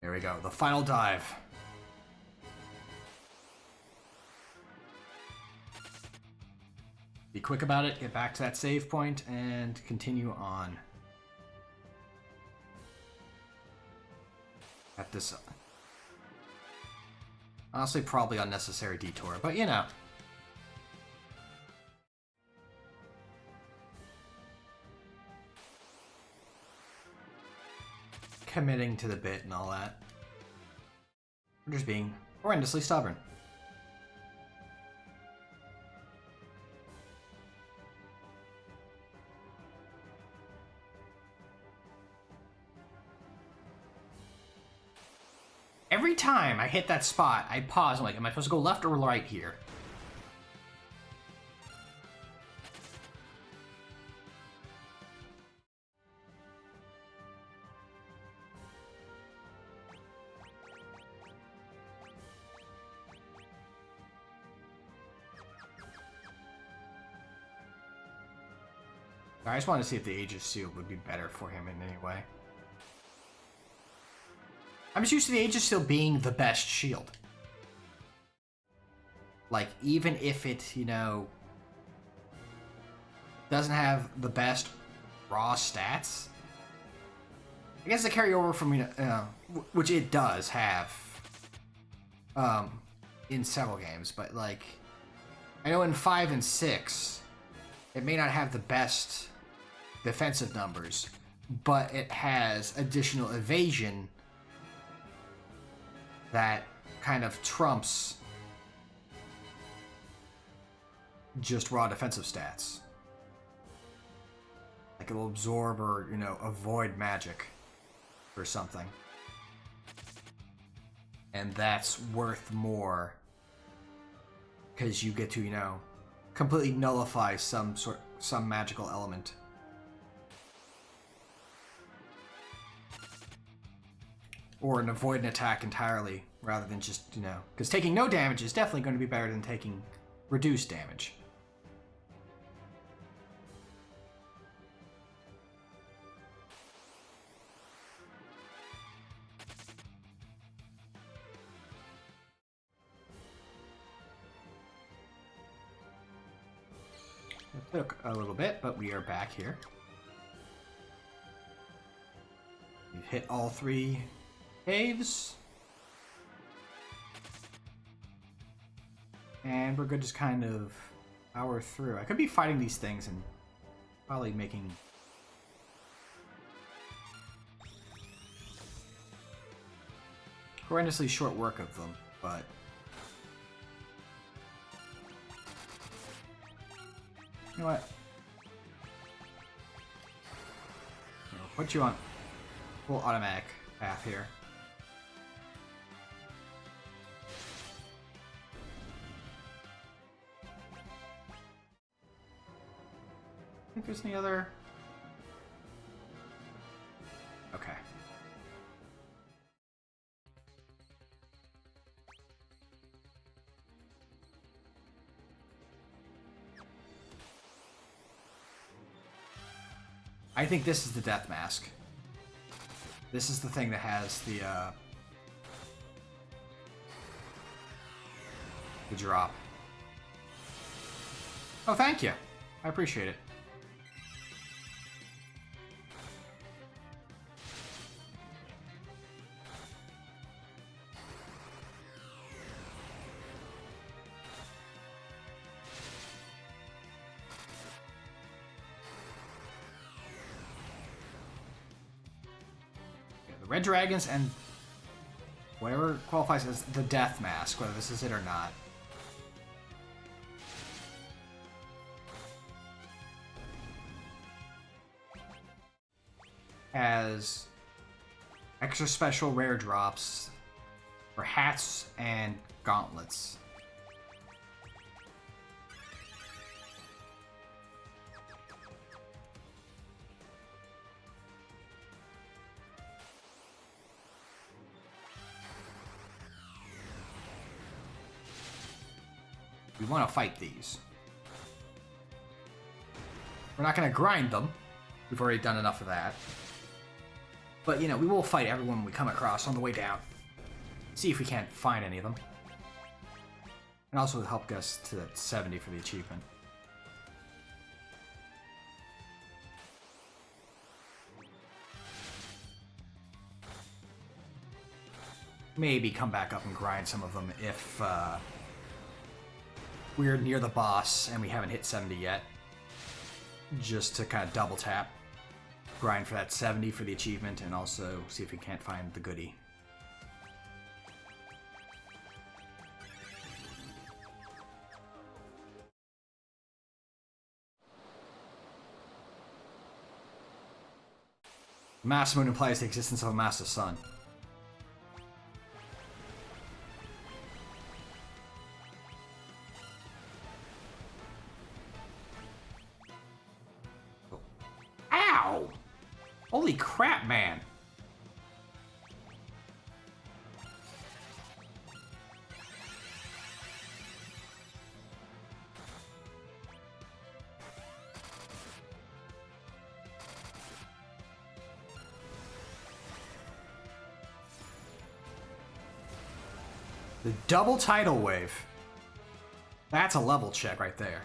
[SPEAKER 1] There we go. The final dive. Be quick about it, get back to that save point, and continue on. At this... honestly, probably unnecessary detour, but you know. Committing to the bit and all that. We're just being horrendously stubborn. Every time I hit that spot, I pause. I'm like, am I supposed to go left or right here? I just want to see if the Aegis Seal would be better for him in any way. I'm just used to the Aegis Seal being the best shield. Like, even if it, you know, doesn't have the best raw stats. I guess the carryover from, you know, which it does have in several games, but like, I know in 5 and 6, it may not have the best defensive numbers, but it has additional evasion that kind of trumps just raw defensive stats. Like it'll absorb or, you know, avoid magic or something. And that's worth more because you get to, you know, completely nullify some magical element. Or avoid an attack entirely, rather than just, you know... because taking no damage is definitely going to be better than taking reduced damage. It took a little bit, but we are back here. We've hit all 3... caves. And we're good to just kind of power through. I could be fighting these things and probably making... horrendously short work of them, but... you know what? I'll put you on full automatic path here. Think there's any other... okay. I think this is the death mask. This is the thing that has the drop. Oh, thank you. I appreciate it. Red Dragons and whatever qualifies as the Death Mask, whether this is it or not. Has extra special rare drops for hats and gauntlets. We want to fight these. We're not going to grind them. We've already done enough of that. But, you know, we will fight everyone we come across on the way down. See if we can't find any of them. And also help us to that 70 for the achievement. Maybe come back up and grind some of them if we're near the boss and we haven't hit 70 yet. Just to kind of double tap. Grind for that 70 for the achievement and also see if we can't find the goodie. Master moon implies the existence of a master sun. Oh. Ow! Holy crap, man! The double tidal wave. That's a level check right there.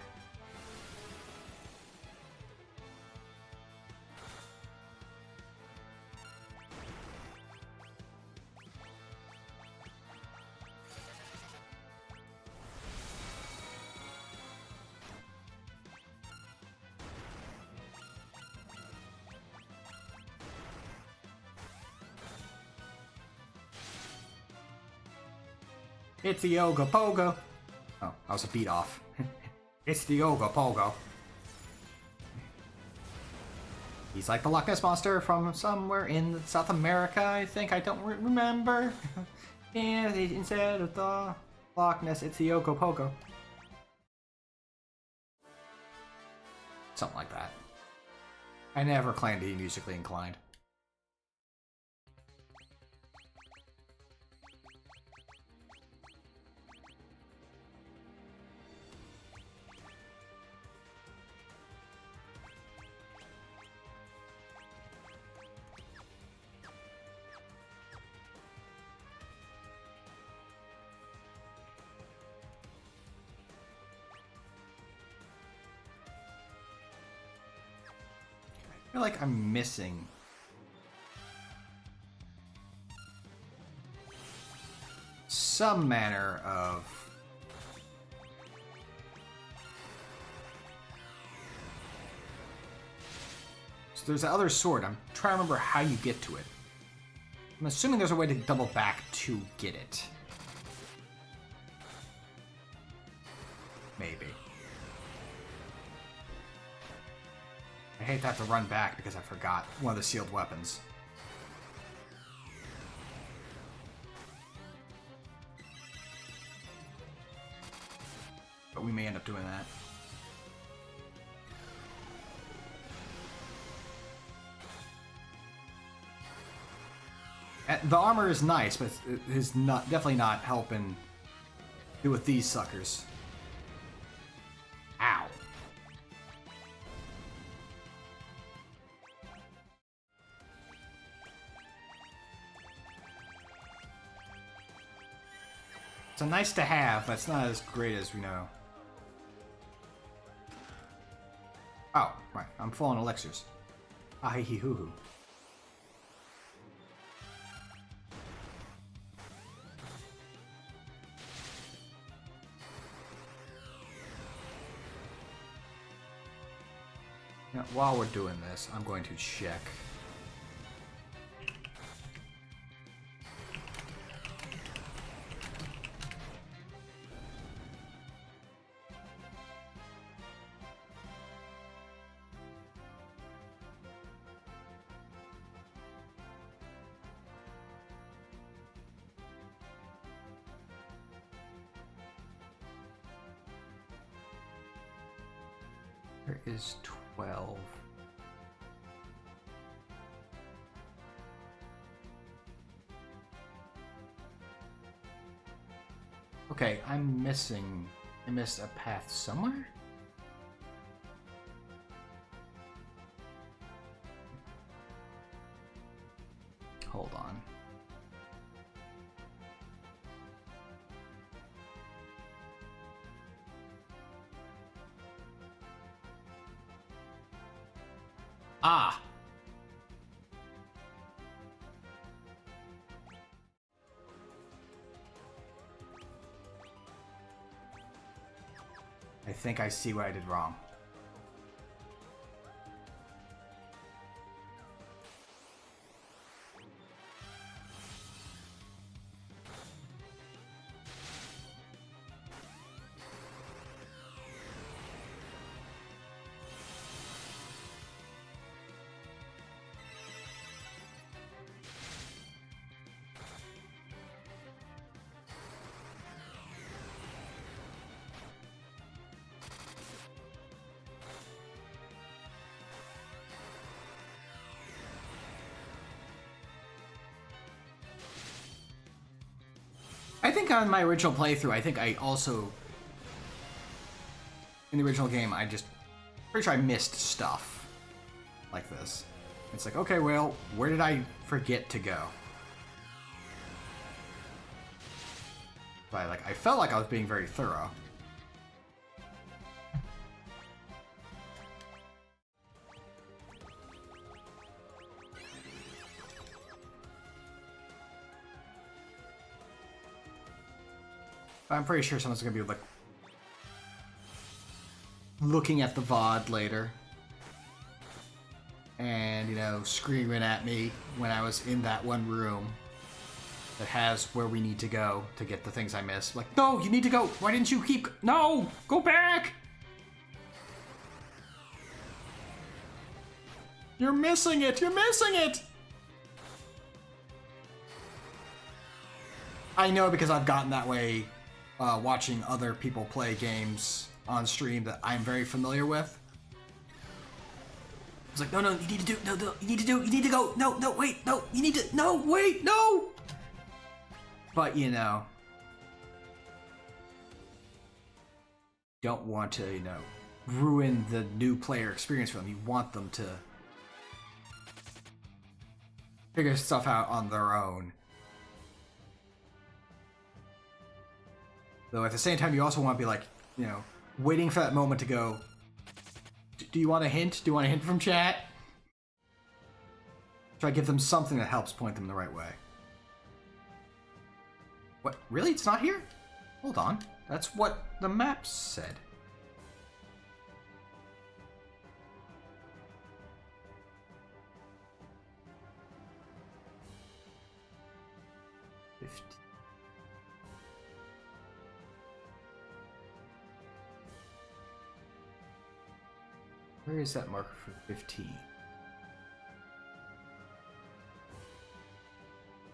[SPEAKER 1] It's the Yoga Pogo. Oh, that was a beat off. It's the Yoga Pogo. He's like the Loch Ness Monster from somewhere in South America, I think. I don't remember. And instead of the Loch Ness, it's the Yoga Pogo. Something like that. I never claimed to be musically inclined. I feel like I'm missing some manner of so there's the other sword. I'm trying to remember how you get to it. I'm assuming there's a way to double back to get it. Maybe. I hate to have to run back because I forgot one of the sealed weapons. But we may end up doing that. The armor is nice, but it is not definitely not helping deal with these suckers. Ow. It's a nice to have, but it's not as great as we know. Oh, right. I'm full on elixirs. Ah-hee-hee-hoo-hoo. Now, while we're doing this, I'm going to check. There is 12. Okay, I missed a path somewhere? Hold on. Ah! I think I see what I did wrong. I think on my original playthrough, I think I also, in the original game, I just, pretty sure I missed stuff like this. It's like, okay, well, where did I forget to go? But I felt like I was being very thorough. I'm pretty sure someone's gonna be like looking at the VOD later and, you know, screaming at me when I was in that one room that has where we need to go to get the things I missed. Like, no, you need to go. Why didn't you keep? No, go back. You're missing it. You're missing it. I know because I've gotten that way watching other people play games on stream that I'm very familiar with. It's like, no, you need to do, no, you need to go, no, wait, no, you need to, no, wait, no! But, you know, don't want to, you know, ruin the new player experience for them. You want them to figure stuff out on their own. Though at the same time, you also want to be like, you know, waiting for that moment to go, do you want a hint? Do you want a hint from chat? Try to give them something that helps point them the right way. What? Really? It's not here? Hold on. That's what the map said. Where is that marker for 15?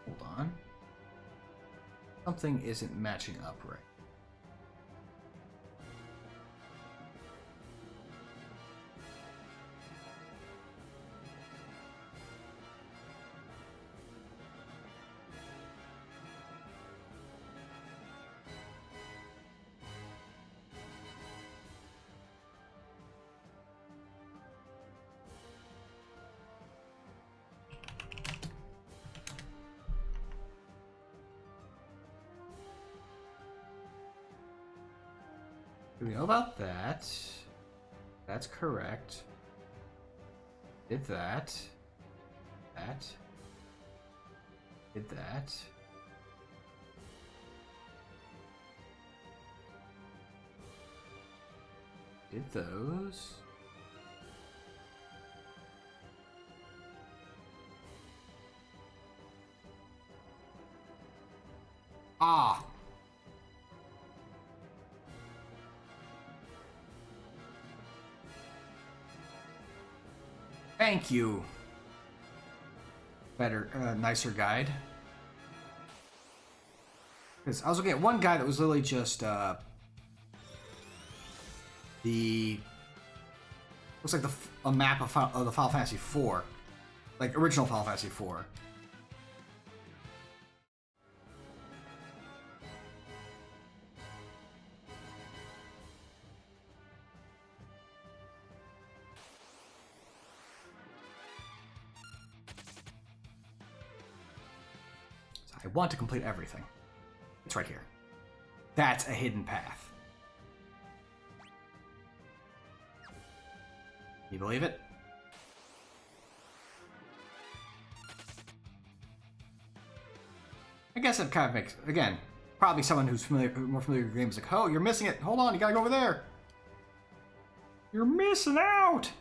[SPEAKER 1] Hold on. Something isn't matching up right. Do we know about that? That's correct. Did that. That. Did that. Did those. Ah! Thank you. Better, nicer guide. Because I was looking at one guy that was literally just, the... Looks like a map of the Final Fantasy IV. Like, original Final Fantasy IV. I want to complete everything. It's right here. That's a hidden path. You believe it? I guess it kind of makes, again, probably someone who's more familiar with games like, oh, you're missing it. Hold on, you gotta go over there. You're missing out.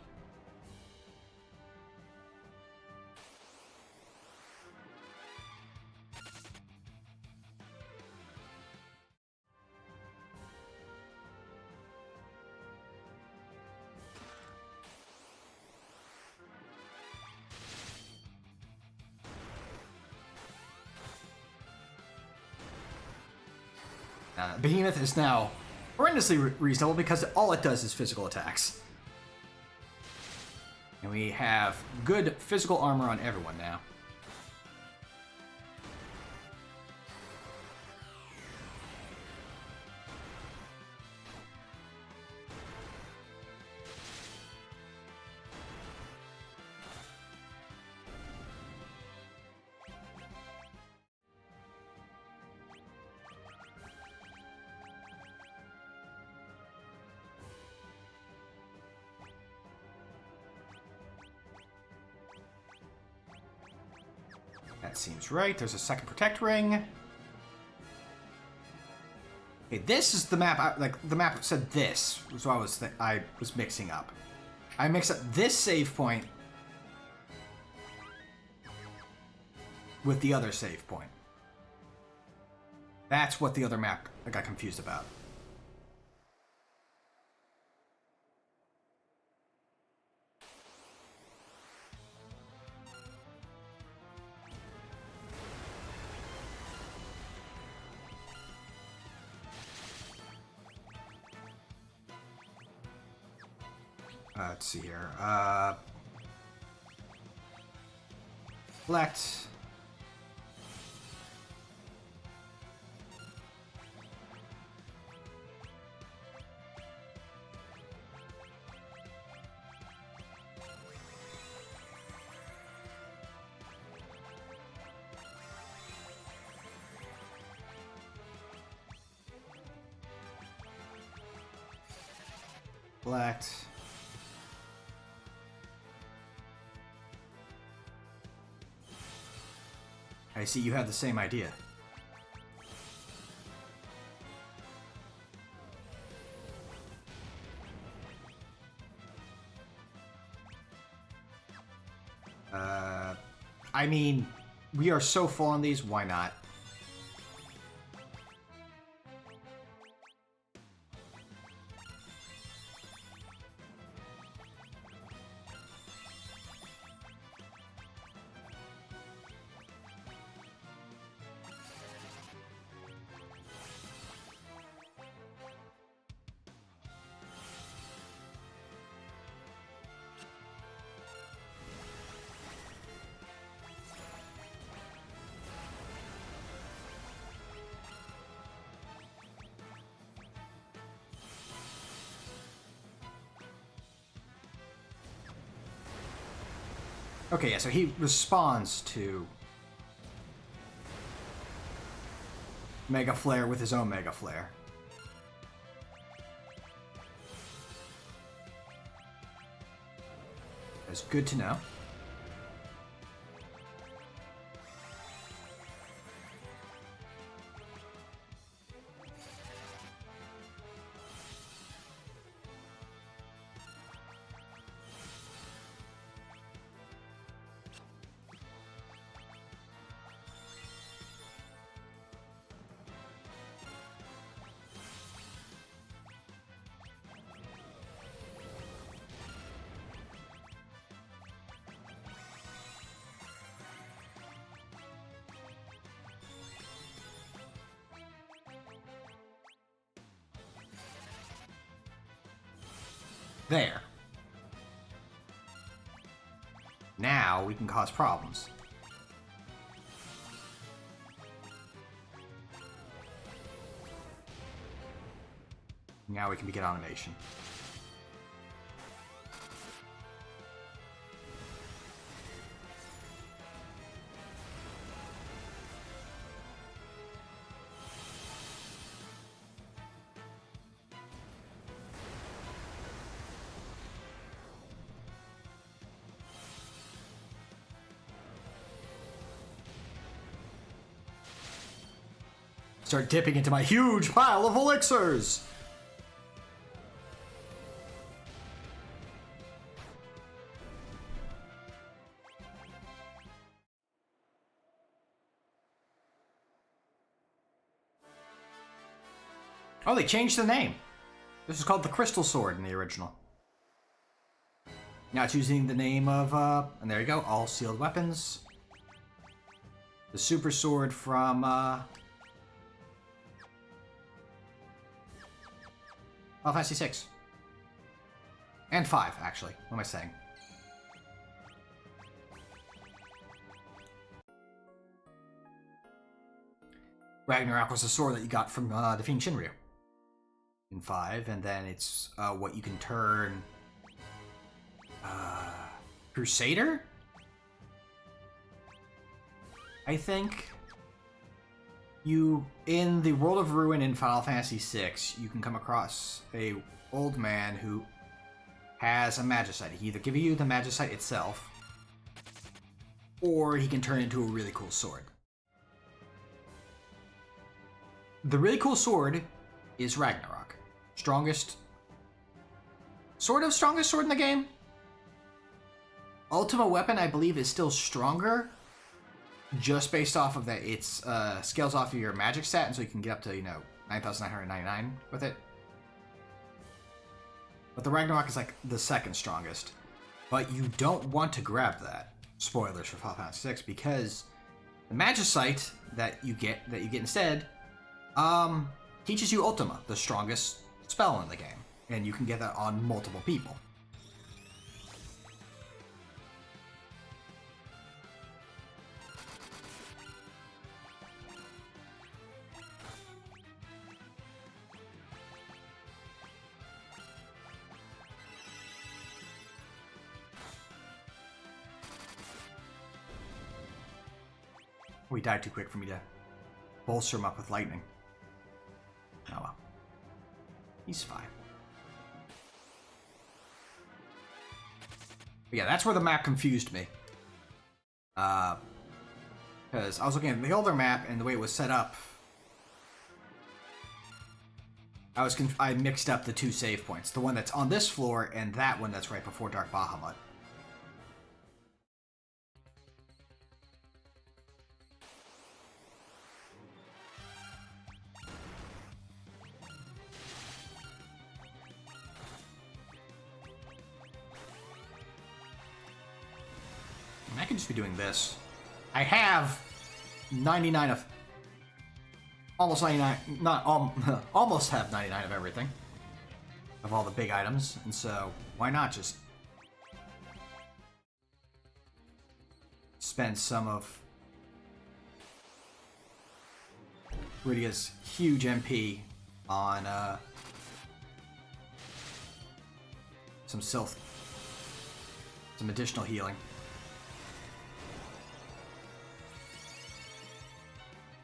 [SPEAKER 1] Behemoth is now horrendously reasonable because all it does is physical attacks. And we have good physical armor on everyone now. That seems right. There's a second protect ring. Okay, this is the map. The map said this, so I was mixing up. I mixed up this save point with the other save point. That's what the other map I got confused about. Let's see here. Select. Select. I see you have the same idea. I mean, we are so full on these, why not? Okay, yeah, so he responds to Mega Flare with his own Mega Flare. That's good to know. There. Now we can cause problems. Now we can begin automation. Start dipping into my huge pile of elixirs. Oh, they changed the name. This is called the Crystal Sword in the original. Now it's using the name of, and there you go, all sealed weapons. The Super Sword from, Final Fantasy 6. And 5, actually. What am I saying? Ragnarok was the sword that you got from defeating Shinryu in 5, and then it's what you can turn Crusader? I think you, in the World of Ruin in Final Fantasy 6, you can come across a old man who has a Magicite. He either give you the Magicite itself, or he can turn it into a really cool sword. The really cool sword is Ragnarok. Strongest sword in the game. Ultimate weapon, I believe, is still stronger, just based off of that. It's scales off of your magic stat, and so you can get up to 9,999 with it. But the Ragnarok is like the second strongest. But you don't want to grab that. Spoilers for Final Fantasy 6, because the Magicite that you get instead teaches you Ultima, the strongest spell in the game, and you can get that on multiple people. We died too quick for me to bolster him up with lightning. Oh well. He's fine. But yeah, that's where the map confused me. Because I was looking at the older map and the way it was set up, I mixed up the two save points. The one that's on this floor and that one that's right before Dark Bahamut. I could just be doing this. I have 99 of... Almost 99... almost have 99 of everything. Of all the big items. And so, why not just... spend some of... Rydia's huge MP on, some additional healing.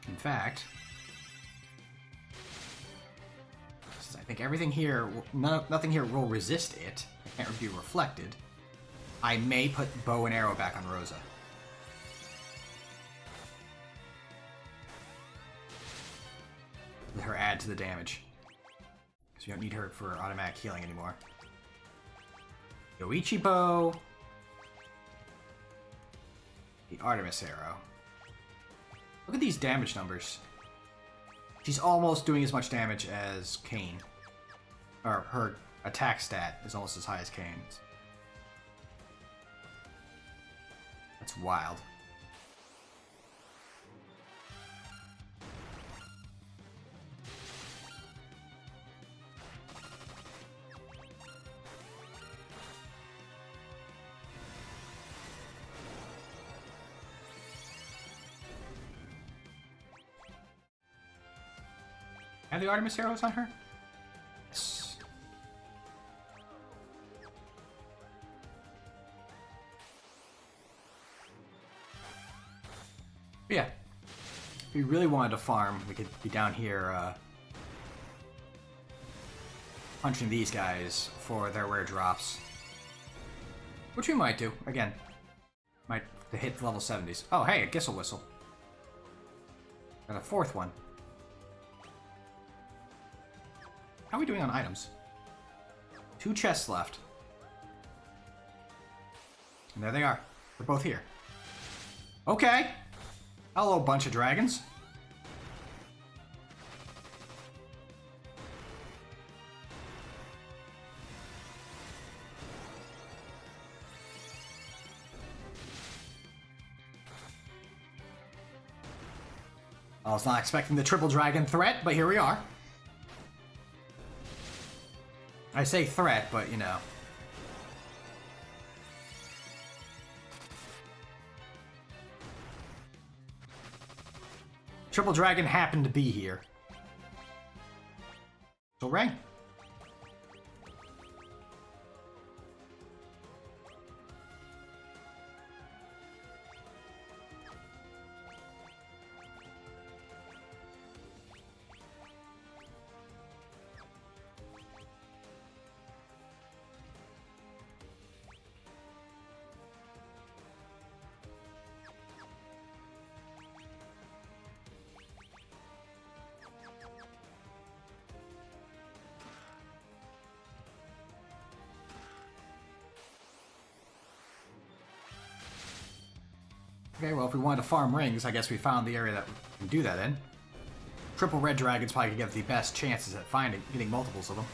[SPEAKER 1] In fact, since I think everything here, nothing here will resist it, it can't be reflected, I may put bow and arrow back on Rosa. Let her add to the damage, because you don't need her for automatic healing anymore. Yoichi bow, the Artemis arrow. Look at these damage numbers. She's almost doing as much damage as Kain. Or her attack stat is almost as high as Kain's. That's wild. Have the Artemis arrows on her? Yes. But yeah. If we really wanted to farm, we could be down here punching these guys for their rare drops. Which we might do. Again, might to hit level 70s. Oh, hey, a Gissel Whistle. And a fourth one. How are we doing on items? 2 chests left. And there they are. They're both here. Okay. Hello, bunch of dragons. I was not expecting the triple dragon threat, but here we are. I say threat, but you know. Triple dragon happened to be here. So rang. Okay, well, if we wanted to farm rings, I guess we found the area that we can do that in. Triple red dragons probably could give the best chances at getting multiples of them.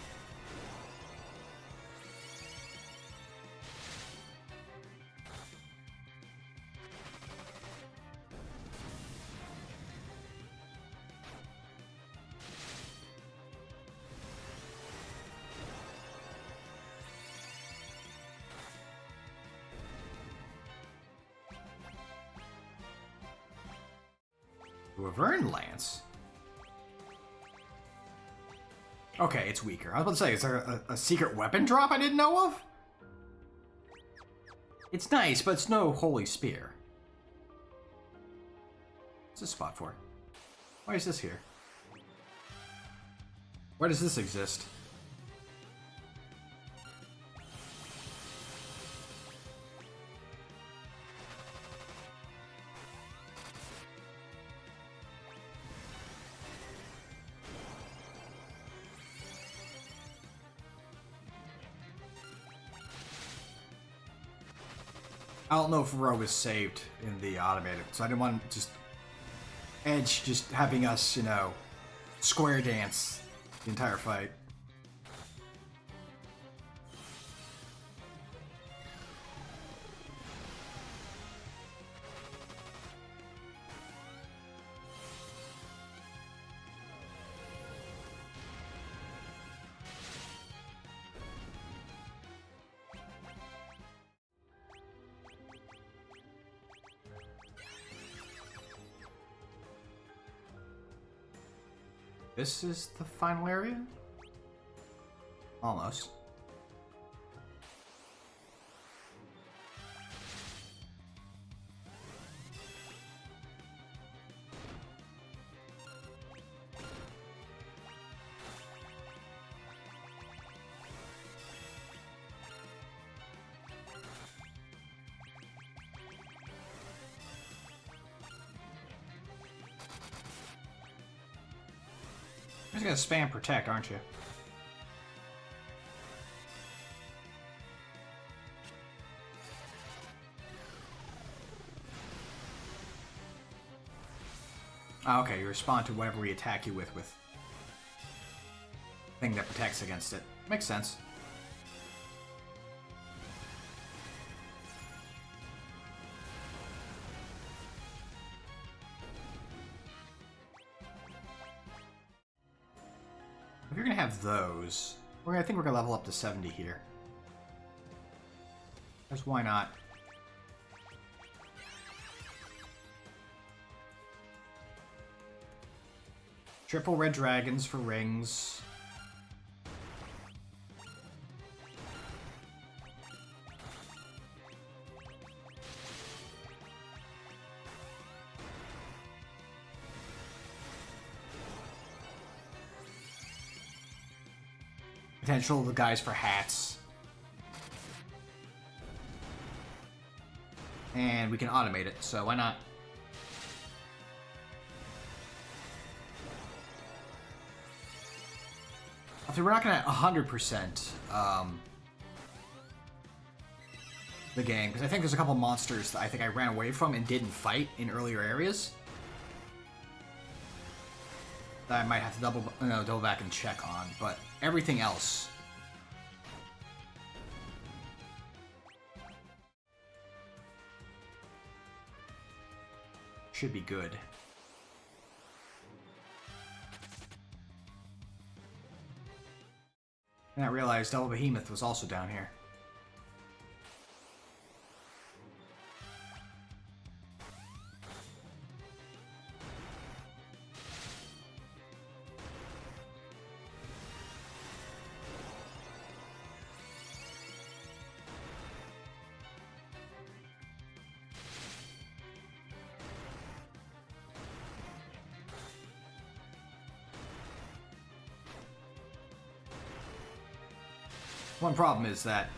[SPEAKER 1] Laverne Lance? Okay, it's weaker. I was about to say, is there a secret weapon drop I didn't know of? It's nice, but it's no holy spear. What's this spot for? Why is this here? Why does this exist? I don't know if Row was saved in the automated, so I didn't want just Edge just having us, you know, square dance the entire fight. This is the final area? Almost. You're just gonna spam protect, aren't you? Oh, okay, you respond to whatever we attack you with thing that protects against it. Makes sense. If you're gonna have those, I think we're gonna level up to 70 here. Because why not? Triple red dragons for rings. Potential of the guys for hats. And we can automate it, so why not? After we're not gonna 100% the game, because I think there's a couple monsters that I think I ran away from and didn't fight in earlier areas that I might have to double back and check on, but everything else should be good. And I realized Double Behemoth was also down here. One problem is that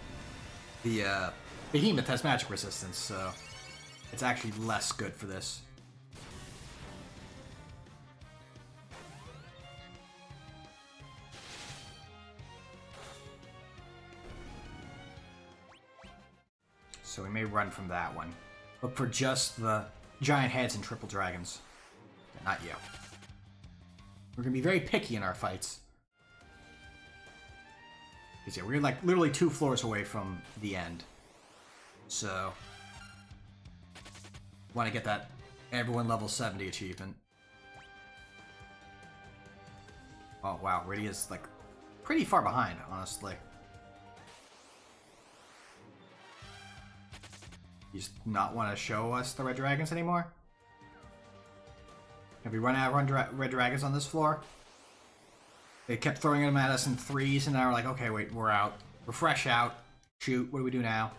[SPEAKER 1] the Behemoth has magic resistance, so it's actually less good for this. So we may run from that one. Look for just the giant heads and triple dragons. Not you. We're gonna be very picky in our fights. Because yeah, we're like literally 2 floors away from the end. So want to get that everyone level 70 achievement. Oh wow, Rydia's like pretty far behind, honestly. You just not want to show us the red dragons anymore? Have we run out of red dragons on this floor? They kept throwing them at us in 3s, and now we're like, okay, wait, we're out. We're fresh out. Shoot, what do we do now?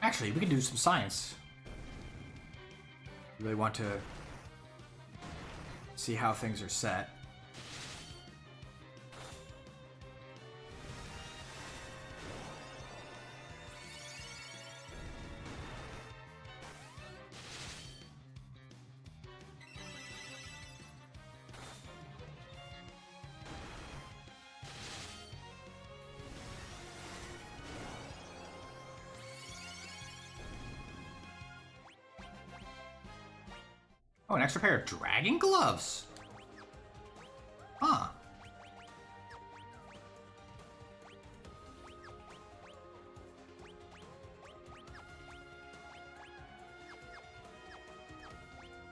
[SPEAKER 1] Actually, we can do some science. Really want to see how things are set. Oh, an extra pair of dragon gloves. Huh.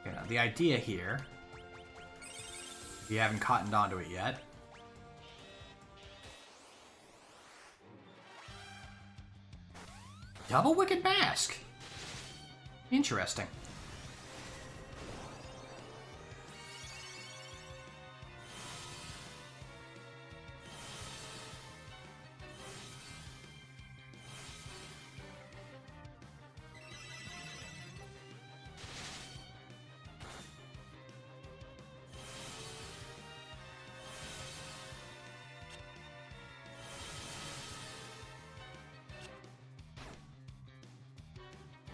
[SPEAKER 1] Okay, now the idea here, if you haven't cottoned onto it yet, double Wicked Mask. Interesting.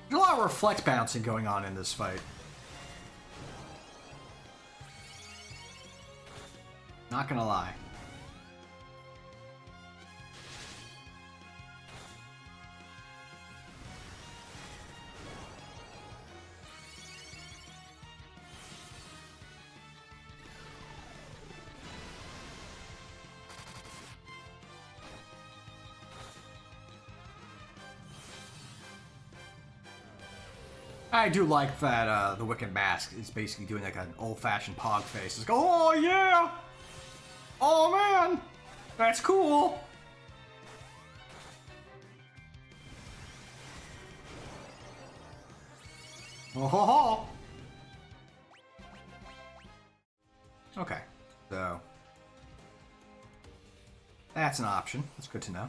[SPEAKER 1] There's a lot of reflect bouncing going on in this fight. Not gonna lie. I do like that the Wicked Mask is basically doing like an old-fashioned pog face. It's like, oh yeah! Oh man! That's cool! Oh ho ho! Okay, so that's an option. That's good to know.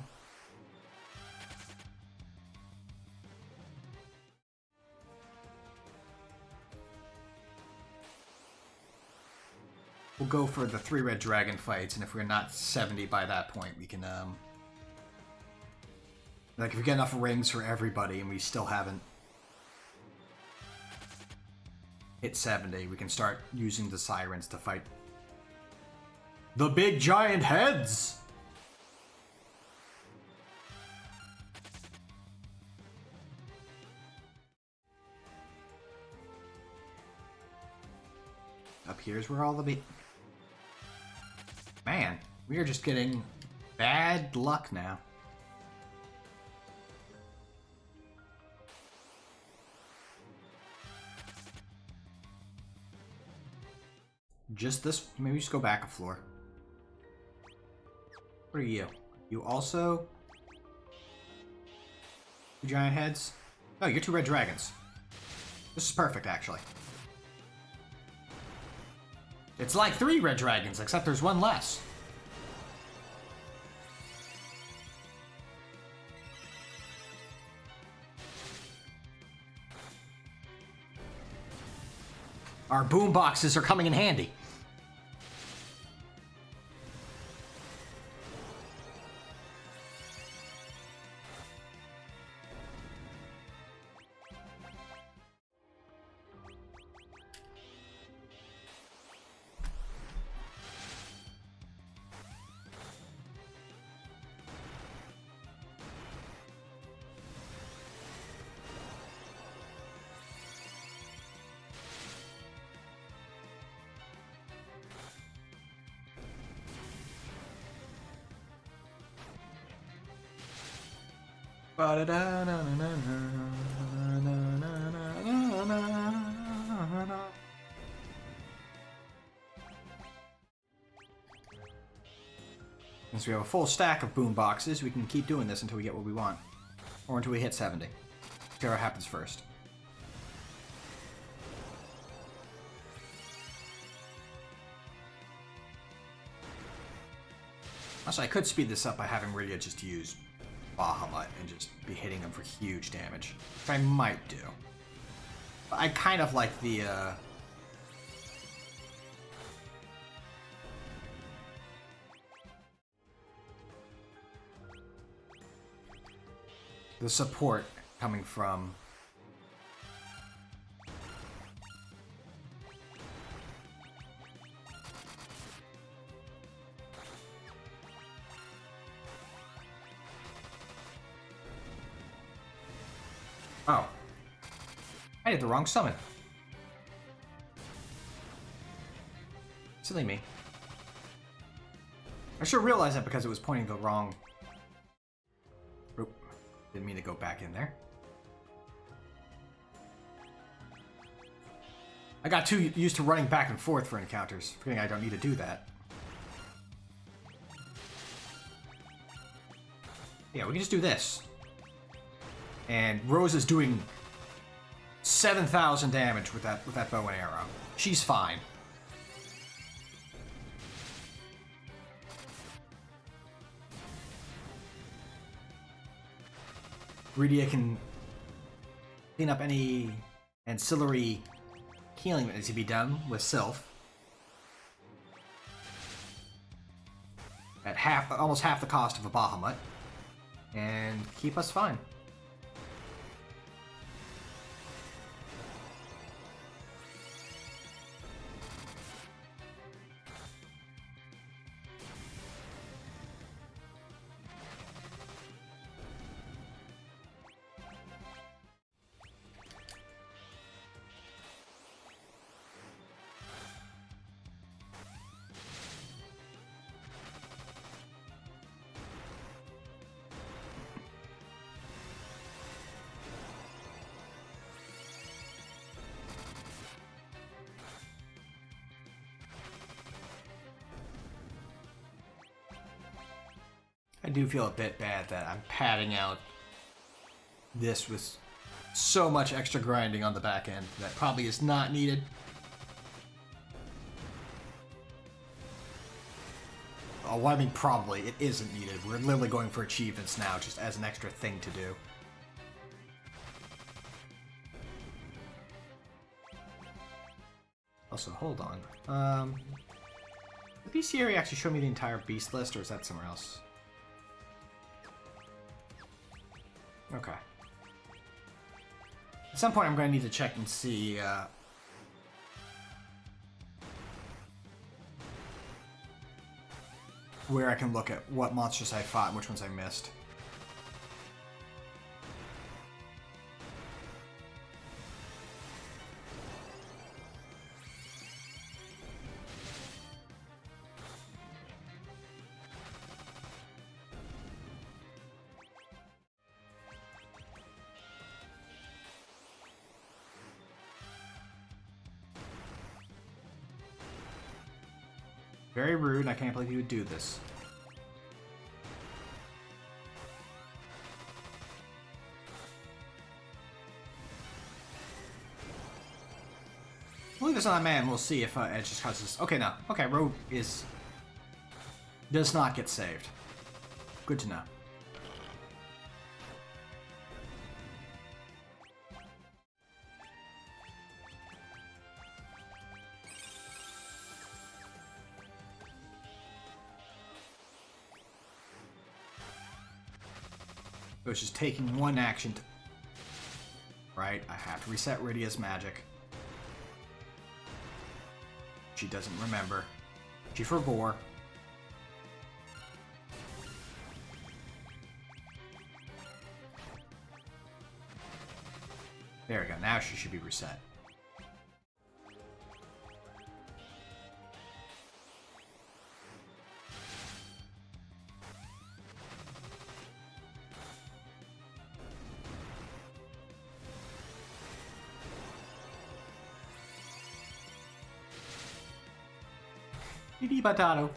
[SPEAKER 1] we'll go for the 3 red dragon fights, and if we're not 70 by that point, we can, like, if we get enough rings for everybody and we still haven't hit 70, we can start using the Sirens to fight the big giant heads! Up here's where all the Man, we are just getting bad luck now. Just this, maybe just go back a floor. What are you? You also 2 giant heads? Oh, you're 2 red dragons. This is perfect, actually. It's like 3 red dragons, except there's 1 less. Our boom boxes are coming in handy. Since we have a full stack of boom boxes, we can keep doing this until we get what we want. Or until we hit 70. See what happens first. Also, I could speed this up by having Rydia just use Bahamut and just be hitting them for huge damage, which I might do. But I kind of like the support coming from Oh. I did the wrong summon. Silly me. I sure realized that because it was pointing the wrong... Oop. Didn't mean to go back in there. I got too used to running back and forth for encounters, forgetting I don't need to do that. Yeah, we can just do this. And Rose is doing 7,000 damage with that bow and arrow. She's fine. Rydia can clean up any ancillary healing that needs to be done with Sylph. At almost half the cost of a Bahamut. And keep us fine. I do feel a bit bad that I'm padding out this with so much extra grinding on the back end that probably is not needed. Oh, well, I mean probably. It isn't needed. We're literally going for achievements now just as an extra thing to do. Also, hold on. Did BCA actually show me the entire beast list, or is that somewhere else? Okay. At some point, I'm going to need to check and see where I can look at what monsters I fought and which ones I missed. Very rude, I can't believe you would do this. We'll leave this on that man, we'll see if Edge just causes... Okay, no. Okay, Rogue does not get saved. Good to know. It was just taking one action to... Right, I have to reset Rydia's magic. She doesn't remember. She forbore. There we go, now she should be reset. Potato.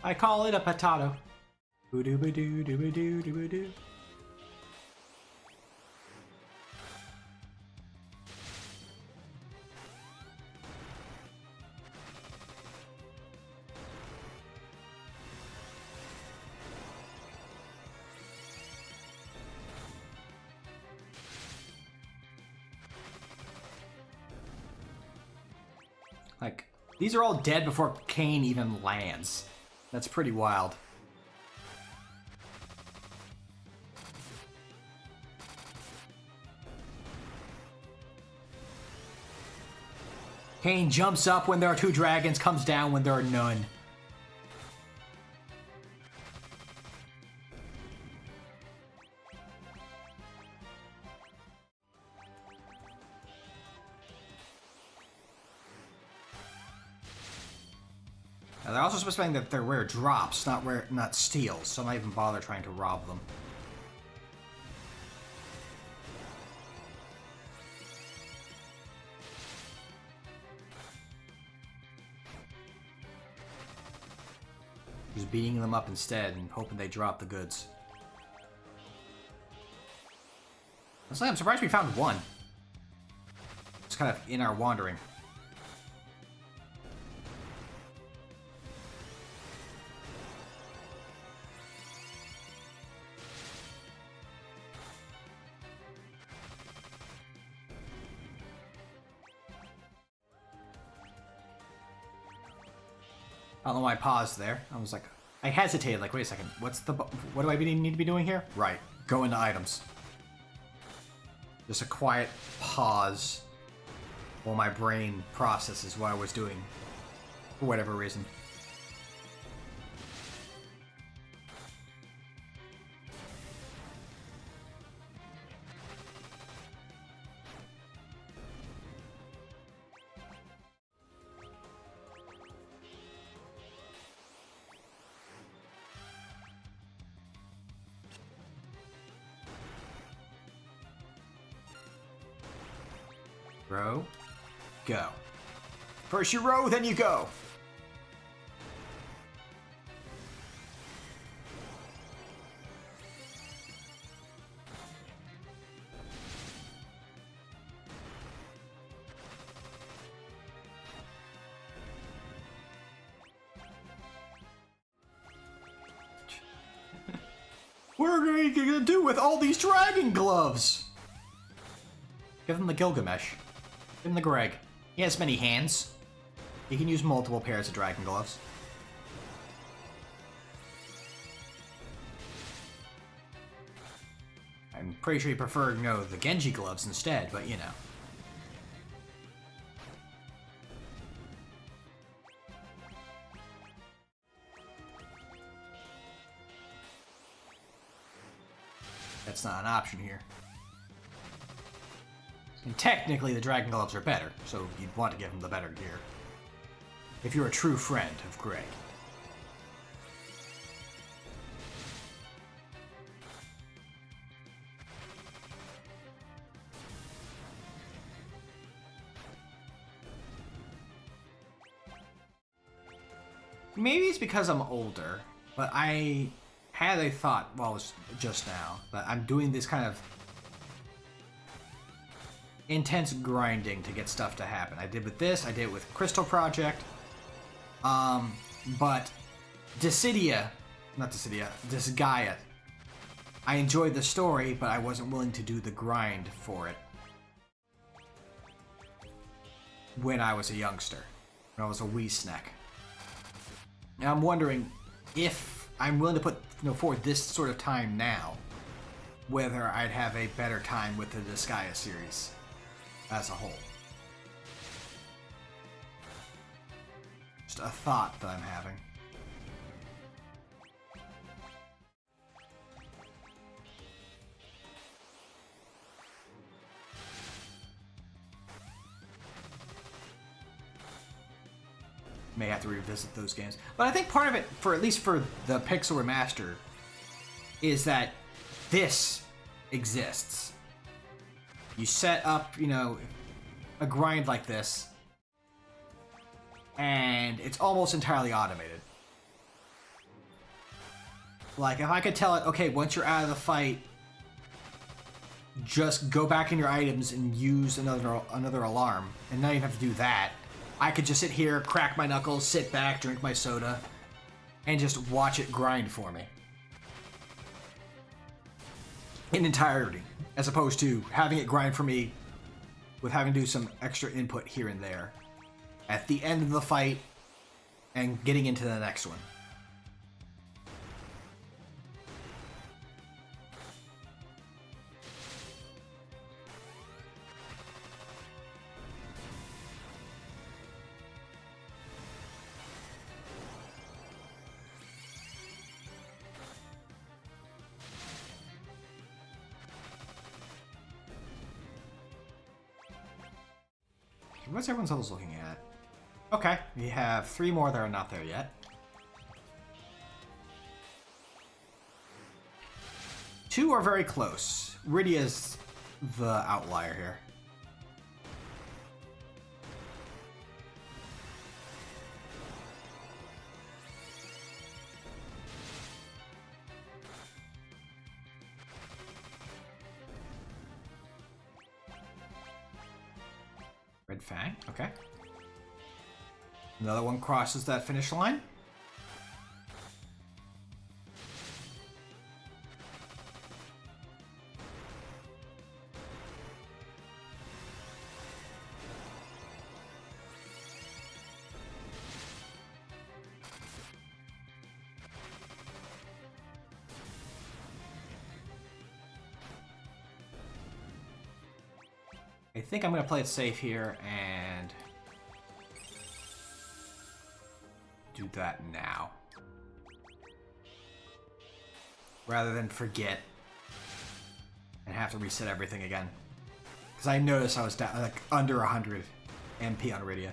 [SPEAKER 1] I call it a potato. Boo doo boo doo doo boo doo doo boo doo. Like, these are all dead before Kane even lands. That's pretty wild. Kane jumps up when there are 2 dragons, comes down when there are none. Now, they're also specifying that they're rare drops, not steals, so I might even bother trying to rob them. Just beating them up instead and hoping they drop the goods. Honestly, I'm surprised we found one. It's kind of in our wandering. I don't know why I paused there. I was like, I hesitated, like, wait a second, what do I need to be doing here? Right, go into items. Just a quiet pause while my brain processes what I was doing, for whatever reason. Row, go. First you row, then you go. What are we gonna do with all these dragon gloves? Give them the Gilgamesh. Give them the Greg. He has many hands. He can use multiple pairs of dragon gloves. I'm pretty sure he preferred, the Genji gloves instead, but you know. That's not an option here. And technically, the dragon gloves are better, so you'd want to give him the better gear. If you're a true friend of Greg. Maybe it's because I'm older, but I had a thought, just now, that I'm doing this kind of intense grinding to get stuff to happen. I did with this, I did it with Crystal Project, but Disgaea, I enjoyed the story, but I wasn't willing to do the grind for it when I was a youngster, when I was a wee snack. Now I'm wondering if I'm willing to put forward this sort of time now, whether I'd have a better time with the Disgaea series as a whole. Just a thought that I'm having. May have to revisit those games. But I think part of it, at least for the Pixel Remaster, is that this exists. You set up, a grind like this, and it's almost entirely automated. Like, if I could tell it, okay, once you're out of the fight, just go back in your items and use another alarm, and now you have to do that. I could just sit here, crack my knuckles, sit back, drink my soda, and just watch it grind for me. In entirety, as opposed to having it grind for me with having to do some extra input here and there at the end of the fight and getting into the next one. What's everyone's else looking at? Okay, we have 3 more that are not there yet. 2 are very close. Rydia's the outlier here. Red Fang, okay. Another one crosses that finish line. I think I'm going to play it safe here and do that now, rather than forget and have to reset everything again. Because I noticed I was down, like, under 100 MP on Rydia.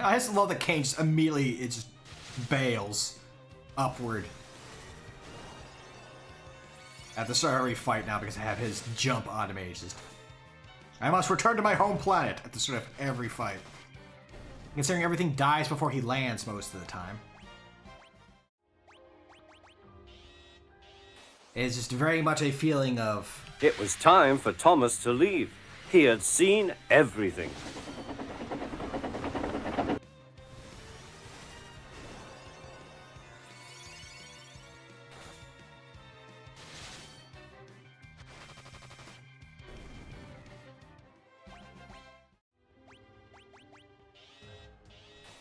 [SPEAKER 1] I just love the Kane just immediately, it just bails upward at the start of every fight now because I have his jump automated. I must return to my home planet at the start of every fight. Considering everything dies before he lands most of the time. It's just very much a feeling of...
[SPEAKER 2] It was time for Thomas to leave. He had seen everything.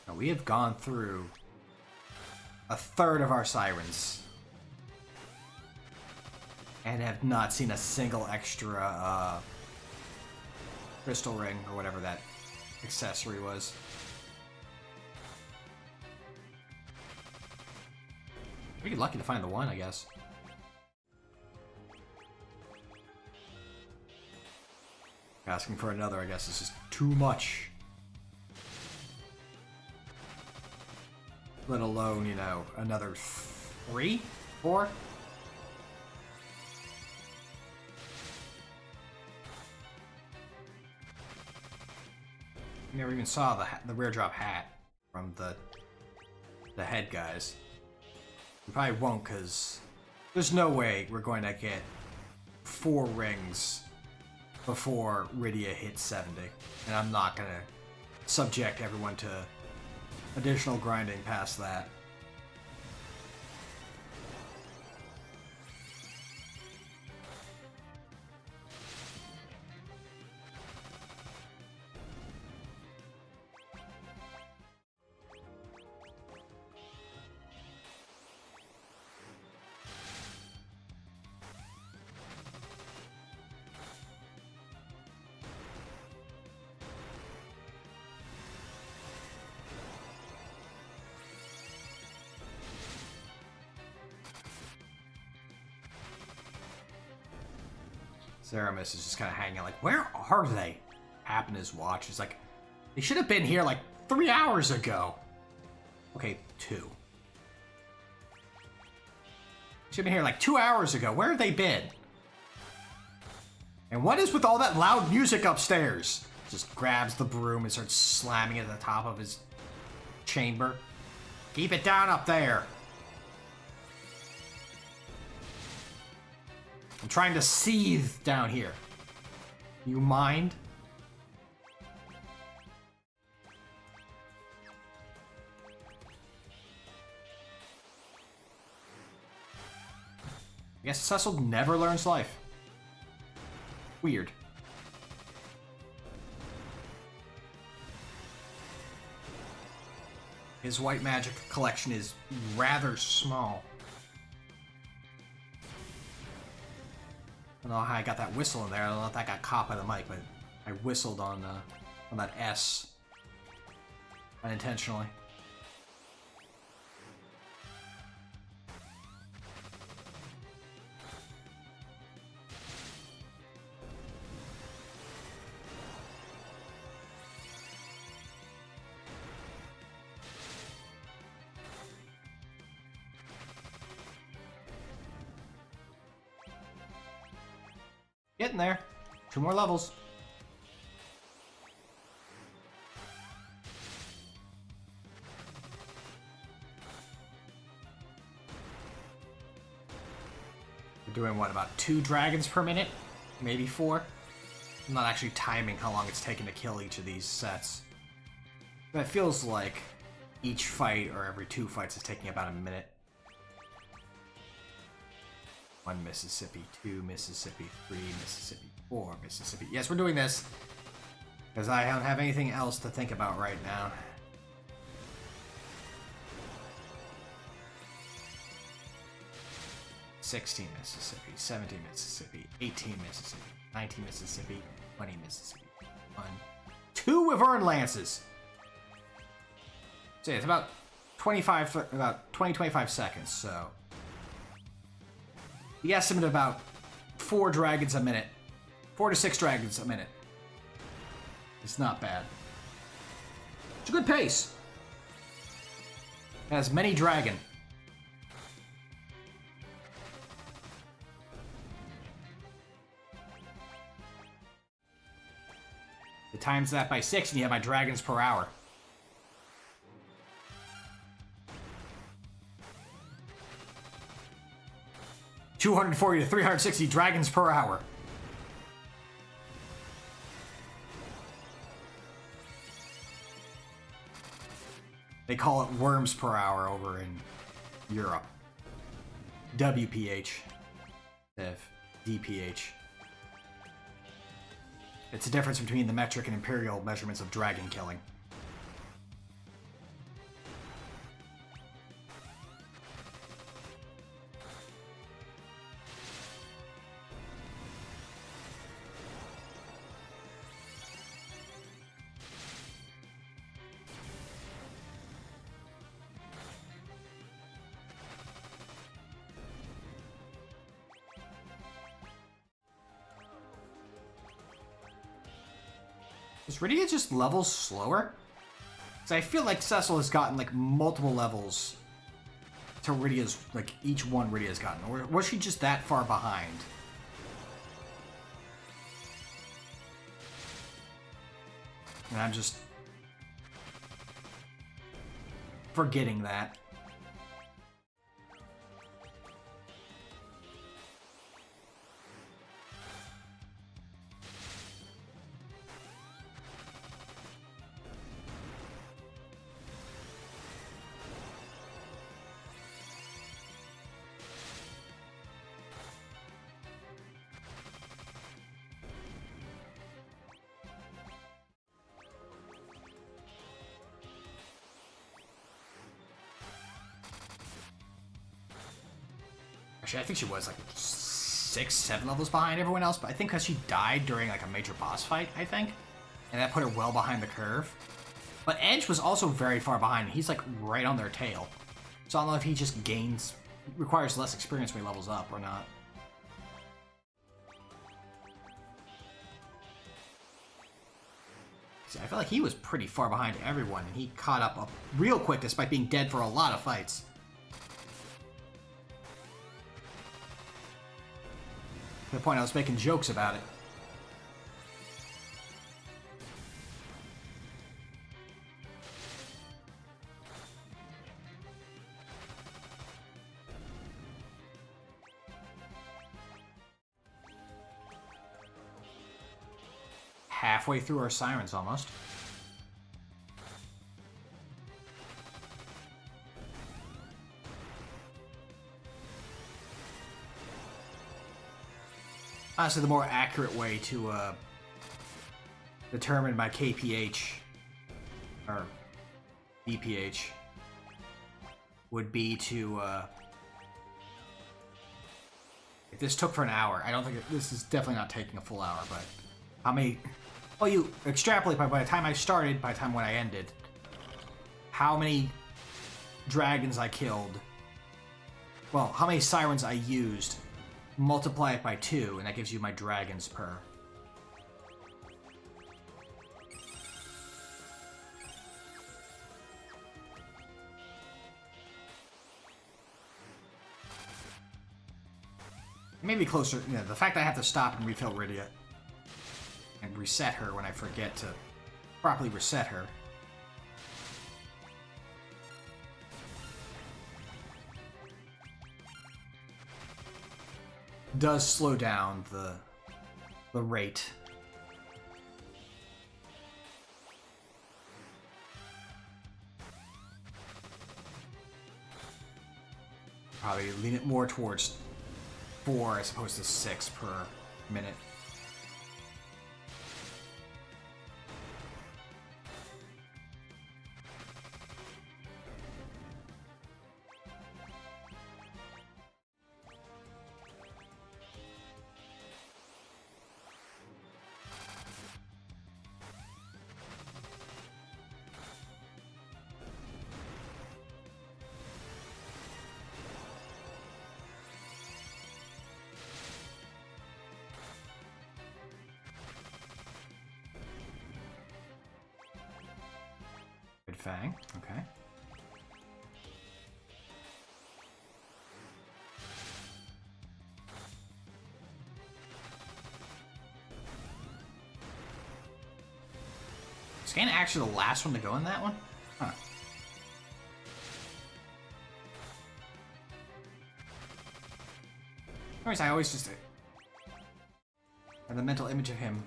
[SPEAKER 1] Now, we have gone through a third of our sirens and have not seen a single extra crystal ring or whatever that accessory was. Pretty lucky to find the one, I guess. Asking for another, I guess, is just too much. Let alone, you know, another 3? 4? Never even saw the rare drop hat from the head guys. We probably won't, because there's no way we're going to get 4 rings before Rydia hits 70. And I'm not going to subject everyone to additional grinding past that. Zemus is just kind of hanging like, where are they? Tapping his watch. He's like, they should have been here like 3 hours ago. Okay, 2. Should have been here like 2 hours ago. Where have they been? And what is with all that loud music upstairs? Just grabs the broom and starts slamming it at the top of his chamber. Keep it down up there. I'm trying to seethe down here. You mind? I guess Cecil never learns life. Weird. His white magic collection is rather small. I don't know how I got that whistle in there. I don't know if that got caught by the mic, but I whistled on that S unintentionally. Getting there. 2 more levels. We're doing what, about 2 dragons per minute? Maybe 4? I'm not actually timing how long it's taken to kill each of these sets. But it feels like each fight or every 2 fights is taking about a minute. 1 Mississippi, 2 Mississippi, 3 Mississippi, 4 Mississippi. Yes, we're doing this because I don't have anything else to think about right now. $16 Mississippi, 17 Mississippi, 18 Mississippi, 19 Mississippi, 20 Mississippi. 1, 2 Wyvern Lances. So yeah, it's about 20-25 seconds, so the estimate of about 4 dragons a minute. 4 to 6 dragons a minute. It's not bad. It's a good pace. It has many dragon. You times that by 6 and you have my dragons per hour. 240 to 360 dragons per hour. They call it worms per hour over in Europe. WPH. DPH. It's the difference between the metric and imperial measurements of dragon killing. Is Rydia just levels slower? Because I feel like Cecil has gotten like multiple levels to Rydia's, like each one Rydia's gotten. Or was she just that far behind? And I'm just forgetting that. Actually, I think she was like 6, 7 levels behind everyone else, but I think because she died during like a major boss fight, I think. And that put her well behind the curve. But Edge was also very far behind. He's like right on their tail. So I don't know if he just requires less experience when he levels up or not. See, I feel like he was pretty far behind everyone, and he caught up real quick despite being dead for a lot of fights. To the point I was making jokes about it. Halfway through our Sirens almost. Honestly, the more accurate way to determine my KPH or DPH would be to if this took for an hour. I don't think this is definitely not taking a full hour, but how many? Well, you extrapolate by the time I started, by the time when I ended, how many dragons I killed. Well, how many Sirens I used. Multiply it by 2, and that gives you my dragons per. Maybe closer. Yeah, the fact that I have to stop and refill Rydia and reset her when I forget to properly reset her. Does slow down the rate. Probably lean it more towards 4 as opposed to 6 per minute. Fang, okay. Is Scan actually the last one to go in that one? Huh. I always just have the mental image of him.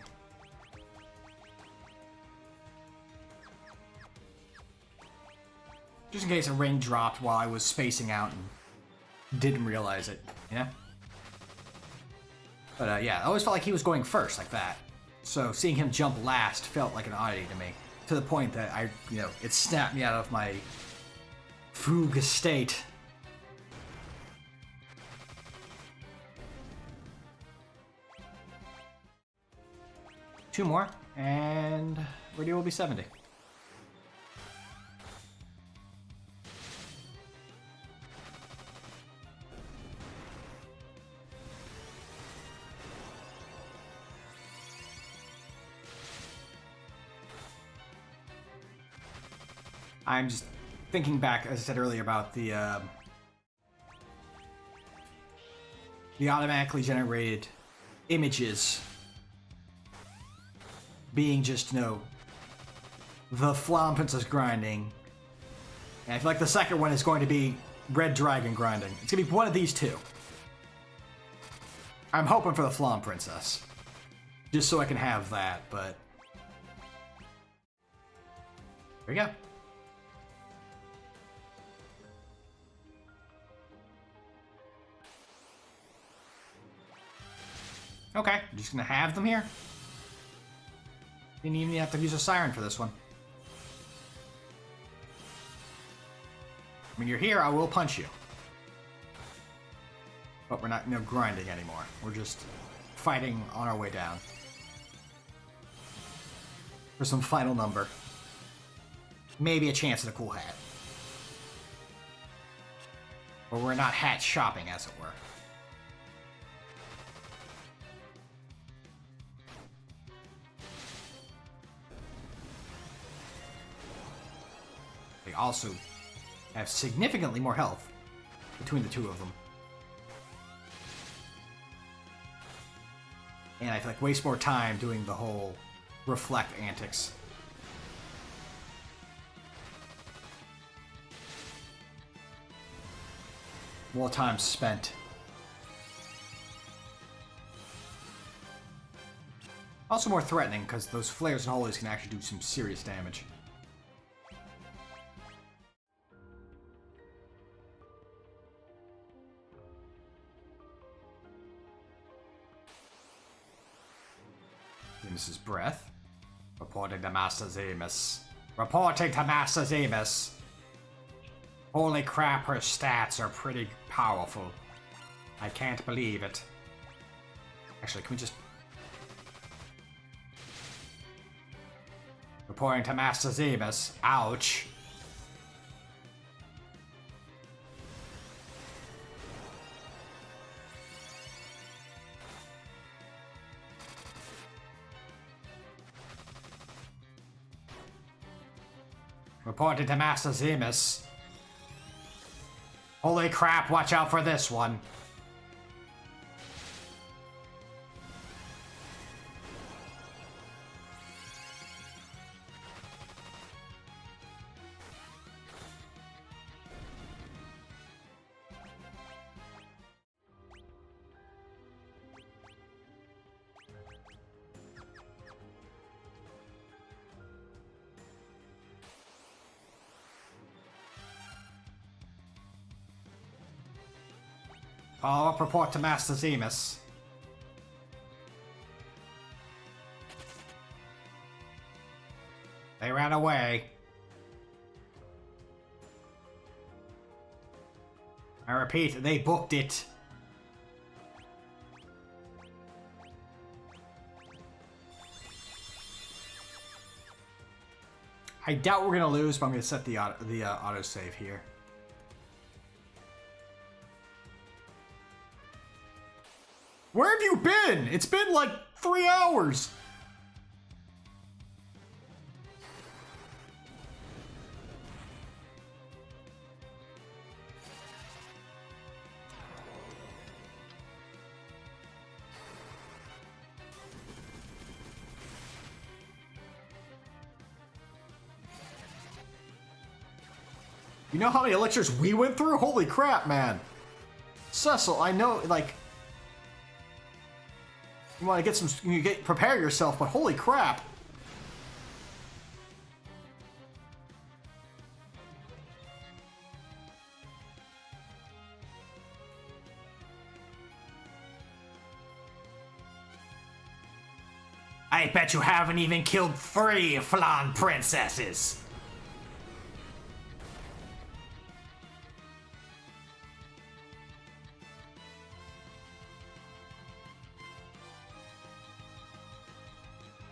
[SPEAKER 1] Just in case a ring dropped while I was spacing out and didn't realize it, you know? But yeah, I always felt like he was going first, like that. So seeing him jump last felt like an oddity to me. To the point that it snapped me out of my fugue state. Two more, and radio will be 70. I'm just thinking back, as I said earlier, about the automatically generated images being just, the Flam Princess grinding. And I feel like the second one is going to be Red Dragon grinding. It's going to be one of these two. I'm hoping for the Flam Princess. Just so I can have that, but... There you go. Okay, I'm just gonna have them here. Didn't even have to use a Siren for this one. When you're here, I will punch you. But we're not grinding anymore. We're just fighting on our way down. For some final number. Maybe a chance at a cool hat. But we're not hat shopping, as it were. They also have significantly more health between the two of them. And I feel like waste more time doing the whole reflect antics. More time spent. Also more threatening, because those flares and holies can actually do some serious damage. Zemus's breath. Reporting to Master Zemus. Reporting to Master Zemus. Holy crap, her stats are pretty powerful. I can't believe it. Actually, can we just... Reporting to Master Zemus. Ouch. Reported to Master Zemus. Holy crap, watch out for this one. Follow up report to Master Zemus. They ran away. I repeat, they booked it. I doubt we're gonna lose, but I'm gonna set the autosave here. Where have you been? It's been like 3 hours. You know how many elixirs we went through? Holy crap, man. Cecil, I know, like... You want to get some... prepare yourself, but holy crap. I bet you haven't even killed 3 Flan princesses.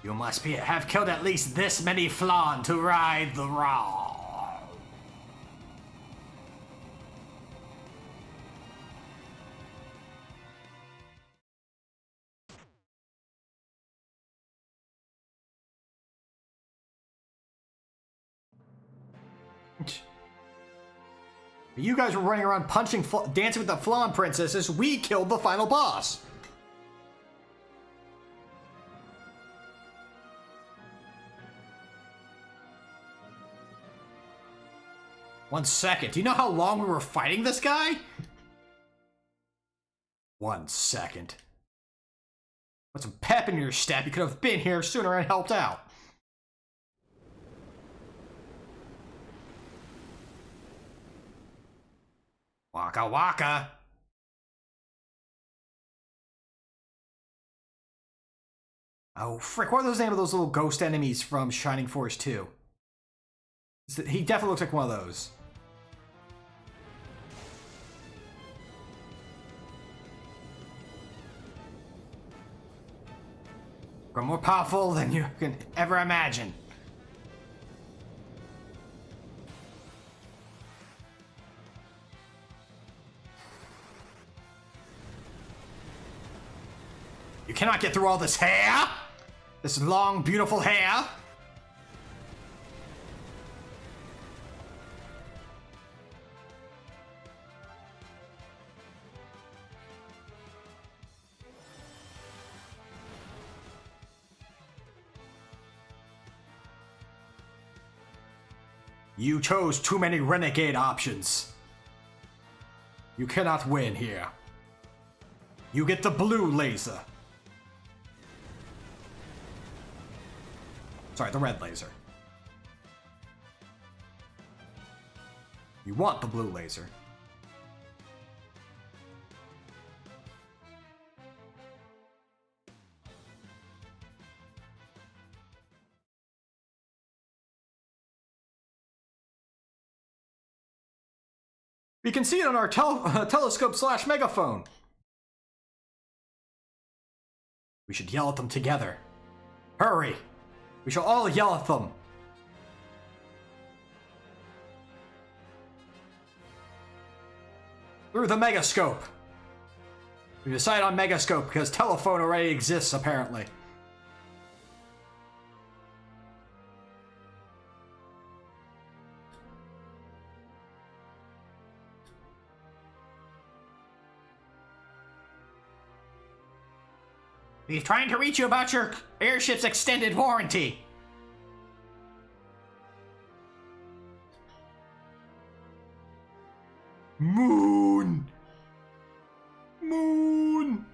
[SPEAKER 1] You must have killed at least this many Flan to ride the raw. You guys were running around punching, dancing with the Flan princesses. We killed the final boss. One second. Do you know how long we were fighting this guy? 1 second. Put some pep in your step. You could have been here sooner and helped out. Waka waka. Oh, frick. What are those names of those little ghost enemies from Shining Force 2? He definitely looks like one of those. We're more powerful than you can ever imagine. You cannot get through all this hair! This long, beautiful hair! You chose too many renegade options. You cannot win here. You get the blue laser. Sorry, the red laser. You want the blue laser. We can see it on our telescope / megaphone. We should yell at them together. Hurry! We shall all yell at them. Through the megascope. We decide on megascope because telephone already exists apparently. He's trying to reach you about your airship's extended warranty. Moon. Moon.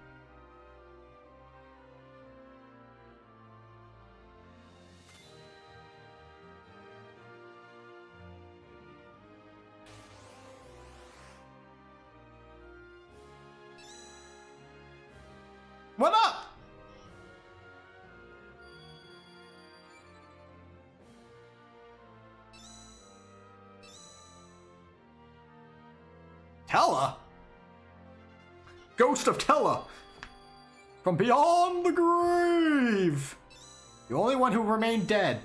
[SPEAKER 1] What up? Tella? Ghost of Tella! From beyond the grave! The only one who remained dead.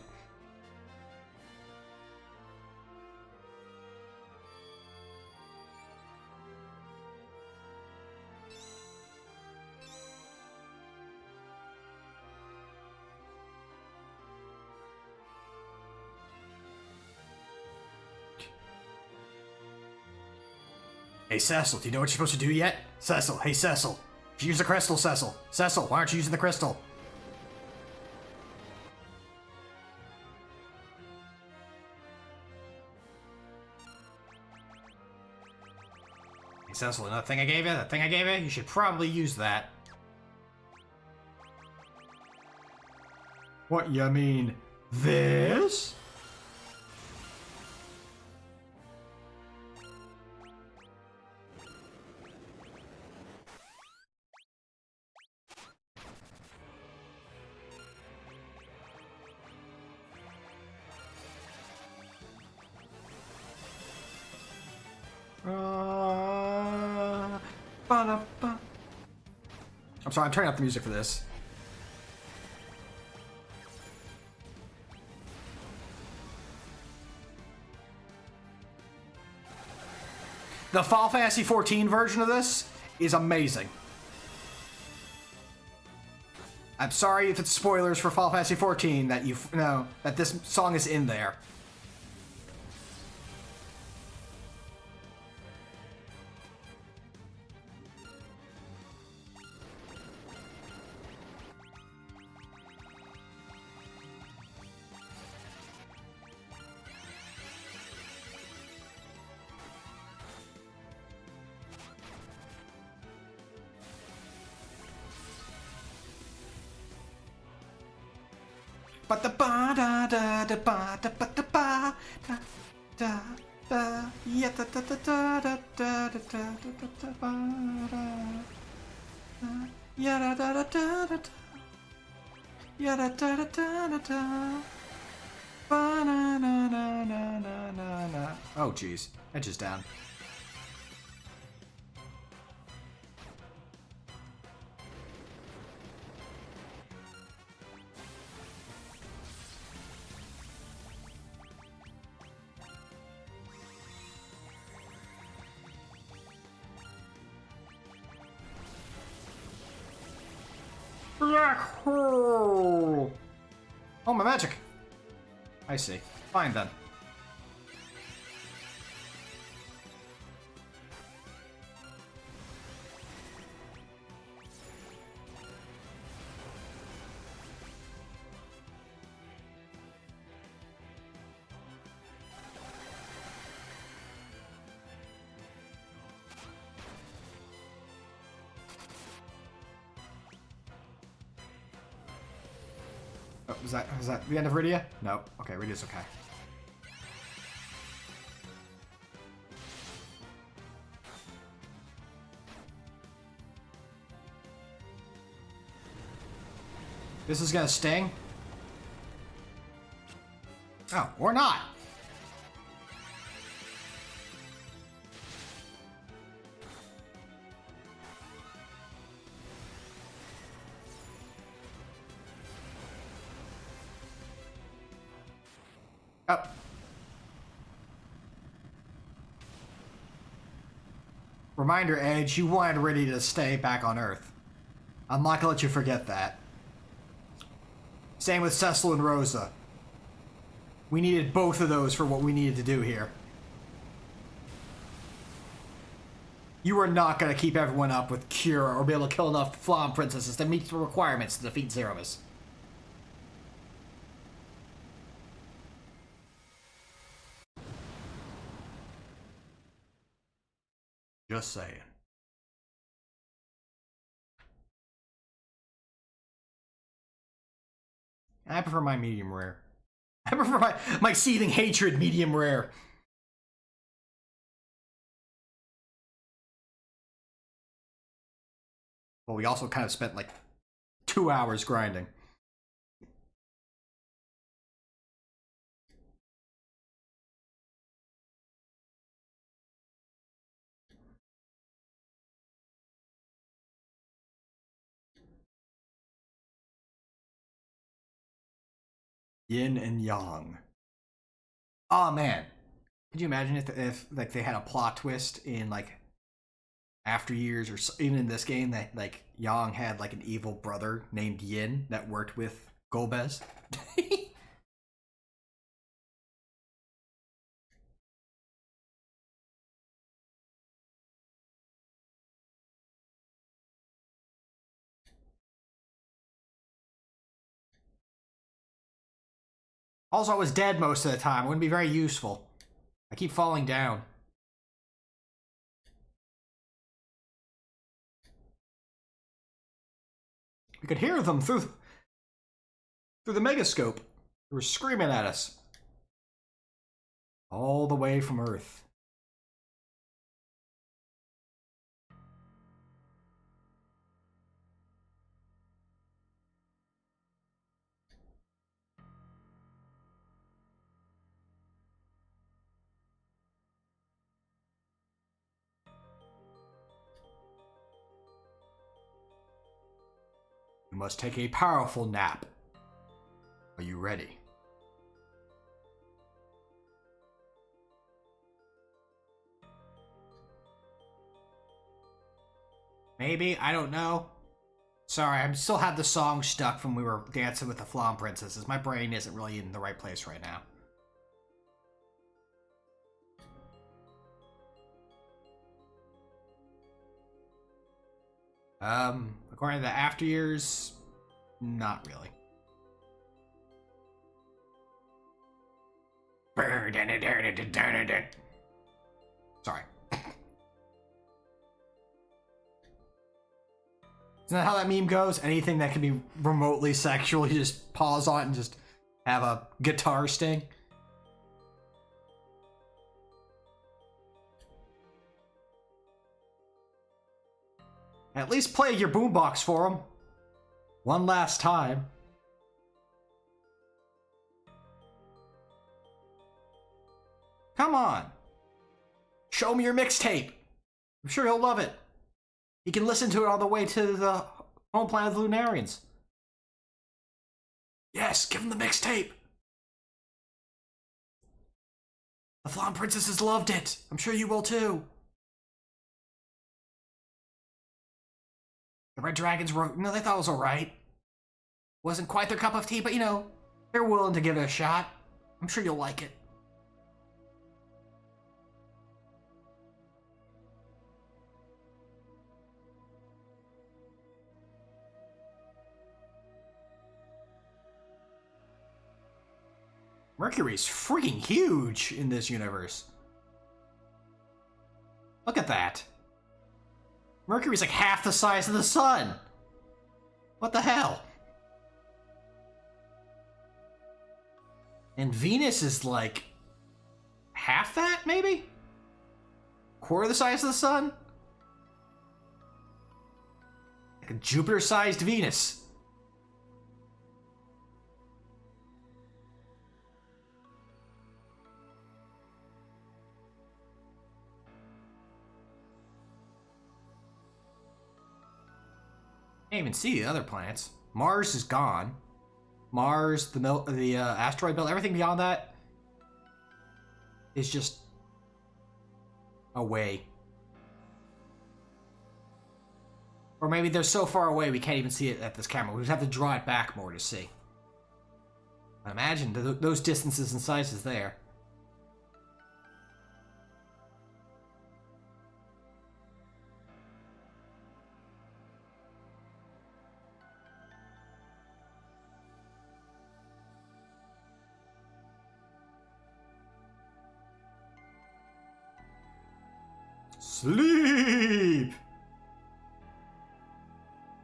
[SPEAKER 1] Hey Cecil, do you know what you're supposed to do yet? Cecil, hey Cecil. Use the crystal, Cecil. Cecil, why aren't you using the crystal? Hey Cecil, that thing I gave you? You should probably use that. What, you mean this? Ba-da-ba. I'm sorry, I'm turning up the music for this. The Final Fantasy XIV version of this is amazing. I'm sorry if it's spoilers for Final Fantasy XIV that you know that this song is in there. But the ba da da da ba da ba da ba da da da yeah da da da da da da da da da ba da yeah da da da da da yeah da da da da da da ba na na na na na na na. Oh jeez, edge is down. Black hole! Oh, my magic! I see. Fine then. Oh, was that the end of Rydia? No. Okay, Rydia's okay. This is gonna sting? Oh, or not! Oh. Reminder, Edge, you wanted Rydia to stay back on Earth. I'm not gonna let you forget that. Same with Cecil and Rosa. We needed both of those for what we needed to do here. You are not gonna keep everyone up with Cure or be able to kill enough Flam princesses to meet the requirements to defeat Zemus. Just saying. I prefer my medium rare. I prefer my seething hatred medium rare. Well, we also kind of spent like 2 hours grinding. Yin and Yang. Oh man, could you imagine if like they had a plot twist in like after years or even in this game that like Yang had like an evil brother named Yin that worked with Golbez? Also, I was dead most of the time. It wouldn't be very useful. I keep falling down. We could hear them through through the megascope. They were screaming at us. All the way from Earth. You must take a powerful nap. Are you ready? Maybe, I don't know. Sorry, I still have the song stuck from we were dancing with the Flam Princesses. My brain isn't really in the right place right now. According to the after years, not really. Sorry. Isn't that how that meme goes? Anything that can be remotely sexual, you just pause on it and just have a guitar sting. At least play your boombox for him. One last time. Come on. Show me your mixtape. I'm sure he'll love it. He can listen to it on the way to the home planet of the Lunarians. Yes, give him the mixtape. The Flam Princesses loved it. I'm sure you will too. The Red Dragons wrote, no, they thought it was alright. Wasn't quite their cup of tea, but you know, they're willing to give it a shot. I'm sure you'll like it. Mercury's freaking huge in this universe. Look at that. Mercury's like half the size of the sun. What the hell? And Venus is like half that, maybe? Quarter the size of the sun? Like a Jupiter-sized Venus. Can't even see the other planets. Mars is gone. Mars, the asteroid belt, everything beyond that is just away. Or maybe they're so far away we can't even see it at this camera. We just have to draw it back more to see. Imagine those distances and sizes there. Sleep!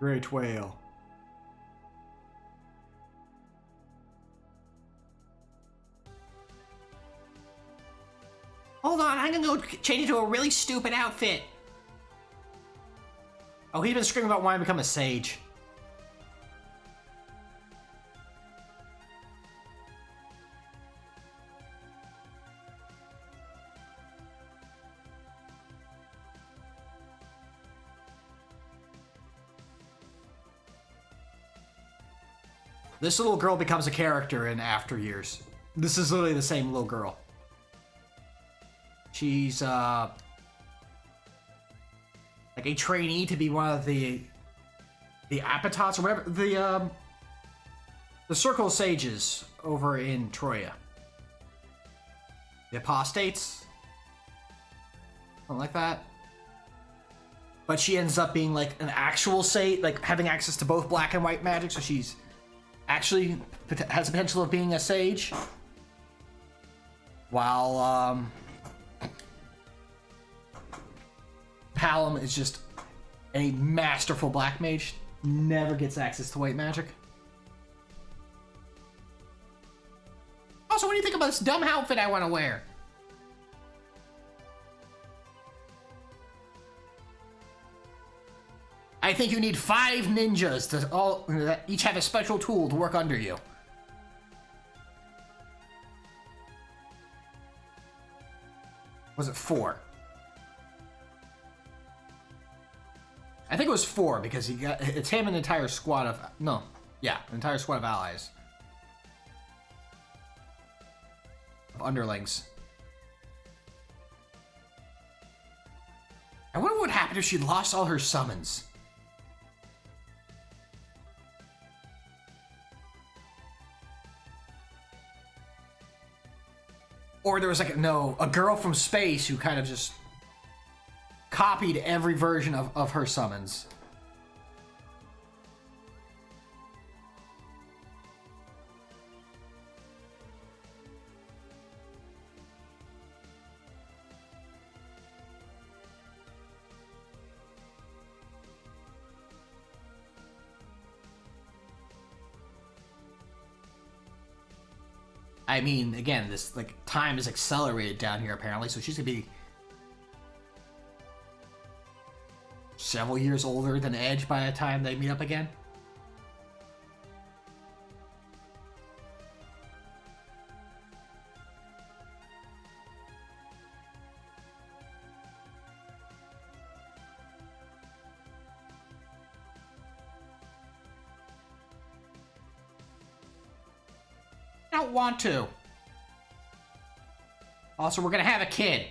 [SPEAKER 1] Great whale. Hold on, I'm gonna go change into a really stupid outfit. Oh, he's been screaming about wanting to become a sage. This little girl becomes a character in After Years. This is literally the same little girl. She's like a trainee to be one of the Apatots or whatever, the Circle of Sages over in Troya. The Apostates, something like that. But she ends up being like an actual sage, like having access to both black and white magic, so she's actually has the potential of being a sage, while Palom is just a masterful black mage, never gets access to white magic. what do you think about this dumb outfit I want to wear? I think you need 5 ninjas to all each have a special tool to work under you. Was it 4? I think it was 4 because it's him and an entire squad of an entire squad of allies. Of underlings. I wonder what would happen if she lost all her summons. Or there was like a girl from space who kind of just copied every version of her summons. I mean, again, this like time is accelerated down here apparently, so she's gonna be several years older than Edge by the time they meet up again. I don't want to. Also, we're gonna have a kid.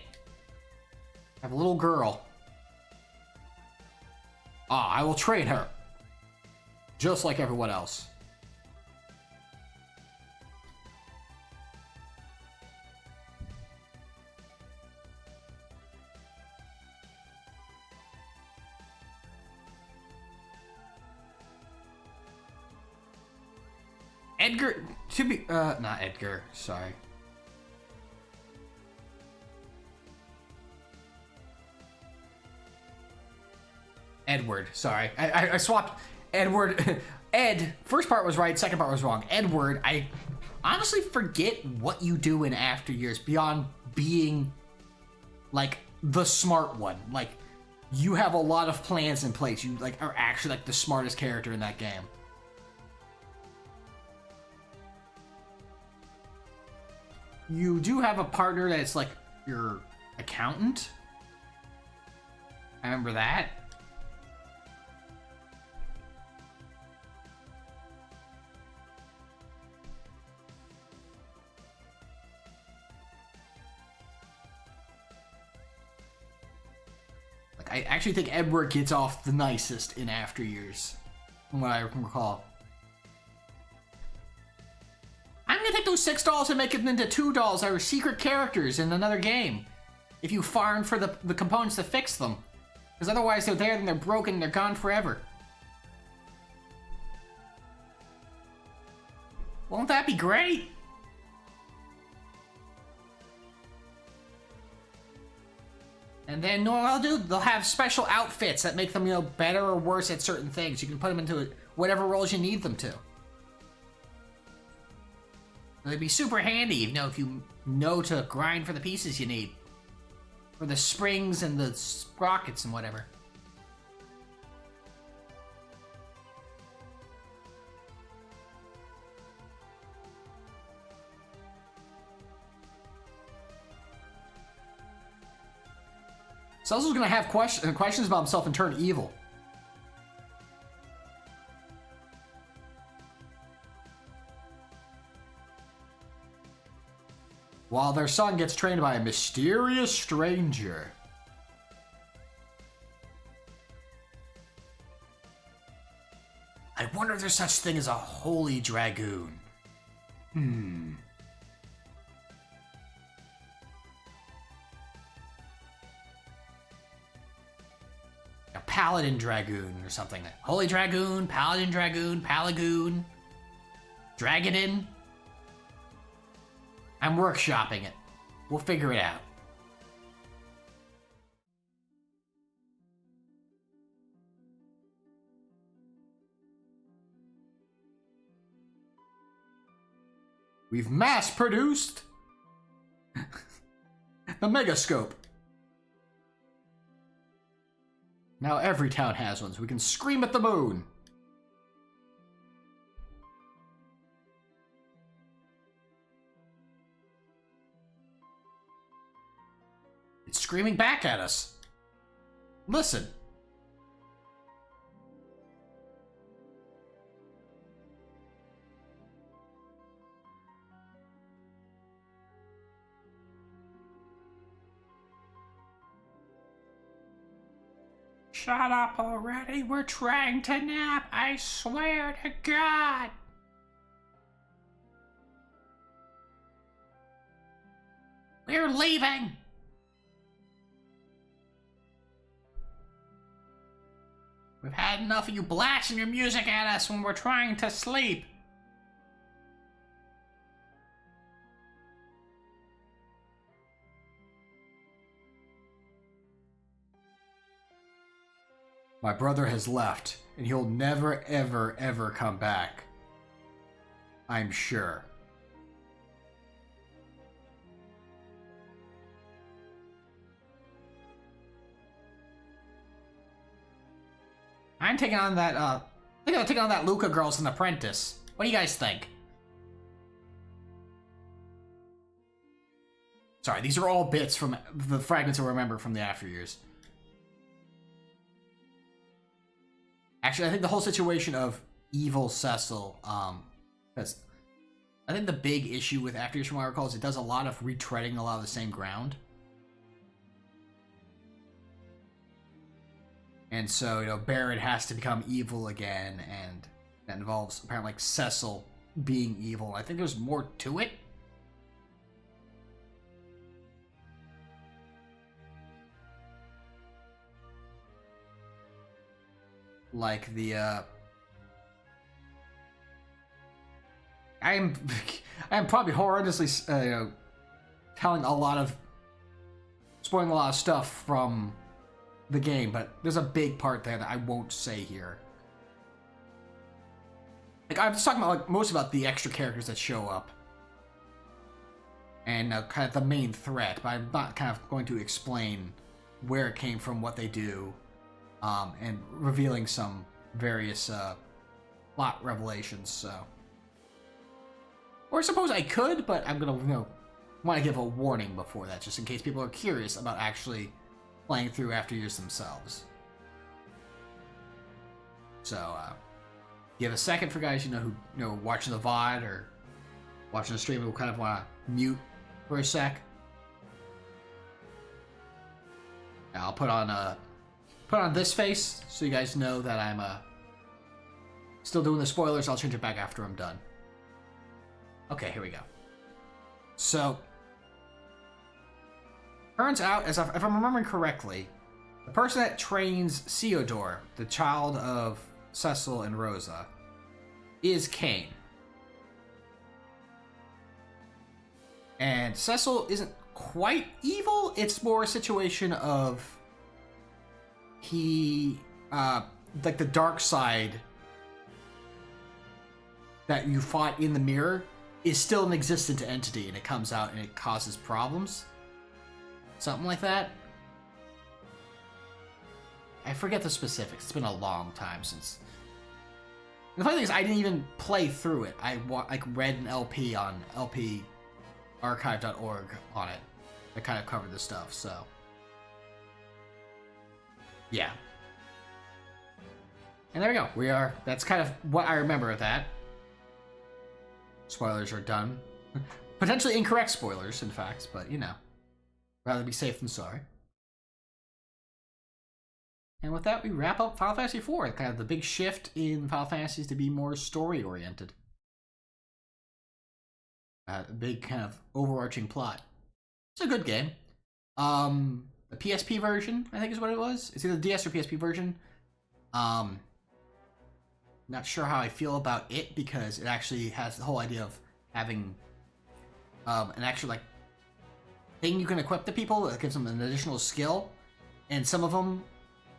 [SPEAKER 1] Have a little girl. I will train her. Just like everyone else. Edgar, not Edgar, sorry. Edward, sorry. I swapped Edward. Ed, first part was right, second part was wrong. Edward, I honestly forget what you do in After Years beyond being, like, the smart one. Like, you have a lot of plans in place. You, like, are actually, like, the smartest character in that game. You do have a partner that's, like, your accountant. I remember that. I actually think Edward gets off the nicest in After Years, from what I recall. I'm gonna take those $6 and make them into $2 that are secret characters in another game. If you farm for the components to fix them. Because otherwise they're there and they're broken and they're gone forever. Won't that be great? And then, what I'll do, they'll have special outfits that make them, better or worse at certain things. You can put them into whatever roles you need them to. They'd be super handy, if you know to grind for the pieces you need. For the springs and the sprockets and whatever. Cecil's gonna have questions about himself and turn evil. While their son gets trained by a mysterious stranger. I wonder if there's such thing as a holy dragoon. A paladin dragoon or something. Holy dragoon, paladin dragoon, palagoon, dragonin. I'm workshopping it. We'll figure it out. We've mass-produced the Megascope. Now every town has one, so we can scream at the moon. It's screaming back at us. Listen. Shut up already. We're trying to nap. I swear to God. We're leaving. We've had enough of you blasting your music at us when we're trying to sleep. My brother has left, and he'll never, ever, ever come back. I'm sure. I'm taking on that, I think I'll take on that Luca girl's an apprentice. What do you guys think? Sorry, these are all bits from the fragments I remember from the after years. Actually, I think the whole situation of evil Cecil, because I think the big issue with after years from what I recall is it does a lot of retreading a lot of the same ground. And so, you know, Barrett has to become evil again, and that involves apparently like Cecil being evil. I think there's more to it. Like the, I'm probably horrendously, you know, spoiling a lot of stuff from the game, but there's a big part there that I won't say here. Like, I'm just talking about, like, most about the extra characters that show up. And kind of the main threat, but I'm not kind of going to explain where it came from, what they do, and revealing some various plot revelations, so. Or I suppose I could, but I'm gonna, you know, want to give a warning before that, just in case people are curious about actually playing through after years themselves. So, give a second for guys, who watching the VOD or watching the stream who kind of want to mute for a sec. I'll put on this face so you guys know that I'm still doing the spoilers. I'll change it back after I'm done. Okay, here we go. So, turns out, if I'm remembering correctly, the person that trains Theodore, the child of Cecil and Rosa, is Cain. And Cecil isn't quite evil. It's more a situation of he, like the dark side that you fought in the mirror is still an existent entity, and it comes out and it causes problems. Something like that. I forget the specifics. It's been a long time since. And the funny thing is, I didn't even play through it. I read an LP on lparchive.org on it that kind of covered the stuff. So, yeah. And there we go. That's kind of what I remember of that. Spoilers are done. Potentially incorrect spoilers, in fact, but rather be safe than sorry. And with that, we wrap up Final Fantasy IV. Kind of the big shift in Final Fantasies to be more story-oriented. A big kind of overarching plot. It's a good game. The PSP version, I think is what it was. It's either the DS or PSP version. Not sure how I feel about it because it actually has the whole idea of having an actual thing you can equip to people that gives them an additional skill, and some of them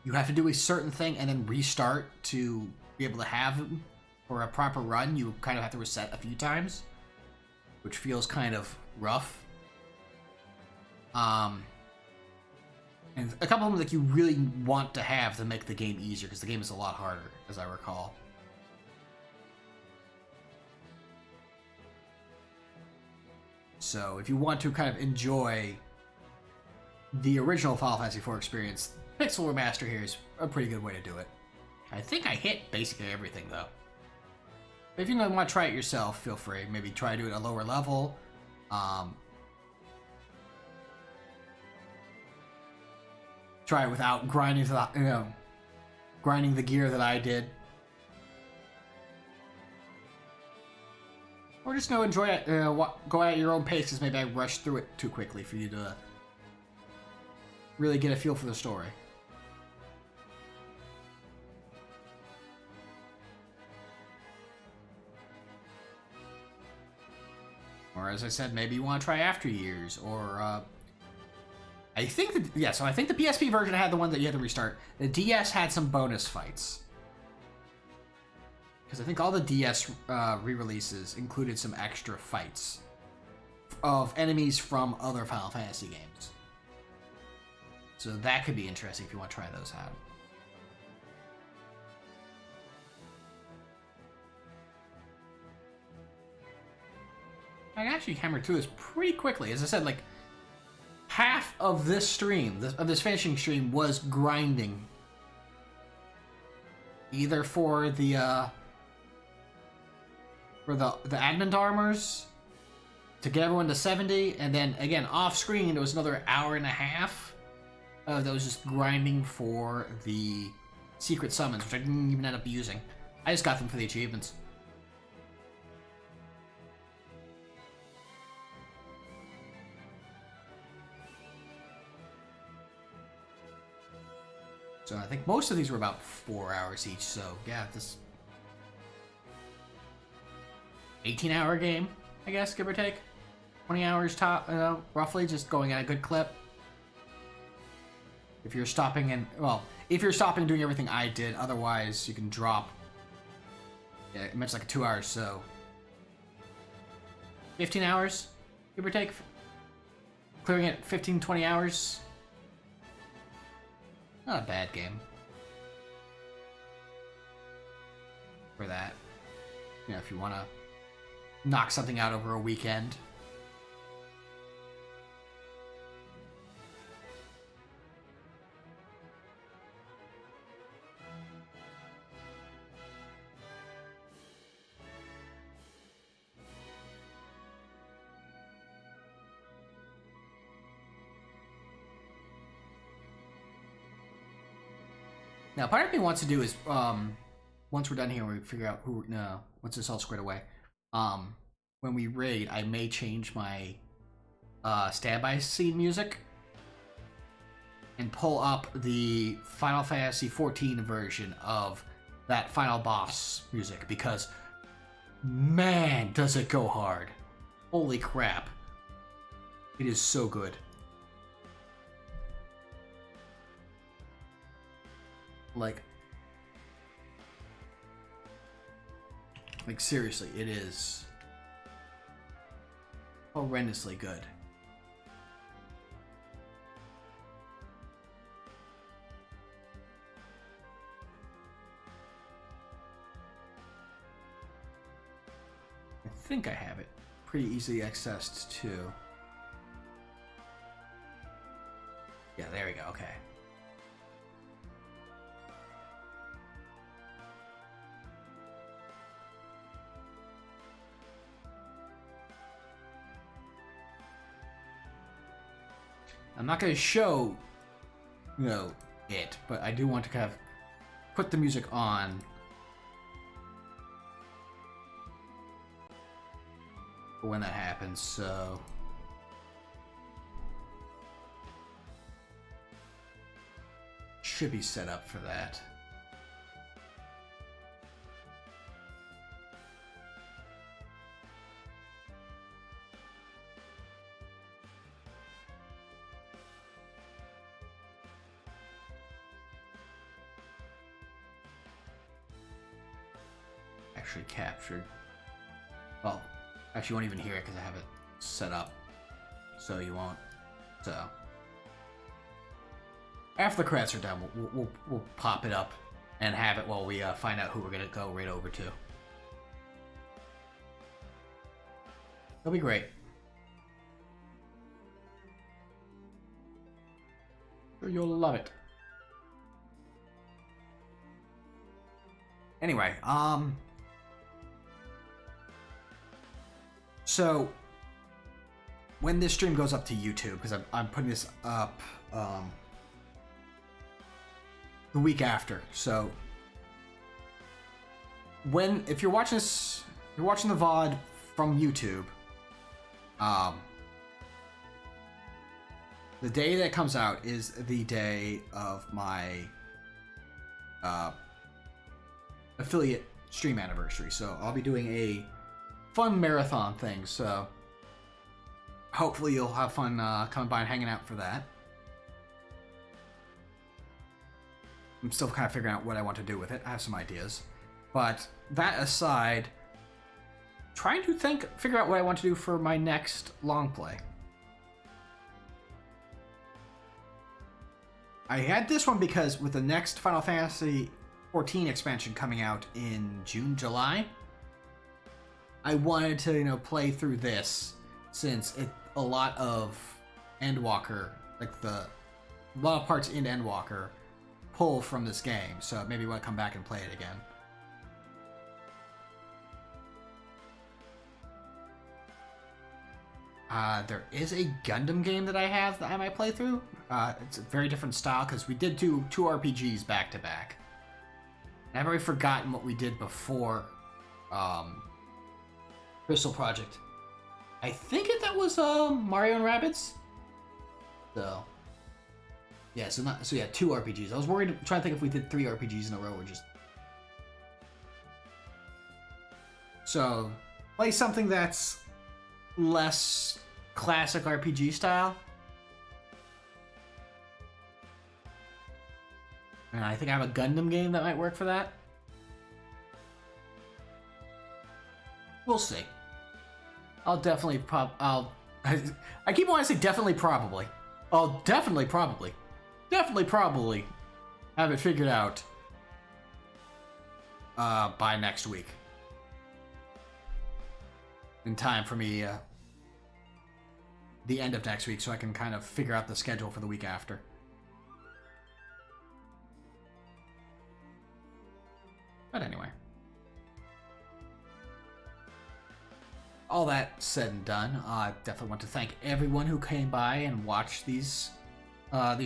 [SPEAKER 1] you have to do a certain thing and then restart to be able to have them for a proper run. You kind of have to reset a few times. which feels kind of rough. And a couple of them that you really want to have to make the game easier, because the game is a lot harder, as I recall. So if you want to kind of enjoy the original Final Fantasy IV experience, Pixel Remaster here is a pretty good way to do it. I think I hit basically everything, though. But if you want to try it yourself, feel free. Maybe try to do it at a lower level. Try it without grinding the gear that I did. Or just enjoy it, go at your own pace, because maybe I rushed through it too quickly for you to really get a feel for the story. Or as I said, maybe you want to try After Years, or I think the PSP version had the one that you had to restart. The DS had some bonus fights. Because I think all the DS re-releases included some extra fights of enemies from other Final Fantasy games. So that could be interesting if you want to try those out. I actually hammered through this pretty quickly. As I said, like, half of this stream, of this finishing stream, was grinding. Either for the admin armors to get everyone to 70, and then again off screen it was another hour and a half that was just grinding for the secret summons, which I didn't even end up using. I just got them for the achievements. So I think most of these were about 4 hours each, so yeah, this 18-hour game, I guess, give or take. 20 hours top, roughly, just going at a good clip. If you're stopping and doing everything I did, otherwise you can drop. Yeah, it meant like 2 hours, so 15 hours, give or take. Clearing it 15, 20 hours. Not a bad game. For that. You know, if you want to knock something out over a weekend. Now, part of me wants to do is, once we're done here, we figure out once it's all squared away, when we raid, I may change my standby scene music and pull up the Final Fantasy XIV version of that final boss music, because man, does it go hard. Holy crap. It is so good. Like seriously, it is horrendously good. I think I have it pretty easily accessed too. Yeah, there we go, okay. I'm not going to show, it, but I do want to kind of put the music on for when that happens, so... Should be set up for that. Actually captured. Well, Actually, you won't even hear it because I have it set up, so you won't. So after the credits are done, we'll pop it up and have it while we find out who we're gonna go right over to. It'll be great. You'll love it. Anyway, so when this stream goes up to YouTube, because I'm putting this up the week after, so if you're watching this, you're watching the VOD from YouTube, the day that it comes out is the day of my affiliate stream anniversary. So I'll be doing a fun marathon thing. So hopefully you'll have fun coming by and hanging out for that. I'm still kind of figuring out what I want to do with it. I have some ideas. But that aside, trying to figure out what I want to do for my next long play. I had this one because with the next Final Fantasy 14 expansion coming out in June, July, I wanted to, play through this since a lot of Endwalker, a lot of parts in Endwalker pull from this game, so maybe want to come back and play it again. There is a Gundam game that I have that I might play through. It's a very different style because we did do two RPGs back to back. I've already forgotten what we did before Crystal Project. I think that was Mario and Rabbids. So yeah, so yeah, two RPGs. I was trying to think if we did three RPGs in a row or just. So play something that's less classic RPG style. And I think I have a Gundam game that might work for that. We'll see. I'll definitely I keep wanting to say definitely probably. I'll definitely probably have it figured out by next week. In time for me the end of next week, so I can kind of figure out the schedule for the week after. But anyway, all that said and done, I definitely want to thank everyone who came by and watched these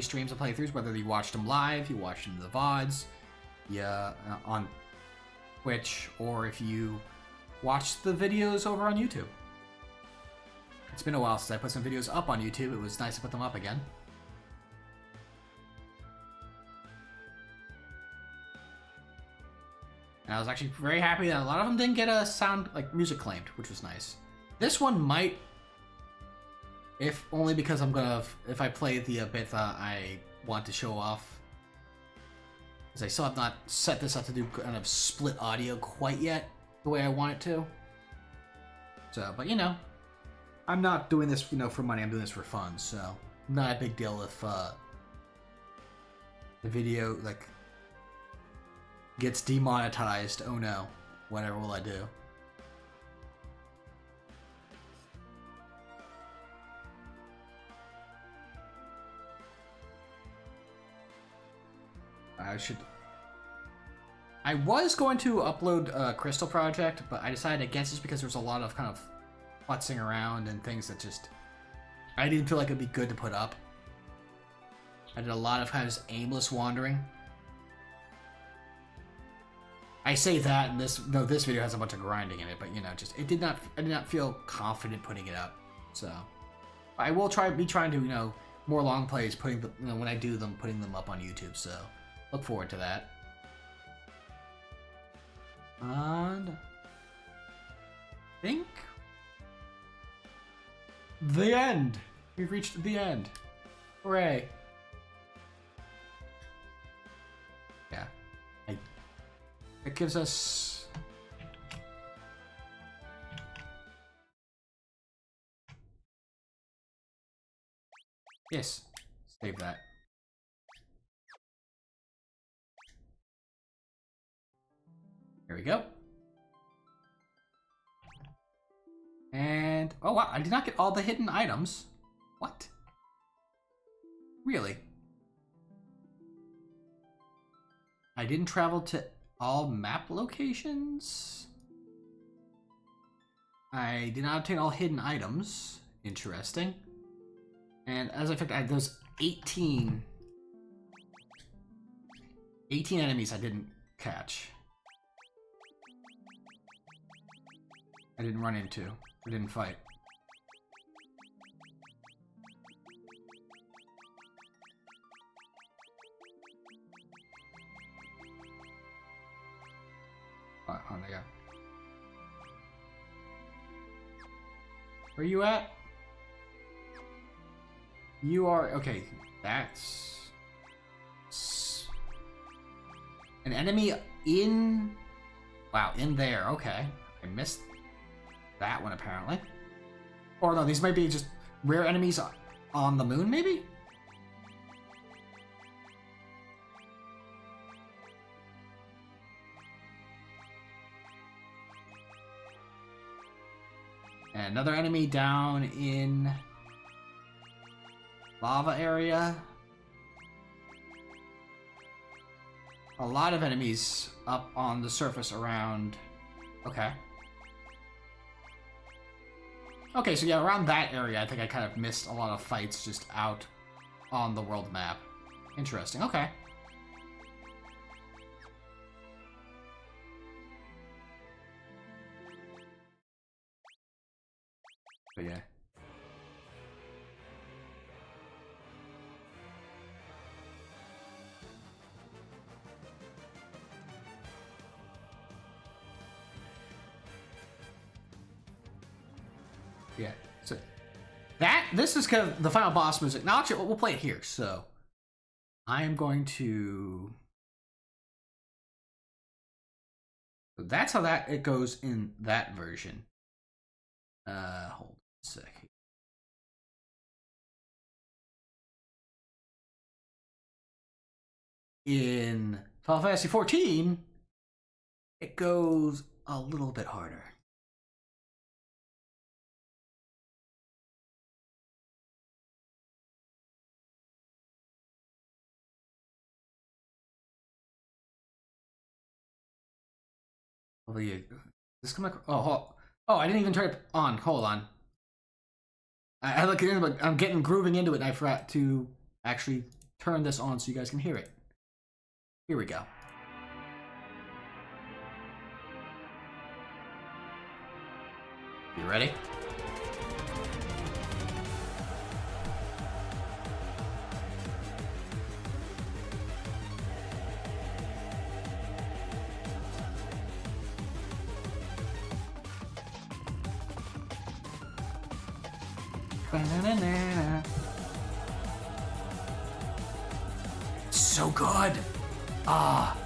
[SPEAKER 1] streams and playthroughs, whether you watched them live, you watched them in the VODs, on Twitch, or if you watched the videos over on YouTube. It's been a while since I put some videos up on YouTube. It was nice to put them up again. And I was actually very happy that a lot of them didn't get a sound, music claimed, which was nice. This one might, if only because if I play the bit that I want to show off. Because I still have not set this up to do kind of split audio quite yet, the way I want it to. So, but I'm not doing this, for money. I'm doing this for fun, so not a big deal if the video gets demonetized. Oh no, whatever will I do? I was going to upload Crystal Project, but I decided against it because there's a lot of kind of futzing around and things that just I didn't feel like it'd be good to put up. I did a lot of kind of just aimless wandering. I say that, and this video has a bunch of grinding in it, but I did not feel confident putting it up. So I will be trying to more long plays, when I do them, putting them up on YouTube. So look forward to that. And I think the end. We've reached the end. Hooray. Yeah. It gives us Yes. Save that. There we go. And, oh wow, I did not get all the hidden items. What? Really? I didn't travel to all map locations? I did not obtain all hidden items. Interesting. And as a fact, those 18 enemies I didn't catch. I didn't run into. I didn't fight. Oh, there you go. Where you at? You are... Okay, that's... an enemy in... Wow, in there. Okay. I missed that one, apparently. Or no, these might be just rare enemies on the moon, maybe? And another enemy down in lava area. A lot of enemies up on the surface around. Okay. Okay, so yeah, around that area, I think I kind of missed a lot of fights just out on the world map. Interesting. Okay. But yeah. Yeah. So this is kind of the final boss music. Now actually we'll play it here. So I am going to. So that's how it goes in that version. Hold a sec. In Final Fantasy 14, it goes a little bit harder. This come like, oh, I didn't even turn it on. Hold on. I look at it, but I'm getting grooving into it, and I forgot to actually turn this on so you guys can hear it. Here we go. You ready? So good. Ah.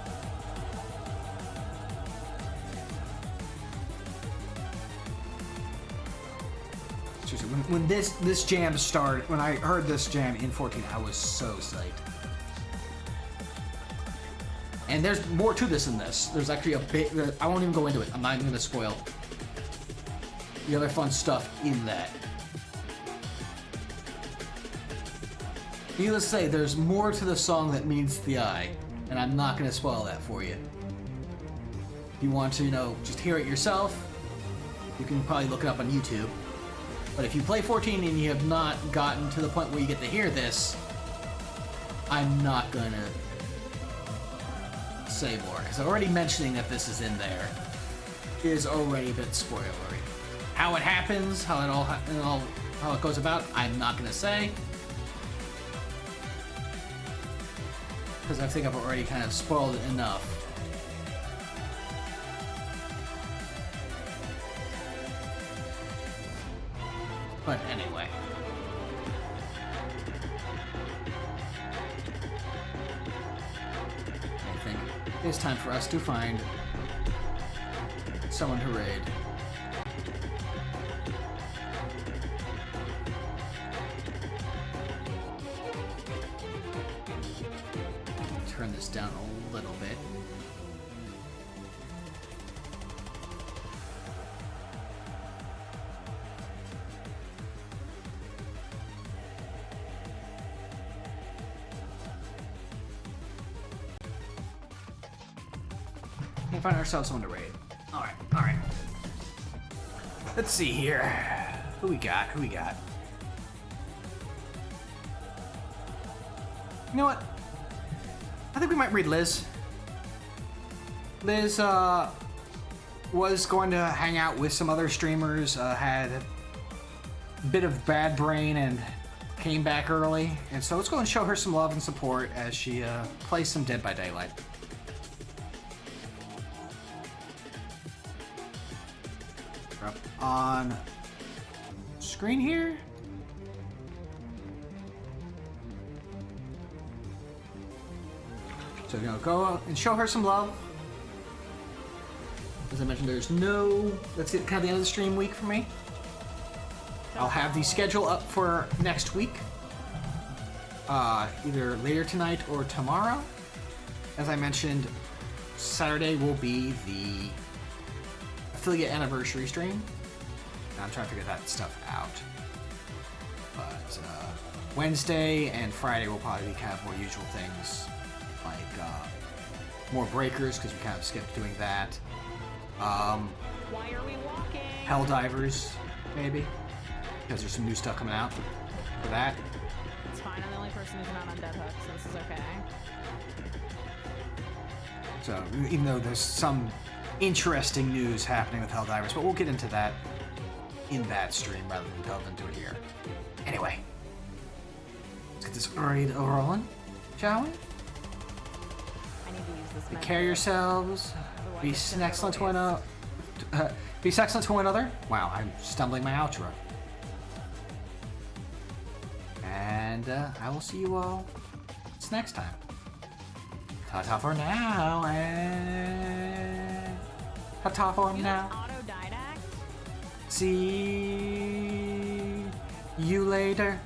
[SPEAKER 1] Seriously, when this jam started, when I heard this jam in 14, I was so psyched. And there's more to this than this. There's actually a bit. I won't even go into it. I'm not even gonna spoil the other fun stuff in that. Needless to say, there's more to the song that meets the eye, and I'm not going to spoil that for you. If you want to, just hear it yourself, you can probably look it up on YouTube. But if you play 14 and you have not gotten to the point where you get to hear this, I'm not going to say more, because already mentioning that this is in there is already a bit spoilery. How it happens, how it goes about, I'm not going to say. Because I think I've already kind of spoiled it enough. But anyway. I think it's time for us to find someone to raid. this down a little bit. Can't find ourselves someone to raid. Alright, alright. Let's see here. Who we got? Who we got? You know what? I think we might read Liz. Liz was going to hang out with some other streamers, had a bit of bad brain and came back early. And so let's go and show her some love and support as she plays some Dead by Daylight. Up on screen here. So, go and show her some love. As I mentioned, that's it, kind of the end of the stream week for me. I'll have the schedule up for next week. Either later tonight or tomorrow. As I mentioned, Saturday will be the affiliate anniversary stream. I'm trying to figure that stuff out. But Wednesday and Friday will probably be kind of more usual things, like more breakers, because we kind of skipped doing that.
[SPEAKER 3] Why are we walking?
[SPEAKER 1] Helldivers, maybe, because there's some new stuff coming out for that.
[SPEAKER 3] It's fine. I'm the only person who's not on Dead Hook, so this is okay.
[SPEAKER 1] So even though there's some interesting news happening with Helldivers, but we'll get into that in that stream rather than delve into it here. Anyway, let's get this raid rolling, shall we?
[SPEAKER 3] I need to use this.
[SPEAKER 1] Take care of yourselves. Be excellent to one another. Be excellent to one another. Wow, I'm stumbling my outro. And I will see you all next time. Ta-ta for now, and ta-ta for now.
[SPEAKER 3] Autodidact?
[SPEAKER 1] See you later.